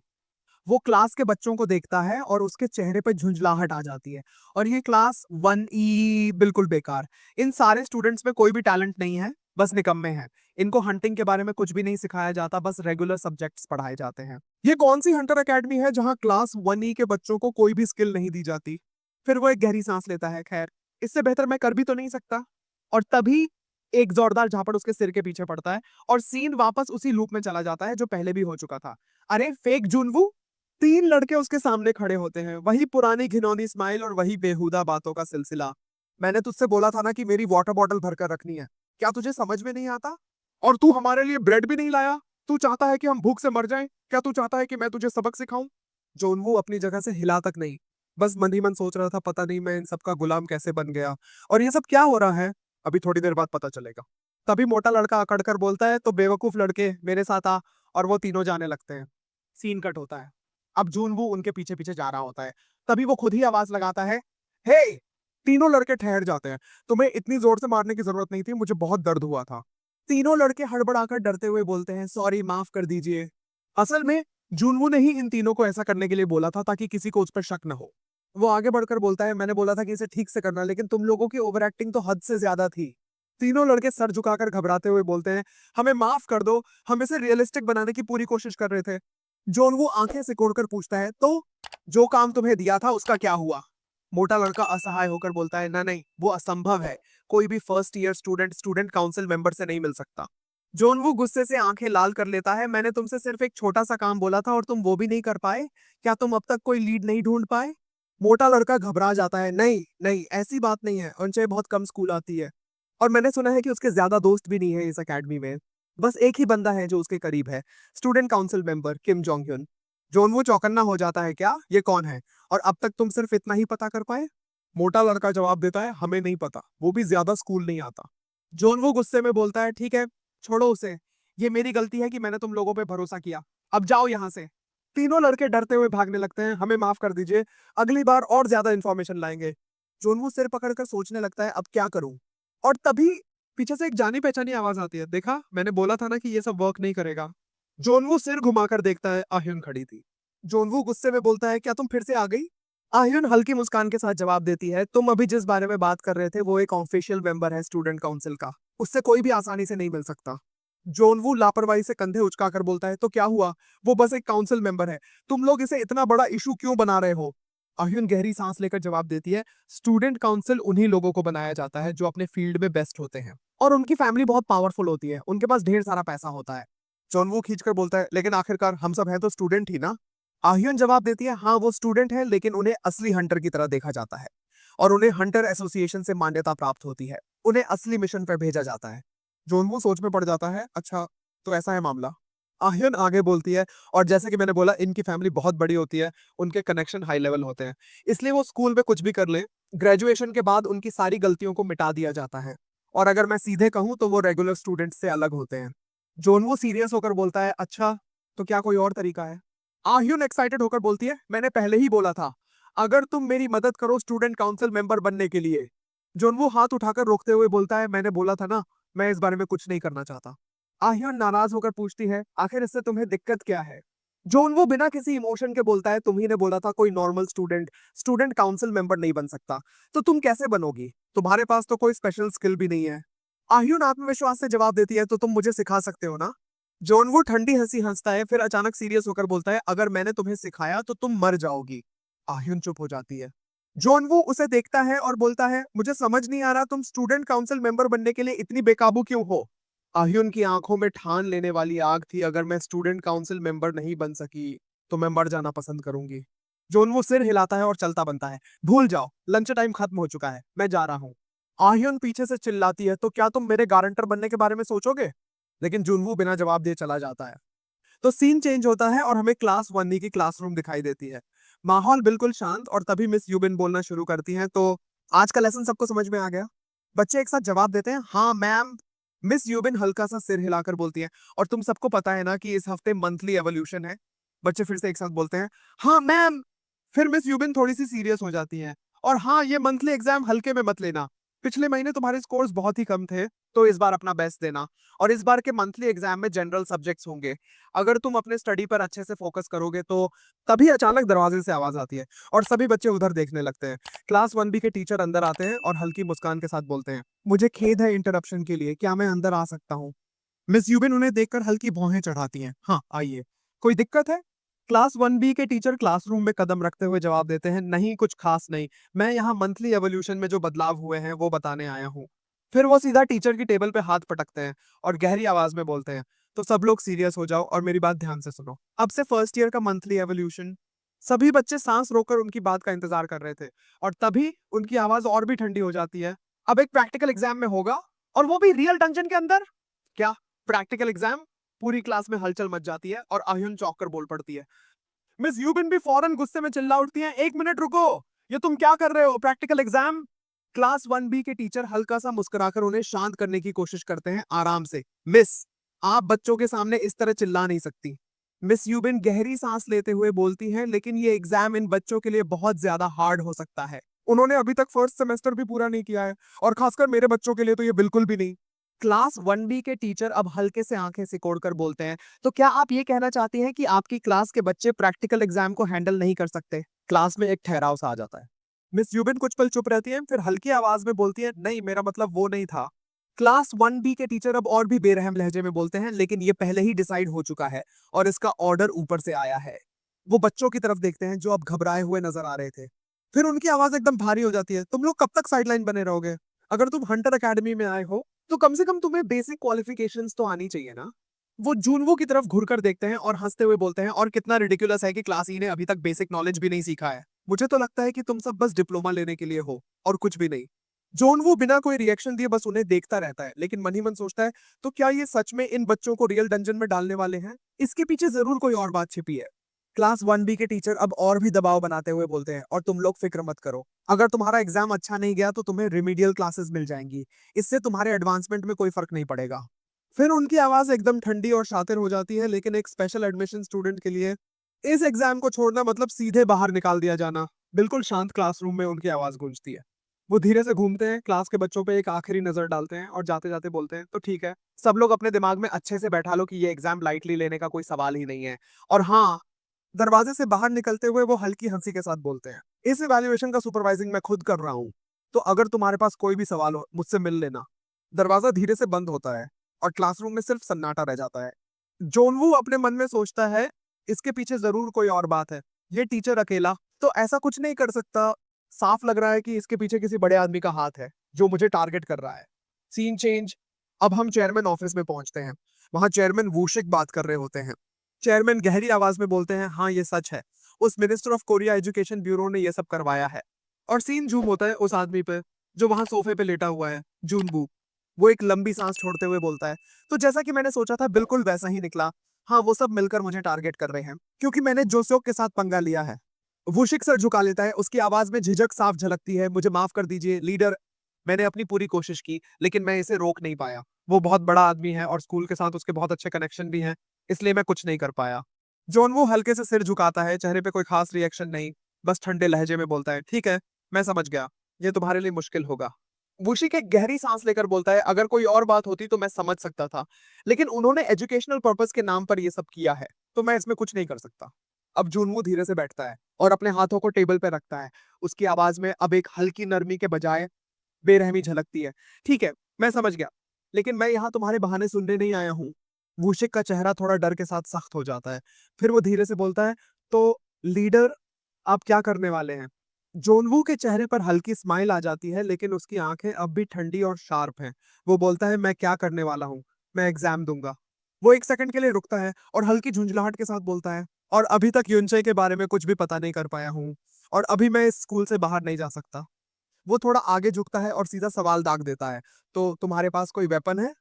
वो क्लास के बच्चों को देखता है और उसके चेहरे पे झुंझलाहट आ जाती है। और ये क्लास 1E बिल्कुल बेकार। इन सारे स्टूडेंट्स में कोई भी टैलेंट नहीं है, बस निकम्मे हैं। इनको हंटिंग के बारे में कुछ भी नहीं सिखाया जाता, बस रेगुलर सब्जेक्ट्स पढ़ाए जाते हैं। ये कौन सी हंटर एकेडमी है जहां क्लास 1E के बच्चों को कोई भी स्किल नहीं दी जाती? फिर वो एक गहरी सांस लेता है, खैर, इससे बेहतर मैं कर भी तो नहीं सकता। और तभी एक जोरदार झापड़ उसके सिर के पीछे पड़ता है और सीन वापस उसी लूप में चला जाता है जो पहले भी हो चुका था। अरे फेक जुनवू! 3 लड़के उसके सामने खड़े होते हैं, वही पुरानी घिनौनी स्माइल और वही बेहुदा बातों का सिलसिला। मैंने तुझसे बोला था ना कि मेरी वाटर बॉटल भरकर रखनी है, क्या तुझे समझ में नहीं आता? और तू हमारे लिए ब्रेड भी नहीं लाया? तू चाहता है कि हम भूख से मर जाएं? क्या तू चाहता है कि मैं तुझे सबक सिखाऊं? जोनवू अपनी जगह से हिला तक नहीं, बस मन ही मन सोच रहा था, पता नहीं मैं इन सबका गुलाम कैसे बन गया और ये सब क्या हो रहा है। अभी थोड़ी देर बाद पता चलेगा। तभी मोटा लड़का अकड़ कर बोलता है, तो बेवकूफ लड़के मेरे साथ आ। और वो तीनों जाने लगते हैं। सीन कट होता है। अब जूनवू उनके पीछे पीछे जा रहा होता है। तभी वो खुद ही आवाज लगाता है, हे! तीनों लड़के ठहर जाते हैं। तुम्हें इतनी जोर से मारने की जरूरत नहीं थी, मुझे बहुत दर्द हुआ था। तीनों लड़के हड़बड़ाकर डरते हुए बोलते हैं, सॉरी, माफ कर दीजिए। असल में जूनवू ने ही इन तीनों को ऐसा करने के लिए बोला था ताकि किसी को उस पर शक न हो। वो आगे बढ़कर बोलता है, मैंने बोला था कि इसे ठीक से करना, लेकिन तुम लोगों की ओवर एक्टिंग तो हद से ज्यादा थी। तीनों लड़के सर झुकाकर घबराते हुए बोलते हैं, हमें माफ कर दो, हम इसे रियलिस्टिक बनाने की पूरी कोशिश कर रहे थे। जॉन वो आंखें सिकोड़कर पूछता है, तो जो काम तुम्हें दिया था उसका क्या हुआ? मोटा लड़का असहाय होकर बोलता है, ना नहीं, वो असंभव है। कोई भी first year student student council member से नहीं मिल सकता। जॉन वो गुस्से से आंखें लाल कर लेता है, मैंने तुमसे सिर्फ एक छोटा सा काम बोला था और तुम वो भी नहीं कर पाए। क्या तुम अब तक कोई लीड नहीं ढूंढ पाए? मोटा लड़का घबरा जाता है, नहीं नहीं, ऐसी बात नहीं है, उनसे बहुत कम स्कूल आती है और मैंने सुना है कि उसके ज्यादा दोस्त भी नहीं है इस एकेडमी में। बस एक ही बंदा है जो उसके करीब है, student council member Kim Jong Hyun. Jonwoo चौकन्ना हो जाता है, क्या ये कौन है और अब तक तुम सिर्फ इतना ही पता कर पाए? मोटा लड़का जवाब देता है, हमें नहीं पता, वो भी ज्यादा स्कूल नहीं आता। जोनवू गुस्से में बोलता है, ठीक है, छोड़ो उसे, ये मेरी गलती है कि मैंने तुम लोगों पे भरोसा किया, अब जाओ यहाँ से। तीनों लड़के डरते हुए भागने लगते हैं, हमें माफ कर दीजिए, अगली बार और ज्यादा इंफॉर्मेशन लाएंगे। जोनवू सिर पकड़कर सोचने लगता है, अब क्या करूं। और तभी पीछे से एक जानी पहचानी आवाज आती है, देखा, मैंने बोला था ना कि ये सब वर्क नहीं करेगा। जोनवू सिर घुमाकर देखता है, आह्युन खड़ी थी। जोनवू गुस्से में बोलता है, क्या तुम फिर से आ गई? आह्युन हल्की मुस्कान के साथ जवाब देती है, तुम अभी जिस बारे में बात कर रहे थे वो एक ऑफिशियल मेंबर है स्टूडेंट काउंसिल का, उससे कोई भी आसानी से नहीं मिल सकता। जोनवू लापरवाही से कंधे उचकाकर बोलता है, तो क्या हुआ, वो बस एक काउंसिल मेंबर है, तुम लोग इसे इतना बड़ा इशू क्यों बना रहे हो? आह्युन गहरी सांस लेकर जवाब देती है, स्टूडेंट काउंसिल उन्हीं लोगों को बनाया जाता है जो अपने फील्ड में बेस्ट होते हैं और उनकी फैमिली बहुत पावरफुल होती है, उनके पास ढेर सारा पैसा होता है। जोनवू खींचकर बोलता है, लेकिन आखिरकार हम सब हैं तो स्टूडेंट ही ना। आह्युन जवाब देती है, हाँ वो स्टूडेंट है, लेकिन उन्हें असली हंटर की तरह देखा जाता है और उन्हें हंटर एसोसिएशन से मान्यता प्राप्त होती है, उन्हें असली मिशन पर भेजा जाता है। जोनवू सोच में पड़ जाता है, अच्छा, तो ऐसा है मामला। आह्युन आगे बोलती है, और जैसे कि मैंने बोला, इनकी फैमिली बहुत बड़ी होती है, उनके कनेक्शन हाई लेवल होते हैं, इसलिए वो स्कूल में कुछ भी कर ले, ग्रेजुएशन के बाद उनकी सारी गलतियों को मिटा दिया जाता है और अगर मैं सीधे कहूं तो वो रेगुलर स्टूडेंट से अलग होते हैं। जोनवू सीरियस होकर बोलता है, अच्छा, तो क्या कोई और तरीका है? आह्युन एक्साइटेड होकर बोलती है, मैंने पहले ही बोला था, अगर तुम मेरी मदद करो स्टूडेंट काउंसिल मेंबर बनने के लिए। जोनवू हाथ उठाकर रोकते हुए बोलता है, मैंने बोला था ना, मैं इस बारे में कुछ नहीं करना चाहता। आह्युन नाराज होकर पूछती है, आखिर इससे तुम्हें दिक्कत क्या है? जोनवू बिना किसी इमोशन के बोलता है, तुम ही ने बोला था कोई normal student student council member नहीं बन सकता, तो तुम कैसे बनोगी? तुम्हारे पास तो कोई स्पेशल स्किल भी नहीं है। आह्युन आत्मविश्वास से जवाब देती है, तो तुम मुझे सिखा सकते हो ना? जोनवू ठंडी हंसी हंसता है, फिर अचानक सीरियस होकर बोलता है, अगर मैंने तुम्हें सिखाया तो तुम मर जाओगी। आह्युन चुप हो जाती है। जोनवू उसे देखता है और बोलता है, मुझे समझ नहीं आ रहा तुम स्टूडेंट काउंसिल मेंबर बनने के लिए इतनी बेकाबू क्यों हो। आह्युन की आंखों में ठान लेने वाली आग थी, अगर मैं स्टूडेंट काउंसिल मेंबर नहीं बन सकी तो मैं मर जाना पसंद करूंगी। जोनवू सिर हिलाता है और चलता बनता है। भूल जाओ, लंच टाइम खत्म हो चुका है, मैं जा रहा हूँ। आह्युन पीछे से चिल्लाती है, तो क्या तुम मेरे गारंटर बनने के बारे में सोचोगे। लेकिन जुनवू बिना जवाब दिए चला जाता है। तो सीन चेंज होता है और हमें क्लास 1 की क्लासरूम दिखाई देती है। माहौल बिल्कुल शांत, और तभी मिस यूबिन बोलना शुरू करती हैं, तो आज का लेसन सबको समझ में आ गया। बच्चे एक साथ जवाब देते हैं, हाँ मैम। मिस यूबिन हल्का सा सिर हिलाकर बोलती है, और तुम सबको पता है ना कि इस हफ्ते मंथली एवोल्यूशन है। बच्चे फिर से एक साथ बोलते हैं, हाँ मैम। फिर मिस यूबिन थोड़ी सी सीरियस हो जाती है, और हाँ, ये मंथली एग्जाम हल्के में मत लेना। पिछले महीने तुम्हारे स्कोर्स बहुत ही कम थे, तो इस बार अपना बेस्ट देना। और इस बार के मंथली एग्जाम में जनरल सब्जेक्ट्स होंगे। अगर तुम अपने स्टडी पर अच्छे से फोकस करोगे तो। तभी अचानक दरवाजे से आवाज आती है, और सभी बच्चे उधर देखने लगते हैं। क्लास 1 के टीचर अंदर आते हैं और हल्की मुस्कान के साथ बोलते हैं, मुझे खेद है इंटरप्शन के लिए, क्या मैं अंदर आ सकता हूँ। मिस यूबिन उन्हें देखकर हल्की भौहें चढ़ाती हैं, हाँ आइए। कोई दिक्कत है। क्लास 1 के टीचर क्लासरूम में कदम रखते हुए जवाब देते हैं, नहीं कुछ खास नहीं। मैं यहाँ मंथली एवोल्यूशन में जो बदलाव हुए हैं वो बताने आया हूँ। फिर वो सीधा टीचर की टेबल पे हाथ पटकते हैं और गहरी आवाज में बोलते हैं, तो सब लोग सीरियस हो जाओ और मेरी बात ध्यान से सुनो। अब से फर्स्ट ईयर का मंथली एवोल्यूशन। सभी बच्चे सांस रोककर उनकी बात का इंतजार कर रहे थे, और तभी उनकी आवाज और भी ठंडी हो जाती है। अब एक प्रैक्टिकल एग्जाम में होगा, और वो भी रियल डंजन के अंदर। क्या प्रैक्टिकल एग्जाम। पूरी क्लास में हलचल मच जाती है और आह्युन चौंक कर बोल पड़ती है। मिस यूबिन भी फौरन गुस्से में चिल्ला उठती हैं, एक मिनट रुको। ये तुम क्या कर रहे हो, प्रैक्टिकल एग्जाम। क्लास 1 के टीचर हल्का सा मुस्कुराकर उन्हें शांत करने की कोशिश करते हैं, आराम से। मिस, आप बच्चों के सामने इस तरह चिल्ला नहीं सकती। मिस यूबिन गहरी सांस लेते हुए बोलती हैं, लेकिन ये एग्जाम इन बच्चों के लिए बहुत ज्यादा हार्ड हो सकता है। उन्होंने अभी तक फर्स्ट सेमेस्टर भी पूरा नहीं किया है, और खासकर मेरे बच्चों के लिए तो ये बिल्कुल भी नहीं। क्लास 1 के टीचर अब हल्के से आंखें सिकोड़कर बोलते हैं, तो क्या आप ये कहना चाहती हैं कि आपकी क्लास के बच्चे प्रैक्टिकल एग्जाम को हैंडल नहीं कर सकते। क्लास में एक ठहराव सा आ जाता है। मिस यूबिन कुछ पल चुप रहती हैं, फिर हल्की आवाज में बोलती है, नहीं मेरा मतलब वो नहीं था। क्लास 1 के टीचर अब और भी बेरहम लहजे में बोलते हैं, लेकिन ये पहले ही डिसाइड हो चुका है, और इसका ऑर्डर ऊपर से आया है। वो बच्चों की तरफ देखते हैं जो अब घबराए हुए नजर आ रहे थे। फिर उनकी आवाज एकदम भारी हो जाती है, तुम लोग कब तक साइडलाइन बने रहोगे। अगर तुम हंटर एकेडमी में आए हो तो कम से कम तुम्हें बेसिक क्वालिफिकेशंस तो आनी चाहिए ना। वो जूनवो की तरफ घुरकर देखते हैं और हंसते हुए बोलते हैं, और कितना रिडिकुलस है कि क्लास ई ने अभी तक बेसिक नॉलेज भी नहीं सीखा है। मुझे तो लगता है कि तुम सब बस डिप्लोमा लेने के लिए हो, और कुछ भी नहीं। जोनवो बिना कोई रिएक्शन दिए बस उन्हें देखता रहता है, लेकिन मन ही मन सोचता है, तो क्या ये सच में इन बच्चों को रियल डंजन में डालने वाले हैं। इसके पीछे जरूर कोई और बात छिपी है। क्लास 1 के टीचर अब और भी दबाव बनाते हुए बोलते हैं, और तुम लोग फिक्र मत करो। अगर तुम्हारा एग्जाम अच्छा नहीं गया तो तुम्हें रिमीडियल क्लासेस मिल जाएंगी। इससे तुम्हारे एडवांसमेंट में कोई फर्क नहीं पड़ेगा। फिर उनकी आवाज एकदम ठंडी और शातिर हो जाती है, लेकिन एक स्पेशल एडमिशन स्टूडेंट के लिए इस एग्जाम को छोड़ना मतलब सीधे बाहर निकाल दिया जाना। बिल्कुल शांत क्लासरूम में उनकी आवाज गूंजती है। वो धीरे से घूमते हैं, क्लास के बच्चों पे एक आखिरी नजर डालते हैं, और जाते जाते बोलते हैं, तो ठीक है, सब लोग अपने दिमाग में अच्छे से बैठा लो कि ये एग्जाम लाइटली लेने का कोई सवाल ही नहीं है। और हाँ, दरवाजे से बाहर निकलते हुए वो हल्की हंसी के साथ बोलते हैं, इस इवैल्यूएशन का सुपरवाइजिंग मैं खुद कर रहा हूँ, तो अगर तुम्हारे पास कोई भी सवाल हो मुझसे मिल लेना। दरवाजा धीरे से बंद होता है, और क्लासरूम में सिर्फ सन्नाटा रह जाता है। जोनवू अपने मन में सोचता है, इसके पीछे जरूर कोई और बात है। ये टीचर अकेला तो ऐसा कुछ नहीं कर सकता। साफ लग रहा है कि इसके पीछे किसी बड़े आदमी का हाथ है, जो मुझे टारगेट कर रहा है। Scene change. अब हम चेयरमैन ऑफिस में पहुंचते हैं। वहां चेयरमैन वूशिक बात कर रहे होते हैं। चेयरमैन गहरी आवाज में बोलते हैं, हाँ ये सच है, उस minister of Korea education bureau ने ये सब करवाया है। और सीन जूम होता है उस आदमी पे, जो वहां सोफे पे लेटा हुआ है, जूनबू। वो एक लंबी सांस छोड़ते हुए बोलता है, तो जैसा कि मैंने सोचा था बिल्कुल वैसा ही निकला। हाँ, वो सब मिलकर मुझे टारगेट कर रहे हैं, क्योंकि मैंने जोसेok के साथ पंगा लिया है। वुशिक सर झुका लेता है, उसकी आवाज में झिझक साफ झलकती है, मुझे माफ कर दीजिए लीडर। मैंने अपनी पूरी कोशिश की, लेकिन मैं इसे रोक नहीं पाया। वो बहुत बड़ा आदमी है और स्कूल के साथ उसके बहुत अच्छे कनेक्शन भी हैं, इसलिए मैं कुछ नहीं कर पाया। जॉन वो हल्के से सिर झुकाता है, चेहरे पे कोई खास रिएक्शन नहीं। बस ठंडे लहजे में बोलता है, ठीक है, मैं समझ गया, ये तुम्हारे लिए मुश्किल होगा। वुशिक एक गहरी सांस लेकर बोलता है, अगर कोई और बात होती तो मैं समझ सकता था, लेकिन उन्होंने एजुकेशनल पर्पस के नाम पर ये सब किया है, तो मैं इसमें कुछ नहीं कर सकता। अब जूनवू धीरे से बैठता है और अपने हाथों को टेबल पे रखता है। उसकी आवाज में अब एक हल्की नरमी के बजाय बेरहमी झलकती है। ठीक है, मैं समझ गया, लेकिन मैं यहाँ तुम्हारे बहाने सुनने नहीं आया हूँ। वूशिक का चेहरा थोड़ा डर के साथ सख्त हो जाता है। फिर वो धीरे से बोलता है, तो लीडर, आप क्या करने वाले हैं? जोनवू के चेहरे पर हल्की स्माइल आ जाती है, लेकिन उसकी आंखें अब भी ठंडी और शार्प हैं। वो बोलता है, मैं क्या करने वाला हूँ? मैं एग्जाम दूंगा। वो एक सेकंड के लिए रुकता है और हल्की झुंझलाहट के साथ बोलता है, और अभी तक युनचे के बारे में कुछ भी पता नहीं कर पाया हूँ, और अभी मैं इस स्कूल से बाहर नहीं जा सकता। वो थोड़ा आगे झुकता है और सीधा सवाल दाग देता है, तो तुम्हारे पास कोई वेपन है?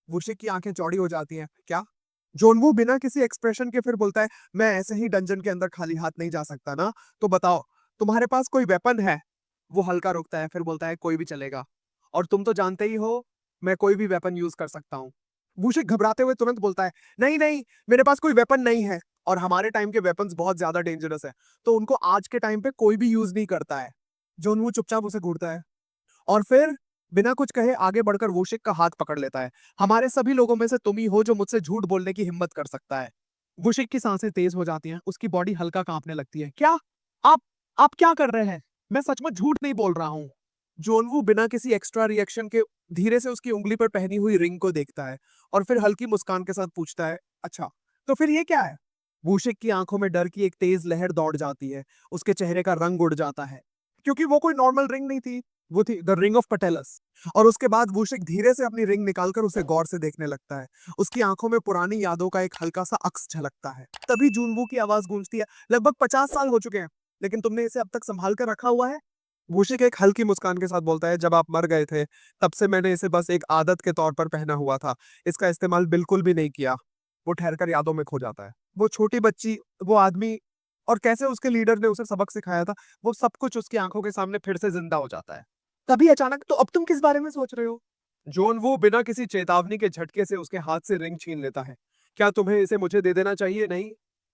वुशिक की आंखें चौड़ी हो जाती हैं। क्या? जोनवू बिना किसी एक्सप्रेशन के फिर बोलता है, मैं ऐसे ही डंजन के अंदर खाली हाथ नहीं जा सकता ना, तो बताओ, तुम्हारे पास कोई वेपन है? वो हल्का रुकता है, फिर बोलता है, कोई भी चलेगा, और तुम तो जानते ही हो मैं कोई भी वेपन यूज कर सकता हूँ। वुशिक घबराते हुए तुरंत बोलता है, नहीं नहीं, मेरे पास कोई वेपन नहीं है, और हमारे टाइम के वेपन्स बहुत ज्यादा डेंजरस है, तो उनको आज के टाइम पे कोई भी यूज नहीं करता है। जोनवू चुपचाप उसे घूरता है, और फिर बिना कुछ कहे आगे बढ़कर वोशिक का हाथ पकड़ लेता है। हमारे सभी लोगों में से तुम ही हो जो मुझसे झूठ बोलने की हिम्मत कर सकता है। वोशिक की सांसें तेज हो जाती हैं, उसकी बॉडी हल्का कांपने लगती है। क्या? आप आप क्या कर रहे हैं? मैं सचमुच झूठ नहीं बोल रहा हूँ। जोनवू बिना किसी एक्स्ट्रा रिएक्शन के धीरे से उसकी उंगली पर पहनी हुई रिंग को देखता है, और फिर हल्की मुस्कान के साथ पूछता है, अच्छा, तो फिर ये क्या है? वोशिक की आंखों में डर की एक तेज लहर दौड़ जाती है, उसके चेहरे का रंग उड़ जाता है, क्योंकि वो कोई नॉर्मल रिंग नहीं थी, वो थी द रिंग ऑफ पटेलस। और उसके बाद वूशिक धीरे से अपनी रिंग निकालकर उसे गौर से देखने लगता है। उसकी आंखों में पुरानी यादों का एक हल्का सा अक्स झलकता है। तभी जूनवू की आवाज गूंजती है, लगभग 50 साल हो चुके हैं, लेकिन तुमने इसे अब तक संभाल कर रखा हुआ है? वूशिक एक हल्की मुस्कान के साथ बोलता है, जब आप मर गए थे तब से मैंने इसे बस एक आदत के तौर पर पहना हुआ था, इसका इस्तेमाल बिल्कुल भी नहीं किया। वो ठहरकर यादों में खो जाता है। वो छोटी बच्ची, वो आदमी, और कैसे उसके लीडर ने उसे सबक सिखाया था, वो सब कुछ उसकी आंखों के सामने फिर से जिंदा हो जाता है। तभी अचानक, तो अब तुम किस बारे में सोच रहे हो? जोन वो बिना किसी चेतावनी के झटके से उसके हाथ से रिंग छीन लेता है। क्या तुम्हें इसे मुझे दे देना चाहिए? नहीं।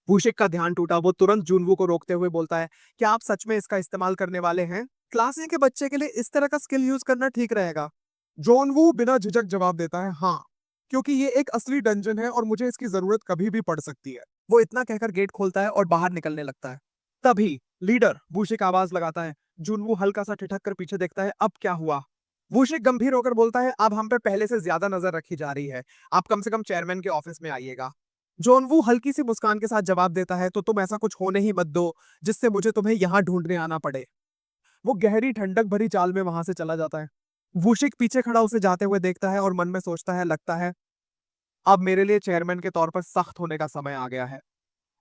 भूशिक का ध्यान टूटा, वो तुरंत जुनवू को रोकते हुए बोलता है, क्या आप सच में इसका इस्तेमाल करने वाले हैं? क्लास ए के बच्चे के लिए इस तरह का स्किल यूज करना ठीक रहेगा? जोनवू बिना झिझक जवाब देता है, हाँ, क्योंकि ये एक असली डंजन है और मुझे इसकी जरूरत कभी भी पड़ सकती है। वो इतना कहकर गेट खोलता है और बाहर निकलने लगता है। तभी लीडर वूशिक आवाज लगाता है। जुनवू हल्का सा ठिठक कर पीछे देखता है, अब क्या हुआ? वूशिक गंभीर होकर बोलता है, अब हम पे पहले से ज्यादा नजर रखी जा रही है, आप कम से कम चेयरमैन के ऑफिस में आइएगा। जोनवू हल्की सी मुस्कान के साथ जवाब देता है, तो तुम ऐसा कुछ होने ही मत दो जिससे मुझे तुम्हें यहाँ ढूंढने आना पड़े। वो गहरी ठंडक भरी चाल में वहां से चला जाता है। वूशिक पीछे खड़ा उसे जाते हुए देखता है और मन में सोचता है, लगता है अब मेरे लिए चेयरमैन के तौर पर सख्त होने का समय आ गया है।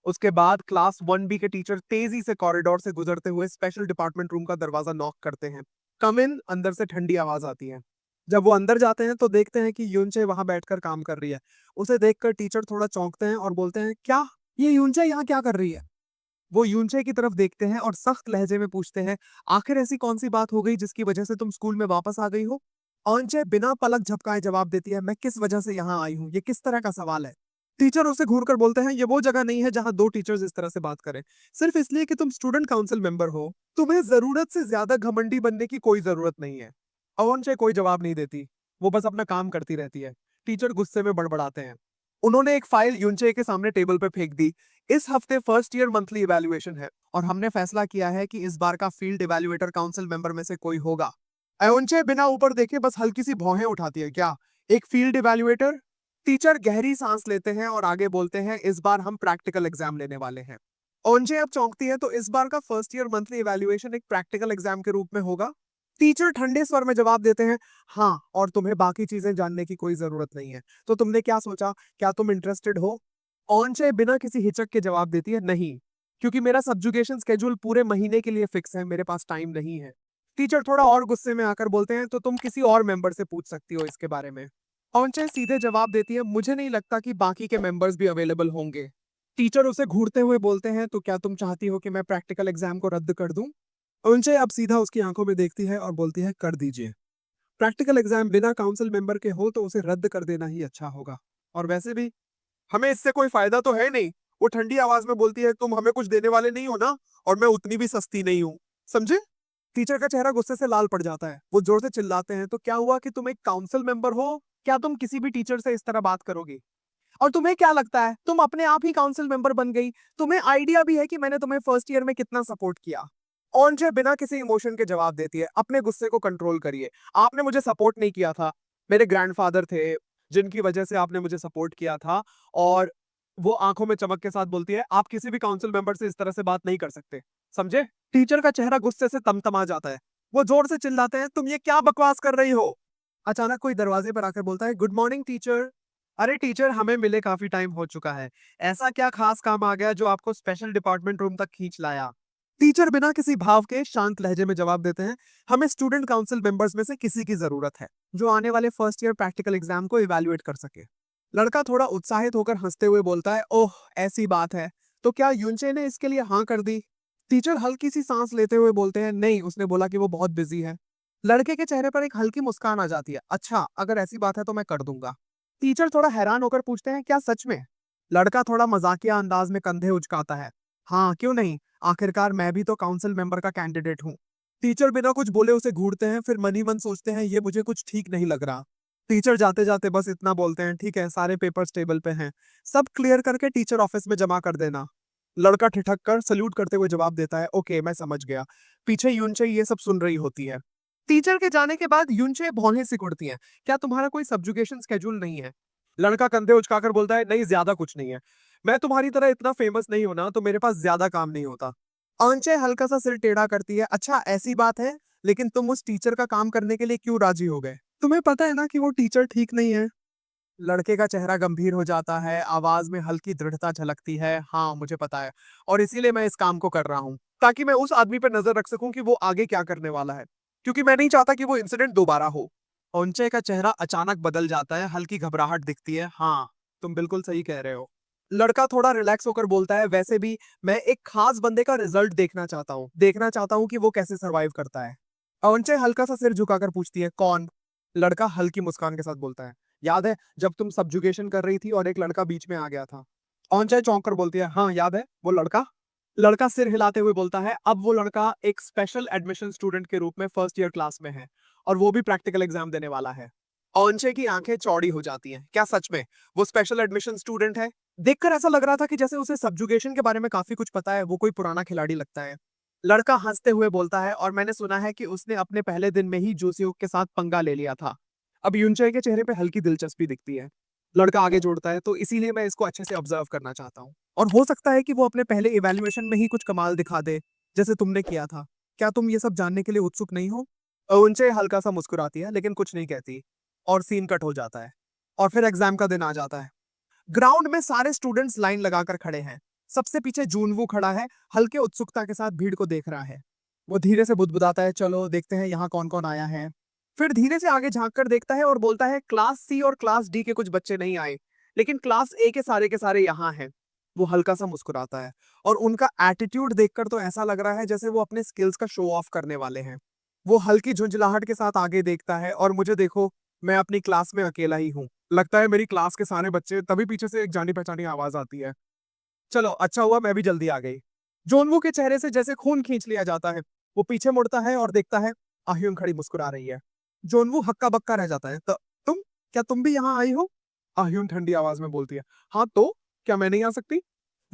उसके बाद क्लास 1B के टीचर तेजी से कॉरिडोर से गुजरते हुए स्पेशल डिपार्टमेंट रूम का दरवाजा नॉक करते हैं। कम इन, अंदर से ठंडी आवाज आती है। जब वो अंदर जाते हैं तो देखते हैं कि यूनचे वहां बैठकर काम कर रही है। उसे देखकर टीचर थोड़ा चौंकते हैं और बोलते हैं, क्या ये यूनचे यहाँ क्या कर रही है? वो यूनचे की तरफ देखते हैं और सख्त लहजे में पूछते हैं, आखिर ऐसी कौन सी बात हो गई जिसकी वजह से तुम स्कूल में वापस आ गई हो? औंचे बिना पलक झपकाए जवाब देती है, मैं किस वजह से यहाँ आई हूँ, ये किस तरह का सवाल है? टीचर उसे घूर कर बोलते हैं, ये वो जगह नहीं है जहाँ दो टीचर्स इस तरह से बात करें, सिर्फ इसलिए कि तुम स्टूडेंट काउंसिल मेंबर हो। तुम्हें जरूरत से ज्यादा घमंडी बनने की कोई जरूरत नहीं है। औंचे कोई जवाब नहीं देती, वो बस अपना काम करती रहती है। टीचर गुस्से में बड़बड़ाते हैं। उन्होंने एक फाइल यूनचे के सामने टेबल पे फेंक दी। इस हफ्ते फर्स्ट ईयर मंथली इवैल्यूएशन है, और हमने फैसला किया है कि इस बार का फील्ड इवैल्यूएटर काउंसिल मेंबर में से कोई होगा। एओनचे बिना ऊपर देखे बस हल्की सी भौहें उठाती है, क्या एक फील्ड इवैल्यूएटर? टीचर गहरी सांस लेते हैं और आगे बोलते हैं, इस बार हम प्रैक्टिकल एग्जाम लेने वाले हैं। ओंजे अब चौंकती है, तो इस बार का फर्स्ट ईयर मंथली इवैल्यूएशन एक प्रैक्टिकल एग्जाम के रूप में होगा? टीचर ठंडे स्वर में जवाब देते हैं, हाँ, और तुम्हें बाकी चीजें जानने की कोई जरूरत नहीं है। तो तुमने क्या सोचा, क्या तुम इंटरेस्टेड हो? ओंचे बिना किसी हिचक के जवाब देती है, नहीं, क्योंकि मेरा सब्जुगेशन स्केड्यूल पूरे महीने के लिए फिक्स है, मेरे पास टाइम नहीं है। टीचर थोड़ा और गुस्से में आकर बोलते हैं, तो तुम किसी और मेंबर से पूछ सकती हो इसके बारे में। औंचे सीधे जवाब देती है, मुझे नहीं लगता कि बाकी के मेंबर्स भी अवेलेबल होंगे। टीचर उसे घूरते हुए बोलते हैं, तो क्या तुम चाहती हो कि मैं प्रैक्टिकल एग्जाम को रद्द कर दूं? औंचे अब सीधा उसकी आंखों में देखती है और बोलती है, कर दीजिए। प्रैक्टिकल एग्जाम बिना काउंसिल मेंबर के हो तो उसे रद्द कर देना ही अच्छा होगा, और वैसे भी हमें इससे कोई फायदा तो है नहीं। वो ठंडी आवाज में बोलती है, तुम हमें कुछ देने वाले नहीं हो ना, और मैं उतनी भी सस्ती नहीं हूँ, समझे? टीचर का चेहरा गुस्से से लाल पड़ जाता है। वो जोर से चिल्लाते हैं, तो क्या हुआ कि तुम एक काउंसिल मेंबर हो? क्या तुम किसी भी टीचर से इस तरह बात करोगी? और तुम्हें क्या लगता है, तुम अपने आप ही काउंसिल मेंबर बन गई? तुम्हें आइडिया भी है कि मैंने तुम्हें फर्स्ट ईयर में कितना सपोर्ट किया? ओंजे बिना किसी इमोशन के जवाब देती है, अपने गुस्से को कंट्रोल करिए। आपने मुझे सपोर्ट नहीं किया था। मेरे ग्रैंडफादर थे, जिनकी वजह से आपने मुझे सपोर्ट किया था। और वो आंखों में चमक के साथ बोलती है, आप किसी भी काउंसिल मेंबर से इस तरह से बात नहीं कर सकते, समझे? टीचर का चेहरा गुस्से से तमतमा जाता है। वो जोर से चिल्लाते हैं, तुम ये क्या बकवास कर रही हो? अचानक कोई दरवाजे पर आकर बोलता है, गुड मॉर्निंग टीचर। अरे टीचर, हमें मिले काफी टाइम हो चुका है। ऐसा क्या खास काम आ गया जो आपको स्पेशल डिपार्टमेंट रूम तक खींच लाया? टीचर बिना किसी भाव के शांत लहजे में जवाब देते हैं, हमें स्टूडेंट काउंसिल मेंबर्स में से किसी की जरूरत है जो आने वाले फर्स्ट ईयर प्रैक्टिकल एग्जाम को इवैल्यूएट कर सके। लड़का थोड़ा उत्साहित होकर हंसते हुए बोलता है, ओह ऐसी बात है, तो क्या यूनचे ने इसके लिए हाँ कर दी? टीचर हल्की सी सांस लेते हुए बोलते हैं, नहीं, उसने बोला कि वो बहुत बिजी है। लड़के के चेहरे पर एक हल्की मुस्कान आ जाती है, अच्छा अगर ऐसी बात है तो मैं कर दूंगा। टीचर थोड़ा हैरान होकर पूछते हैं, क्या सच में? लड़का थोड़ा मजाकिया अंदाज में कंधे उचकाता है, हाँ क्यों नहीं, आखिरकार मैं भी तो काउंसिल मेंबर का कैंडिडेट हूँ। टीचर बिना कुछ बोले उसे घूरते हैं, फिर मन ही मन सोचते हैं, ये मुझे कुछ ठीक नहीं लग रहा। टीचर जाते जाते बस इतना बोलते हैं, ठीक है सारे पेपर्स टेबल पे हैं, सब क्लियर करके टीचर ऑफिस में जमा कर देना। लड़का ठिठक कर सल्यूट करते हुए जवाब देता है, ओके मैं समझ गया। पीछे यूनचे ये सब सुन रही होती है। टीचर के जाने के बाद यूनचे भौहें सिकुड़ती हैं, क्या तुम्हारा कोई सब्जुकेशन स्केड्यूल नहीं है? लड़का कंधे उचकाकर बोलता है, नहीं ज्यादा कुछ नहीं है, मैं तुम्हारी तरह इतना फेमस नहीं हूं ना, तो मेरे पास ज्यादा काम नहीं होता। आंचे हल्का सा सिर टेढ़ा करती है, अच्छा ऐसी बात है, लेकिन तुम उस टीचर का काम करने के लिए क्यों राजी हो गए? तुम्हें पता है ना कि वो टीचर ठीक नहीं है। लड़के का चेहरा गंभीर हो जाता है, आवाज में हल्की दृढ़ता झलकती है, हाँ मुझे पता है, और इसीलिए मैं इस काम को कर रहा हूँ, ताकि मैं उस आदमी पर नजर रख सकूं कि वो आगे क्या करने वाला है, क्योंकि मैं नहीं चाहता कि वो इंसिडेंट दोबारा हो। ओंचे का चेहरा अचानक बदल जाता है, हल्की घबराहट दिखती है, हाँ तुम बिल्कुल सही कह रहे हो। लड़का थोड़ा रिलैक्स होकर बोलता है, वैसे भी मैं एक खास बंदे का रिजल्ट देखना चाहता हूँ कि वो कैसे सरवाइव करता है। ओंचे हल्का सा सिर झुकाकर पूछती है, कौन? लड़का हल्की मुस्कान के साथ बोलता है, याद है जब तुम सब्जुगेशन कर रही थी और एक लड़का बीच में आ गया था? ओंचे चौंक कर बोलती है, हाँ याद है, वो लड़का। लड़का सिर हिलाते हुए बोलता है, अब वो लड़का एक स्पेशल एडमिशन स्टूडेंट के रूप में फर्स्ट ईयर क्लास में है, और वो भी प्रैक्टिकल एग्जाम देने वाला है। औंचे की आंखें चौड़ी हो जाती हैं, क्या सच में वो स्पेशल एडमिशन स्टूडेंट है? देखकर ऐसा लग रहा था कि जैसे उसे सब्जुगेशन के बारे में काफी कुछ पता है, वो कोई पुराना खिलाड़ी लगता है। लड़का हंसते हुए बोलता है, और मैंने सुना है कि उसने अपने पहले दिन में ही जोसियोक के साथ पंगा ले लिया था। अब यूनचे के चेहरे पे हल्की दिलचस्पी दिखती है। लड़का आगे जोड़ता है, तो इसीलिए मैं इसको अच्छे से ऑब्जर्व करना चाहता हूँ, और हो सकता है कि वो अपने पहले इवैल्यूएशन में ही कुछ कमाल दिखा दे, जैसे तुमने किया था। क्या तुम ये सब जानने के लिए उत्सुक नहीं हो? ऊंचे हल्का सा मुस्कुराती है, लेकिन कुछ नहीं कहती, और सीन कट हो जाता है। और फिर एग्जाम का दिन आ जाता है। ग्राउंड में सारे स्टूडेंट्स लाइन लगाकर खड़े हैं। सबसे पीछे जूनवू खड़ा है, हल्के उत्सुकता के साथ भीड़ को देख रहा है। वो धीरे से बुदबुदाता है, चलो देखते हैं यहाँ कौन कौन आया है। फिर धीरे से आगे झांक कर देखता है और बोलता है, क्लास सी और क्लास डी के कुछ बच्चे नहीं आए, लेकिन क्लास ए के सारे यहाँ हैं। वो हल्का सा मुस्कुराता है, और उनका एटीट्यूड देखकर तो ऐसा लग रहा है जैसे वो अपने स्किल्स का शो ऑफ करने वाले हैं। वो हल्की झुंझलाहट के साथ आगे देखता है, और मुझे देखो, मैं अपनी क्लास में अकेला ही हूँ। लगता है मेरी क्लास के सारे बच्चे, तभी पीछे से एक जानी पहचानी आवाज आती है, चलो अच्छा हुआ मैं भी जल्दी आ गई। जोनवू के चेहरे से जैसे खून खींच लिया जाता है। वो पीछे मुड़ता है और देखता है, आह्युन खड़ी मुस्कुरा रही है। जोनवू हक्का बक्का रह जाता है, तो तुम, क्या तुम भी यहाँ आई हो? आह्युन ठंडी आवाज में बोलती है, हाँ तो क्या मैं नहीं आ सकती?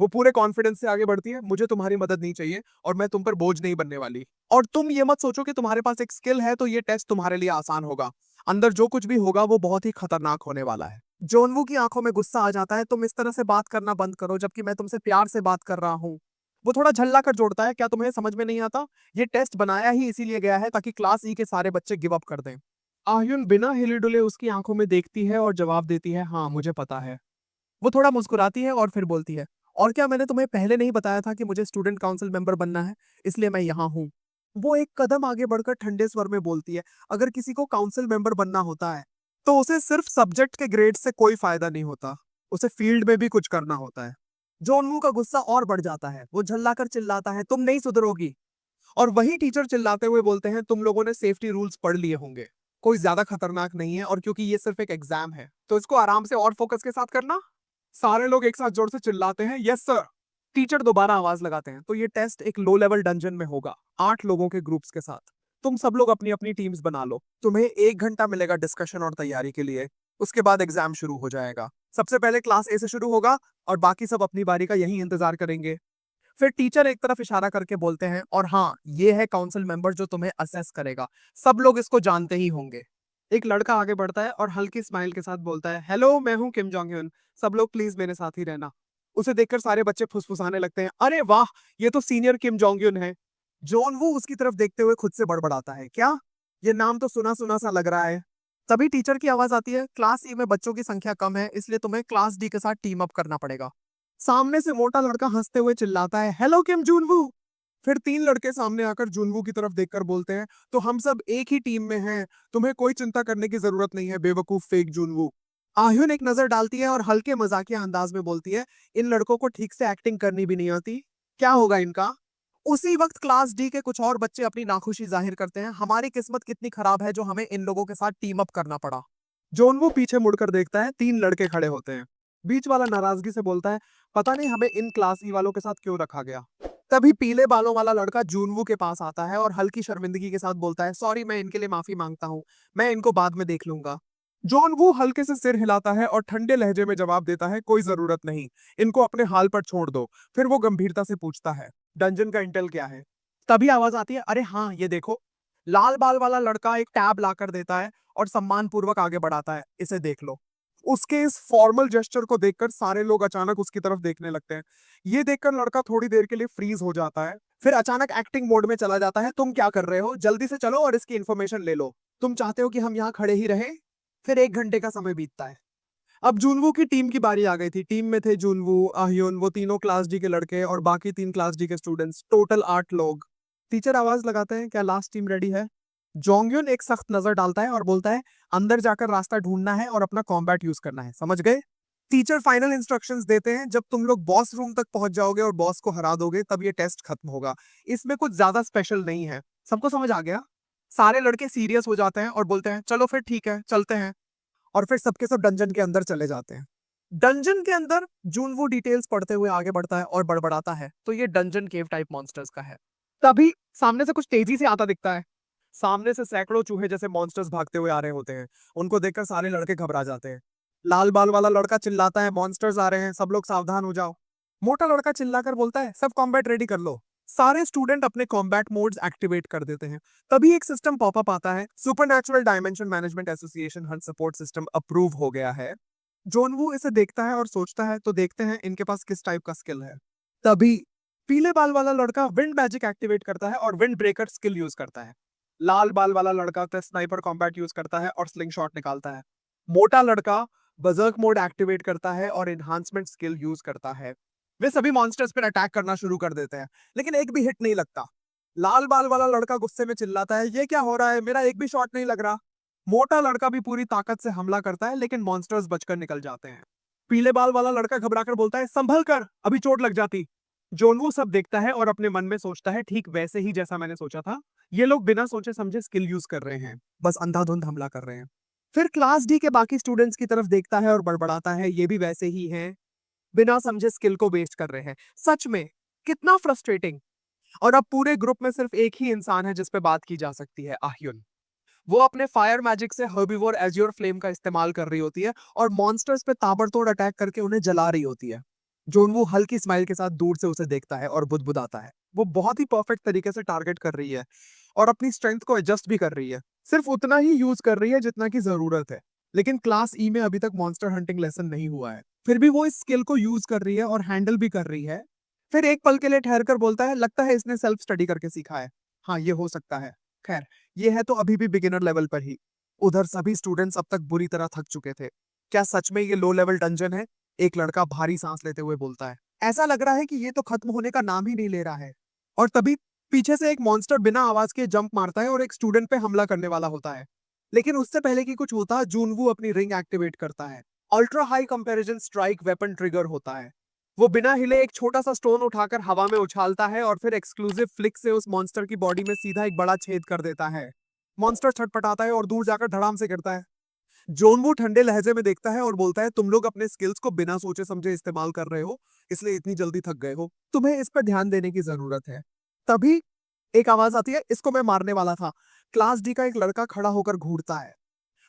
वो पूरे कॉन्फिडेंस से आगे बढ़ती है, मुझे तुम्हारी मदद नहीं चाहिए, और मैं तुम पर बोझ नहीं बनने वाली। और तुम ये मत सोचो कि तुम्हारे पास एक स्किल है तो ये टेस्ट तुम्हारे लिए आसान होगा। अंदर जो कुछ भी होगा वो बहुत ही खतरनाक होने वाला है। जोनवू की आंखों में गुस्सा आ जाता है, तुम इस तरह से बात करना बंद करो, जबकि मैं तुमसे प्यार से बात कर रहा हूँ। वो थोड़ा झल्ला कर जोड़ता है, क्या तुम्हें समझ में नहीं आता? ये टेस्ट बनाया ही इसीलिए गया है ताकि क्लास ई के सारे बच्चे गिव अप कर दें। आह्युन बिना हिले डुले उसकी आंखों में देखती है और जवाब देती है, हाँ मुझे पता है। वो थोड़ा मुस्कुराती है और फिर बोलती है, और क्या मैंने तुम्हें पहले नहीं बताया था कि मुझे स्टूडेंट काउंसिल मेंबर बनना है, इसलिए मैं यहाँ हूँ। वो एक कदम आगे बढ़कर ठंडे स्वर में बोलती है, अगर किसी को काउंसिल मेंबर बनना होता है तो उसे सिर्फ सब्जेक्ट के ग्रेड से कोई फायदा नहीं होता, उसे फील्ड में भी कुछ करना होता है। जोनवू का गुस्सा और बढ़ जाता है, वो झल्लाकर चिल्लाता है, तुम नहीं सुधरोगी। और वही टीचर चिल्लाते हुए बोलते हैं, तुम लोगों ने सेफ्टी रूल्स पढ़ लिए होंगे, कोई ज्यादा खतरनाक नहीं है, और क्योंकि ये सिर्फ एक एग्जाम है तो इसको आराम से और फोकस के साथ करना। सारे लोग एक साथ जोर से चिल्लाते हैं, यस सर। टीचर दोबारा आवाज लगाते हैं, तो ये टेस्ट एक लो लेवल डंजन में होगा, 8 लोगों के ग्रुप्स के साथ। तुम सब लोग अपनी अपनी टीम्स बना लो, तुम्हें 1 घंटा मिलेगा डिस्कशन और तैयारी के लिए। उसके बाद एग्जाम शुरू हो जाएगा। सबसे पहले क्लास ए से शुरू होगा, और बाकी सब अपनी बारी का यही इंतजार करेंगे। फिर टीचर एक तरफ इशारा करके बोलते हैं, और हाँ ये है काउंसिल मेंबर जो तुम्हें असेस करेगा, सब लोग इसको जानते ही होंगे। एक लड़का आगे बढ़ता है और हल्की स्माइल के साथ बोलता है, हेलो मैं हूँ किम जोंग ह्युन, सब लोग प्लीज मेरे साथ ही रहना। उसे देखकर सारे बच्चे फुसफुसाने लगते हैं, अरे वाह, ये तो सीनियर किम जोंग ह्युन है। जॉन वो उसकी तरफ देखते हुए खुद से बड़बड़ाता है, क्या, ये नाम तो सुना सुना सा लग रहा है। तभी टीचर की आवाज आती है, क्लास ई में बच्चों की संख्या कम है, इसलिए तुम्हें क्लास डी के साथ टीम अप करना पड़ेगा। सामने से मोटा लड़का हंसते हुए चिल्लाता है, हेलो किम जूनवू। फिर तीन लड़के सामने आकर जूनवू की तरफ देखकर बोलते हैं, तो हम सब एक ही टीम में हैं, तुम्हें कोई चिंता करने की जरूरत नहीं है बेवकूफ फेक जूनवू। आह्युन एक नजर डालती है और हल्के मजाकिया अंदाज में बोलती है, इन लड़कों को ठीक से एक्टिंग करनी भी नहीं आती, क्या होगा इनका। उसी वक्त क्लास डी के कुछ और बच्चे अपनी नाखुशी जाहिर करते हैं, हमारी किस्मत कितनी खराब है जो हमें इन लोगों के साथ टीम अप करना पड़ा। जोनवू पीछे मुड़कर देखता है, तीन लड़के खड़े होते हैं। बीच वाला नाराजगी से बोलता है, पता नहीं हमें इन क्लास ई वालों के साथ क्यों रखा गया। तभी पीले बालों वाला लड़का जूनवू के पास आता है और हल्की शर्मिंदगी के साथ बोलता है, सॉरी, मैं इनके लिए माफी मांगता हूँ, मैं इनको बाद में देख लूंगा। जॉनवू हल्के से सिर हिलाता है और ठंडे लहजे में जवाब देता है, कोई जरूरत नहीं, इनको अपने हाल पर छोड़ दो। फिर वो गंभीरता से पूछता है, डंजन का इंटेल क्या है। तभी आवाज आती है, अरे हाँ ये देखो। लाल बाल वाला लड़का एक टैब लाकर देता है और सम्मान पूर्वक आगे बढ़ाता है, इसे देख लो। उसके इस फॉर्मल जेस्चर को देखकर सारे लोग अचानक उसकी तरफ देखने लगते हैं। ये देखकर लड़का थोड़ी देर के लिए फ्रीज हो जाता है, फिर अचानक एक्टिंग मोड में चला जाता है, तुम क्या कर रहे हो, जल्दी से चलो और इसकी इन्फॉर्मेशन ले लो, तुम चाहते हो कि हम यहाँ खड़े ही रहें। फिर 1 घंटे का समय बीतता है। अब जूनवू की टीम की बारी आ गई थी। टीम में थे जूनवू, आह्युन, वो तीनों क्लास डी के लड़के और बाकी 3 क्लास डी के स्टूडेंट्स, टोटल 8 लोग। टीचर आवाज लगाते हैं, क्या लास्ट टीम रेडी है। जोंगयुन एक सख्त नजर डालता है और बोलता है, अंदर जाकर रास्ता ढूंढना है और अपना कॉम्बैट यूज करना है, समझ गए। टीचर फाइनल इंस्ट्रक्शंस देते हैं, जब तुम लोग बॉस रूम तक पहुंच जाओगे और बॉस को हरा दोगे तब ये टेस्ट खत्म होगा। इसमें कुछ ज्यादा स्पेशल नहीं है, सबको समझ आ गया। सारे लड़के सीरियस हो जाते हैं और बोलते हैं, चलो फिर ठीक है, चलते हैं। और फिर सबके सब डंजन के अंदर चले जाते हैं। डंजन के अंदर जूनवू डिटेल्स पढ़ते हुए आगे बढ़ता है और बड़बड़ाता है, तो ये डंजन केव टाइप मॉन्स्टर्स का है। तभी सामने से कुछ तेजी से आता दिखता है। सामने से सैकड़ों चूहे जैसे मॉन्स्टर्स भागते हुए आ रहे होते हैं। उनको देखकर सारे लड़के घबरा जाते हैं। लाल बाल वाला लड़का चिल्लाता है, मॉन्स्टर्स आ रहे हैं, सब लोग सावधान हो जाओ। मोटा लड़का चिल्लाकर बोलता है, सब कॉम्बैट रेडी कर लो। सारे स्टूडेंट अपने कॉम्बैट मोड्स एक्टिवेट कर देते हैं। तभी एक सिस्टम पॉपअप आता है, supernatural dimension management association Hunt support system approve हो गया है। जोनवू इसे देखता है और सोचता है, तो देखते हैं इनके पास किस टाइप का स्किल है। तभी पीले बाल वाला लड़का विंड मैजिक एक्टिवेट करता है और विंड ब्रेकर स्किल यूज करता है। लाल बाल वाला लड़का तो स्नाइपर कॉम्बैट यूज करता है और स्लिंग शॉट निकालता है। मोटा लड़का बजर्क मोड एक्टिवेट करता है और एनहांसमेंट स्किल यूज करता है। वे सभी मॉन्स्टर्स पर अटैक करना शुरू कर देते हैं, लेकिन एक भी हिट नहीं लगता। लाल बाल वाला लड़का गुस्से में चिल्लाता है, ये क्या हो रहा है, मेरा एक भी शॉट नहीं लग रहा। मोटा लड़का भी पूरी ताकत से हमला करता है, लेकिन मॉन्स्टर्स बचकर निकल जाते हैं। पीले बाल वाला लड़का घबराकर बोलता है, संभल कर, अभी चोट लग जाती। जोनवू सब देखता है और अपने मन में सोचता है, ठीक वैसे ही जैसा मैंने सोचा था, ये लोग बिना सोचे समझे स्किल यूज कर रहे हैं, बस अंधाधुंध हमला कर रहे हैं। फिर क्लास डी के बाकी स्टूडेंट्स की तरफ देखता है और बड़बड़ाता है, ये भी वैसे ही हैं, बिना समझे स्किल को वेस्ट कर रहे हैं। सच में कितना फ्रस्ट्रेटिंग। और अब पूरे ग्रुप में सिर्फ एक ही इंसान है जिस पे बात की जा सकती है, आह्युन। वो अपने फायर मैजिक से हर्बीवोर एज्योर फ्लेम का इस्तेमाल कर रही होती है और मॉन्स्टर्स पे ताबड़तोड़ अटैक करके उन्हें जला रही होती है। जोनवू हल्की स्माइल के साथ दूर से उसे देखता है और बुदबुदाता है, वो बहुत ही परफेक्ट तरीके से टारगेट कर रही है और अपनी स्ट्रेंथ को एडजस्ट भी कर रही है, सिर्फ उतना ही यूज कर रही है जितना की जरूरत है। लेकिन क्लास ई में अभी तक मॉन्स्टर हंटिंग लेसन नहीं हुआ है, फिर भी वो इस स्किल को यूज कर रही है और हैंडल भी कर रही है। फिर एक पल के लिए ठहर कर बोलता है, लगता है इसने सेल्फ स्टडी करके सीखा है। हाँ, ये हो सकता है। खैर, ये है तो अभी भी बिगिनर लेवल पर ही। उधर सभी स्टूडेंट्स अब तक बुरी तरह थक चुके थे। क्या सच में ये लो लेवल डंजन है? एक लड़का भारी सांस लेते हुए बोलता है, ऐसा लग रहा है कि ये तो खत्म होने का नाम ही नहीं ले रहा है। और तभी पीछे से एक मॉन्स्टर बिना आवाज के जंप मारता है और एक स्टूडेंट पे हमला करने वाला होता है। लेकिन उससे पहले कि कुछ होता, जूनवू अपनी रिंग एक्टिवेट करता है। Ultra high comparison strike weapon trigger होता है। वो बिना हिले एक छोटा सा स्टोन उठाकर हवा में उछालता है और फिर एक्सक्लूसिव फ्लिक से उस मॉन्स्टर की बॉडी में सीधा एक बड़ा छेद कर देता है। मॉन्स्टर छटपटाता है और दूर जाकर धड़ाम से गिरता है। जोनवू ठंडे लहजे में देखता है और बोलता है, तुम लोग अपने स्किल्स को बिना सोचे समझे इस्तेमाल कर रहे हो, इसलिए इतनी जल्दी थक गए हो, तुम्हें इस पर ध्यान देने की जरूरत है। तभी एक आवाज आती है, इसको मैं मारने वाला था। क्लास डी का एक लड़का खड़ा होकर घूरता है।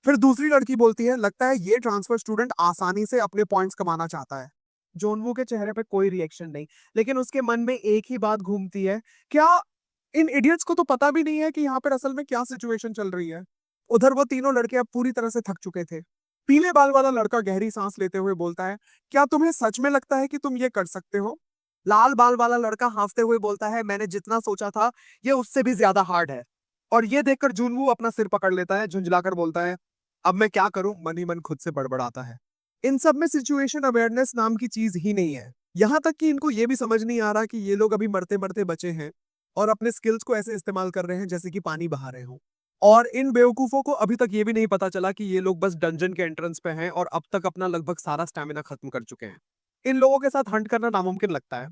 फिर दूसरी लड़की बोलती है, लगता है ये ट्रांसफर स्टूडेंट आसानी से अपने पॉइंट्स कमाना चाहता है। जोनवू के चेहरे पे कोई रिएक्शन नहीं, लेकिन उसके मन में एक ही बात घूमती है, क्या इन इडियट्स को तो पता भी नहीं है कि यहाँ पर असल में क्या सिचुएशन चल रही है। उधर वो तीनों लड़के अब पूरी तरह से थक चुके थे। पीले बाल वाला लड़का गहरी सांस लेते हुए बोलता है, क्या तुम्हें सच में लगता है कि तुम ये कर सकते हो? लाल बाल वाला लड़का हांफते हुए बोलता है, मैंने जितना सोचा था ये उससे भी ज्यादा हार्ड है। और ये देखकर जुनवू अपना सिर पकड़ लेता है, झुंझलाकर बोलता है, अब मैं क्या करूं? मन ही मन खुद से बड़बड़ाता है। इन सब में सिचुएशन अवेयरनेस नाम की चीज ही नहीं है। यहाँ तक कि इनको ये भी समझ नहीं आ रहा कि ये लोग अभी मरते मरते बचे हैं और अपने स्किल्स को ऐसे इस्तेमाल कर रहे हैं जैसे कि पानी बहा रहे हो। और इन बेवकूफों को अभी तक ये भी नहीं पता चला कि ये लोग बस डंजन के एंट्रेंस पे हैं और अब तक अपना लगभग सारा स्टैमिना खत्म कर चुके हैं। इन लोगों के साथ हंट करना नामुमकिन लगता है।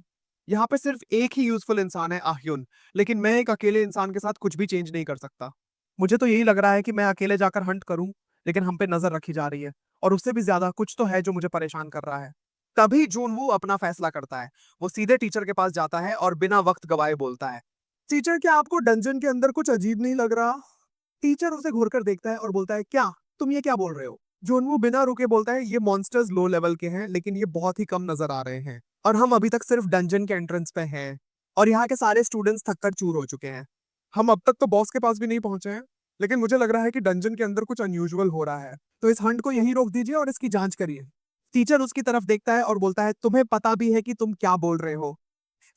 यहाँ पे सिर्फ एक ही यूजफुल इंसान है, आह्युन। लेकिन मैं एक अकेले इंसान के साथ कुछ भी चेंज नहीं कर सकता। मुझे तो यही लग रहा है कि मैं अकेले जाकर हंट करूं, लेकिन हम पे नजर रखी जा रही है और उससे भी ज्यादा कुछ तो है जो मुझे परेशान कर रहा है। तभी जूनवू अपना फैसला करता है। वो सीधे टीचर के पास जाता है और बिना वक्त गवाए बोलता है, टीचर क्या आपको डंजन के अंदर कुछ अजीब नहीं लग रहा? टीचर उसे घूरकर देखता है और बोलता है, क्या तुम ये क्या बोल रहे हो? जोनवू बिना रुके बोलता है, ये मॉन्स्टर्स लो लेवल के हैं लेकिन ये बहुत ही कम नजर आ रहे हैं और हम अभी तक सिर्फ डंजन के एंट्रेंस पे हैं और यहाँ के सारे स्टूडेंट्स थककर चूर हो चुके हैं। हम अब तक तो बॉस के पास भी नहीं पहुंचे हैं, लेकिन मुझे लग रहा है कि डंजन के अंदर कुछ अनयूजुअल हो रहा है, तो इस हंट को यहीं रोक दीजिए और इसकी जांच करिए। टीचर उसकी तरफ देखता है और बोलता है, तुम्हें पता भी है कि तुम क्या बोल रहे हो?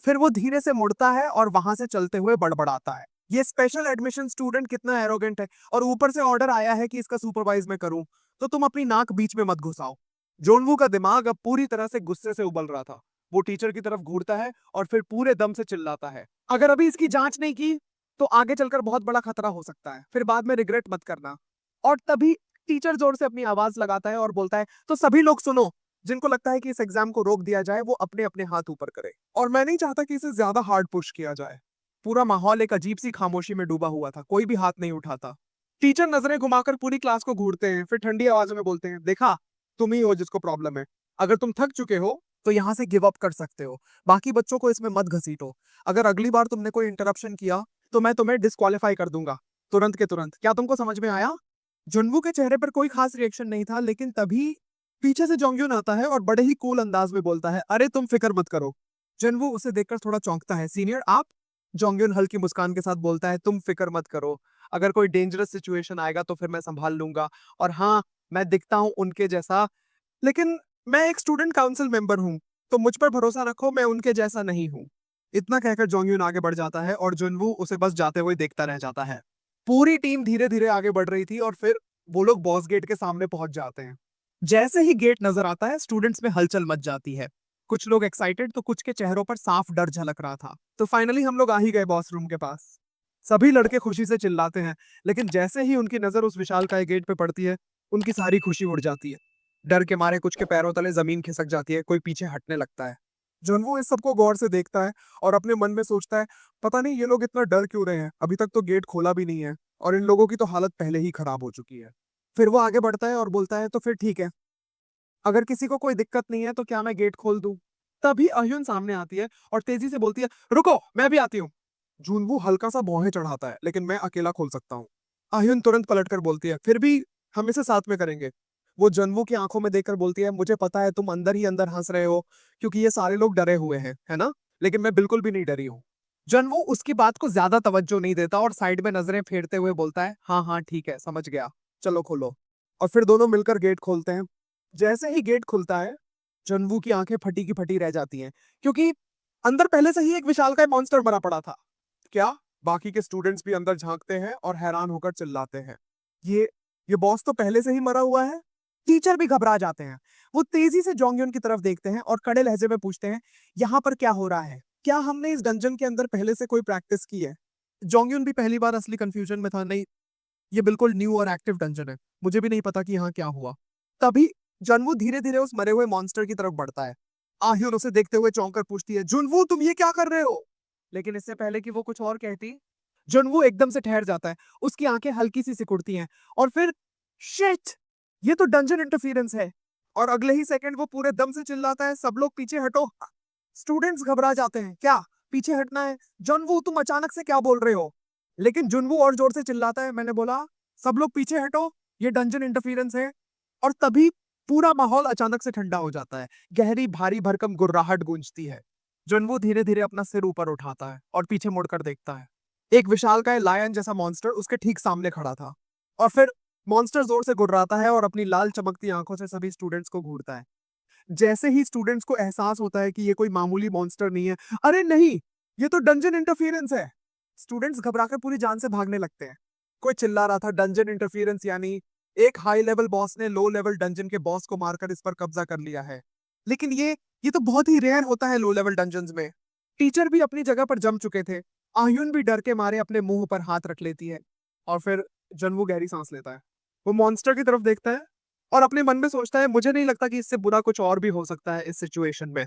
फिर वो धीरे से मुड़ता है और वहां से चलते हुए बड़बड़ाता है, ये स्पेशल एडमिशन स्टूडेंट कितना एरोगेंट है और ऊपर से ऑर्डर आया है कि इसका सुपरवाइज मैं करूं, तो तुम अपनी नाक बीच में मत घुसाओ। जोनवू का दिमाग अब पूरी तरह से गुस्से से उबल रहा था। वो टीचर की तरफ घूरता है और फिर पूरे दम से चिल्लाता है, अगर अभी इसकी जांच नहीं की तो आगे चलकर बहुत बड़ा खतरा हो सकता है, फिर बाद में रिग्रेट मत करना। और तभी टीचर जोर से अपनी आवाज लगाता है और बोलता है, तो सभी लोग सुनो, जिनको लगता है कि इस एग्जाम को रोक दिया जाए वो अपने अपने हाथ ऊपर करे। और मैं नहीं चाहता कि इसे ज्यादा हार्ड पुश किया जाए। पूरा माहौल एक अजीब सी खामोशी में डूबा हुआ था, कोई भी हाथ नहीं उठाता। टीचर नजरें घुमाकर पूरी क्लास को घूरते हैं, फिर ठंडी आवाज में बोलते हैं, देखा, तुम ही हो जिसको प्रॉब्लम है। अगर तुम थक चुके हो तो यहाँ से गिव अप कर सकते हो, बाकी बच्चों को इसमें मत घसीटो। अगर अगली बार तुमने कोई इंटरप्शन किया तो मैं तुम्हें डिस्क्वालीफाई कर दूंगा, तुरंत के तुरंत। क्या तुमको समझ में आया? जुनवू के चेहरे पर कोई खास रिएक्शन नहीं था, लेकिन तभी पीछे से जोंग्युन आता है और बड़े ही कूल अंदाज में बोलता है, अरे तुम फिक्र मत करो। जुनवू उसे देखकर थोड़ा चौंकता है, सीनियर आप? जोंग्युन हल्की मुस्कान के साथ बोलता है, तुम फिक्र मत करो, अगर कोई डेंजरस सिचुएशन आएगा तो फिर मैं संभाल लूंगा। और हाँ, मैं दिखता हूँ उनके जैसा, लेकिन मैं एक स्टूडेंट काउंसिल मेंबर हूँ, तो मुझ पर भरोसा रखो, मैं उनके जैसा नहीं हूँ। इतना कहकर जोंग्युन आगे बढ़ जाता है और जुनवू उसे बस जाते हुए देखता रह जाता है। पूरी टीम धीरे धीरे आगे बढ़ रही थी और फिर वो लोग बॉस गेट के सामने पहुंच जाते हैं। जैसे ही गेट नजर आता है स्टूडेंट्स में हलचल मच जाती है। कुछ लोग एक्साइटेड तो कुछ के चेहरों पर साफ डर झलक रहा था। तो फाइनली हम लोग आ ही गए बॉस रूम के पास। सभी लड़के खुशी से चिल्लाते हैं, लेकिन जैसे ही उनकी नजर उस विशालकाय गेट पे पड़ती है, उनकी सारी खुशी उड़ जाती है। डर के मारे कुछ के पैरों तले जमीन खिसक जाती है, कोई पीछे हटने लगता है। जोनवू इस सबको गौर से देखता है और अपने मन में सोचता है, पता नहीं ये लोग इतना डर क्यों रहे हैं, अभी तक तो गेट खोला भी नहीं है और इन लोगों की तो हालत पहले ही खराब हो चुकी है। फिर वो आगे बढ़ता है और बोलता है, तो फिर ठीक है, अगर किसी को कोई दिक्कत नहीं है तो क्या मैं गेट खोल दूं? तभी अह्युन सामने आती है और तेजी से बोलती है, रुको, मैं भी आती हूँ। जूनवू हल्का सा भौहें चढ़ाता है, लेकिन मैं अकेला खोल सकता हूँ। अह्युन तुरंत पलटकर बोलती है, फिर भी हम इसे साथ में करेंगे। वो जनवू की आंखों में देखकर बोलती है, मुझे पता है तुम अंदर ही अंदर हंस रहे हो क्योंकि ये सारे लोग डरे हुए हैं, है ना? लेकिन मैं बिल्कुल भी नहीं डरी हूँ। जनवू उसकी बात को ज्यादा तवज्जो नहीं देता और साइड में नजरें फेरते हुए बोलता है, हाँ हाँ ठीक है, समझ गया, चलो खोलो। और फिर दोनों मिलकर गेट खोलते हैं। जैसे ही गेट खुलता है, जनवू की आंखें फटी की फटी रह जाती हैं, क्योंकि अंदर पहले से ही एक विशालकाय मॉन्स्टर मरा पड़ा था। क्या? बाकी के स्टूडेंट्स भी अंदर झांकते हैं और हैरान होकर चिल्लाते हैं, ये ये बॉस तो पहले से ही मरा हुआ है। टीचर भी घबरा जाते हैं। वो तेजी से जोंग्युन की तरफ देखते हैं और कड़े लहजे में पूछते हैं, यहाँ पर क्या हो रहा है? क्या हमने इस डंजन के अंदर पहले से कोई प्रैक्टिस की है? जोंग्युन भी पहली बार असली कंफ्यूजन में था, नहीं, ये बिल्कुल न्यू और एक्टिव डंजन है, मुझे भी नहीं पता कि यहाँ क्या हुआ। तभी जनवू धीरे धीरे उस मरे हुए मॉन्स्टर की तरफ बढ़ता है। आह्युन उसे देखते हुए चौंक कर पूछती है, जुनवू तुम ये क्या कर रहे हो? लेकिन इससे पहले कि वो कुछ और कहती, जुनवू एकदम से ठहर जाता है। उसकी आंखें हल्की सी सिकुड़ती हैं और फिर शिट, ये तो डंजन इंटरफेरेंस है। और अगले ही सेकंड वो पूरे दम से चिल्लाता है, सब लोग पीछे हटो। स्टूडेंट्स घबरा जाते हैं, क्या पीछे हटना है? जुनवू तुम अचानक से क्या बोल रहे हो? लेकिन जुनवू और जोर से चिल्लाता है, मैंने बोला सब लोग पीछे हटो, ये डंजन इंटरफेरेंस है। और तभी पूरा माहौल अचानक से ठंडा हो जाता है। गहरी भारी भरकम गुर्राहट गूंजती है। जुनवू धीरे धीरे अपना सिर ऊपर उठाता है और पीछे मुड़कर देखता है। एक विशालकाय लायन जैसा मॉन्स्टर उसके ठीक सामने खड़ा था और फिर मॉन्स्टर जोर से गुर्राता है और अपनी लाल चमकती आंखों से सभी स्टूडेंट्स को घूरता है। जैसे ही स्टूडेंट्स को एहसास होता है कि ये कोई मामूली मॉन्स्टर नहीं है, अरे नहीं, ये तो डंजन इंटरफियरेंस है। स्टूडेंट्स घबराकर पूरी जान से भागने लगते हैं। कोई चिल्ला रहा था डंजन इंटरफियरेंस यानी एक हाई लेवल बॉस ने लो लेवल डंजन के बॉस को मारकर इस पर कब्जा कर लिया है। लेकिन ये तो बहुत ही रेयर होता है लो लेवल डंजन्स में। टीचर भी अपनी जगह पर जम चुके थे। आह्युन भी डर के मारे अपने मुंह पर हाथ रख लेती है और फिर जनवू गहरी सांस लेता है। वो मॉन्स्टर की तरफ देखता है और अपने मन में सोचता है मुझे नहीं लगता कि इससे बुरा कुछ और भी हो सकता है इस सिचुएशन में।